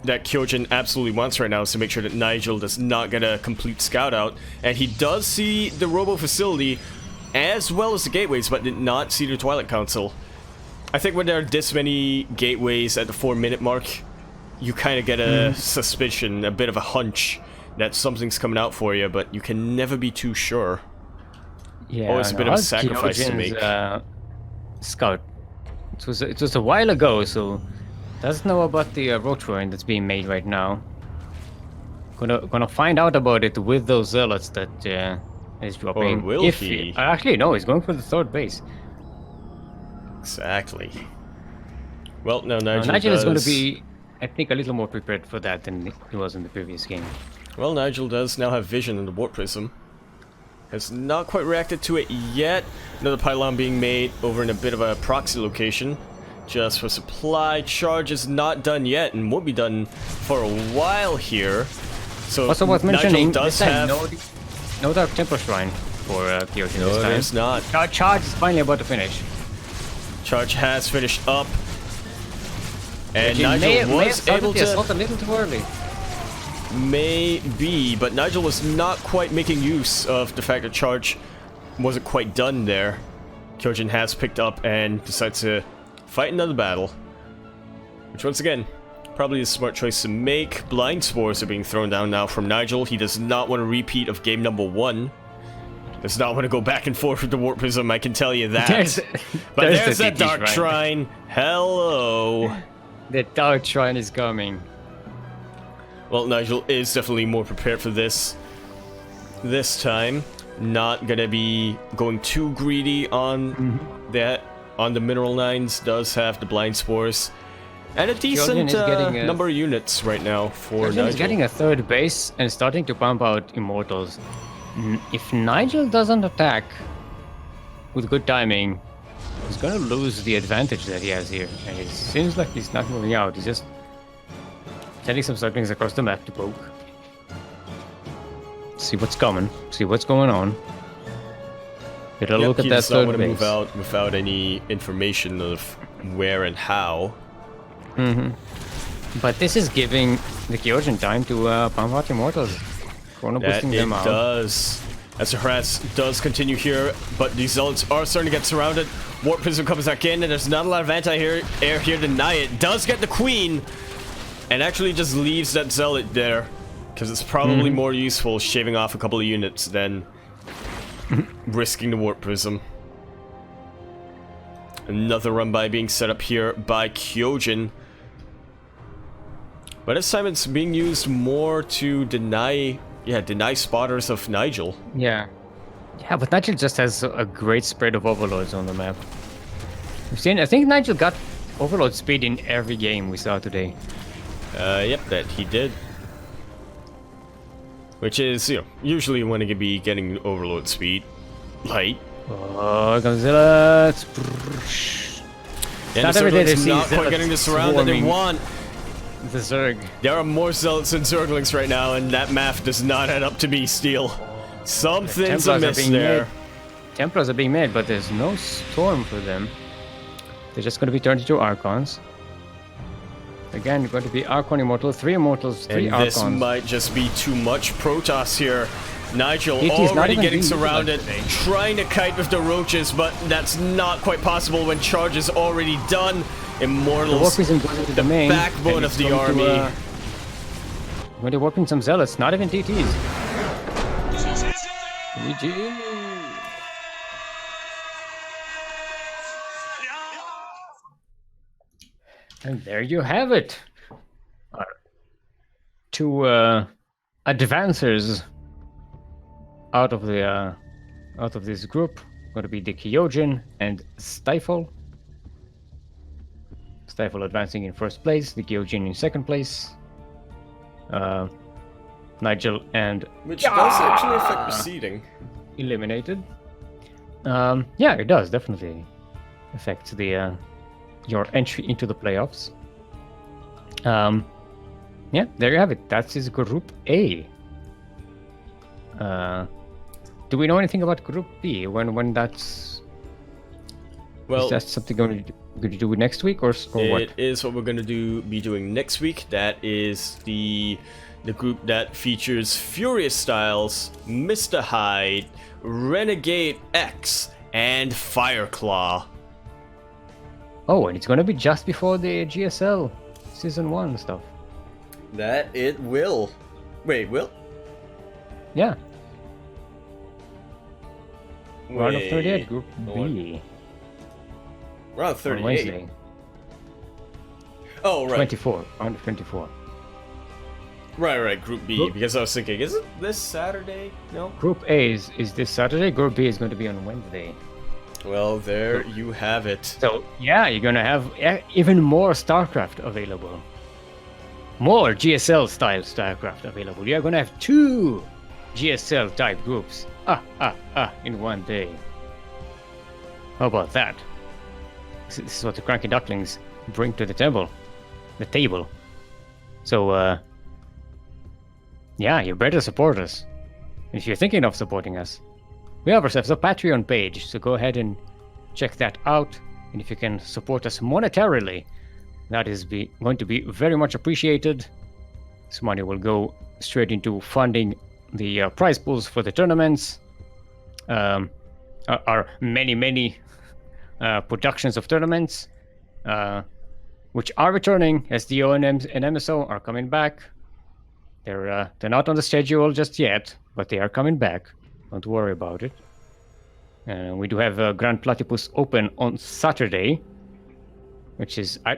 KyoJin absolutely wants right now is to make sure that Nigel does not get a complete scout out. And he does see the robo facility as well as the gateways, but did not see the Twilight Council. I think when there are this many gateways at the 4-minute mark, you kind of get a suspicion, a bit of a hunch that something's coming out for you, but you can never be too sure. Yeah, always a bit of a sacrifice to make. Scout. It was a while ago, so doesn't know about the road drawing that's being made right now. Gonna find out about it with those zealots that is dropping. Or will if he? Actually, no, he's going for the third base. Exactly. Well, no, Nigel is going to be, I think, a little more prepared for that than he was in the previous game. Well, Nigel does now have vision in the warp prism. Has not quite reacted to it yet. Another pylon being made over in a bit of a proxy location. Just for supply. Charge is not done yet and won't be done for a while here. So Also worth mentioning, Nigel does have... no Dark Temple Shrine for KìììA No, this time. there's not. Charge is finally about to finish. Charge has finished up. And Nigel Nigel was able the to... assault a little too early. Maybe, but Nigel was not quite making use of the fact that Charge wasn't quite done there. KìììJin has picked up and decides to fight another battle. Which, once again, probably a smart choice to make. Blind Spores are being thrown down now from Nigel. He does not want a repeat of game number 1. Does not want to go back and forth with the Warp Prism, I can tell you that. But there's that Dark Shrine. Hello. The Dark Shrine is coming. Well, Nigel is definitely more prepared for this time. Not gonna be going too greedy on that. On the Mineral 9s, does have the Blind Spores. And a decent number of units right now for Nigel. He's getting a third base and starting to pump out Immortals. If Nigel doesn't attack with good timing, he's gonna lose the advantage that he has here. And it seems like he's not moving out. He's just sending some Ducklings across the map to poke. See what's coming. See what's going on. Get a look at that third base. Move out without any information of where and how. But this is giving the KìììJin time to pump out Immortals. Boosting them out. It does. As the harass does continue here, but these Zealots are starting to get surrounded. Warp Prism comes back in, and there's not a lot of anti-air here to deny it. Does get the Queen, and actually just leaves that Zealot there, because it's probably more useful shaving off a couple of units than risking the Warp Prism. Another run by being set up here by KìììJin. But this time it's being used more to deny spotters of Nigel. Yeah, but Nigel just has a great spread of overlords on the map. We've seen, I think Nigel got overload speed in every game we saw today. Yep, that he did. Which is, usually when it could be getting overload speed. Light. Oh, Godzilla. Yeah, the Zerglings not quite getting the surround that they want. The Zerg. There are more Zealots than Zerglings right now, and that math does not add up to be Steel. Something's amiss there. Templars are being made, but there's no storm for them. They're just going to be turned into Archons. Again, going to be Archon Immortal, 3 Immortals, 3 Archons. This might just be too much Protoss here. Nigel already getting surrounded, trying to kite with the roaches, but that's not quite possible when charge is already done. Immortals, the backbone of the army. When they're warping some Zealots, not even TTs. GG. And there you have it. Two advancers out of this group. Going to be TheKyoJin and Stifle. Stifle advancing in first place, TheKyoJin in second place. Nigel and which does actually affect the seeding. Eliminated. Yeah, it does definitely affect the your entry into the playoffs. Yeah, there you have it. That's his Group A. Do we know anything about Group B? When that's... Well, is that something going to do next week or what? It is what we're going to be doing next week. That is the group that features Furious Styles, Mr. Hyde, Renegade X, and Fireclaw. Oh, and it's going to be just before the GSL Season 1 stuff. That it will. Wait, will? Yeah. Round of 38, Group B. Round 38? Oh, right. 24. Round of 24. Right, Group B, because I was thinking, is it this Saturday? No? Group A is this Saturday. Group B is going to be on Wednesday. Well, there you have it. So, yeah, you're going to have even more StarCraft available. More GSL style StarCraft available. You're going to have 2 GSL type groups. In one day. How about that? This is what the CranKy Ducklings bring to the table. So, yeah, you better support us. If you're thinking of supporting us, we have ourselves a Patreon page, so go ahead and check that out. And if you can support us monetarily, that is going to be very much appreciated. This money will go straight into funding the prize pools for the tournaments. Our many productions of tournaments, which are returning, as the ONMs and MSO are coming back. They're not on the schedule just yet, but they are coming back. Don't worry about it. We do have Grand Platypus open on Saturday, which is I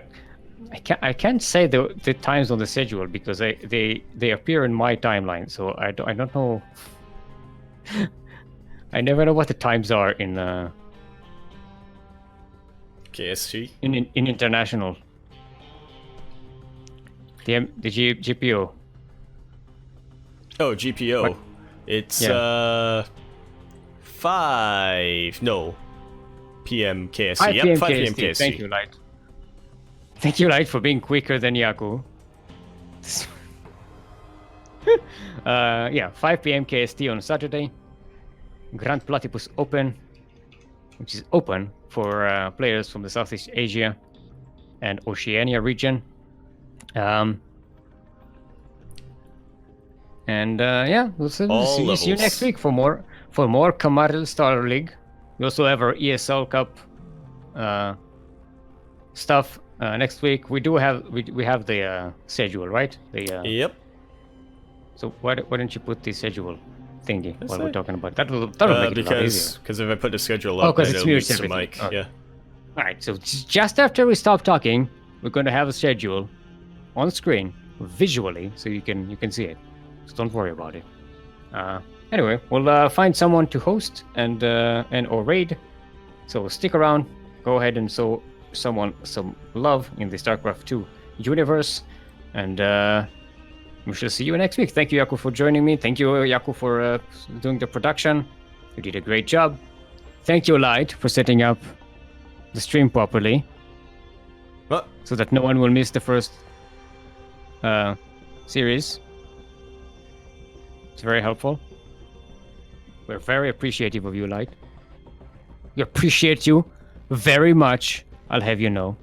can't say the times on the schedule because they appear in my timeline, so I don't know. I never know what the times are in KST in international. The GPO. Oh, GPO. What? It's 5 p.m. KST. 5 Yep, p.m. 5 p.m. KST. KST. Thank you, Light. Thank you, Light, for being quicker than Yaku. 5 p.m. KST on Saturday. Grand Platypus Open, which is open for players from the Southeast Asia and Oceania region. We'll see you next week for more Kamarill Star League. We also have our ESL Cup stuff next week. We have the schedule, right? Yep. So why don't you put the schedule thingy while we're talking about that? That'll make it a lot easier. Because if I put the schedule up, because then it's it'll muted lose the everything. mic. Okay. Yeah. All right. So just after we stop talking, we're going to have a schedule on screen visually, so you can see it. So don't worry about it. Anyway, we'll find someone to host and or raid. So stick around. Go ahead and show someone some love in the StarCraft 2 universe, and we shall see you next week. Thank you, Yaku, for joining me. Thank you, Yaku, for doing the production. You did a great job. Thank you, Light, for setting up the stream properly. What? So that no one will miss the first series. It's very helpful. We're very appreciative of you, Light. We appreciate you very much, I'll have you know.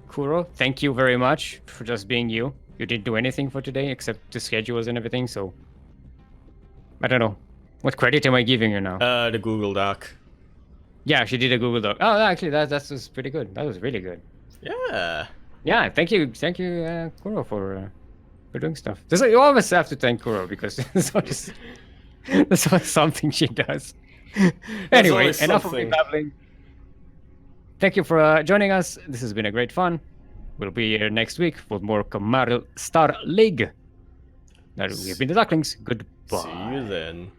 Kuro, thank you very much for just being you. You didn't do anything for today except the schedules and everything, so I don't know. What credit am I giving you now? The Google Doc. Yeah, she did a Google Doc. Oh, actually, that was pretty good. That was really good. Yeah. Yeah, thank you, Kuro, for doing stuff. You always have to thank Kuro because that's always something she does. Anyway, enough of me babbling. Thank you for joining us. This has been a great fun. We'll be here next week for more Kamarill Star League. That we've been the Ducklings. Goodbye. See you then.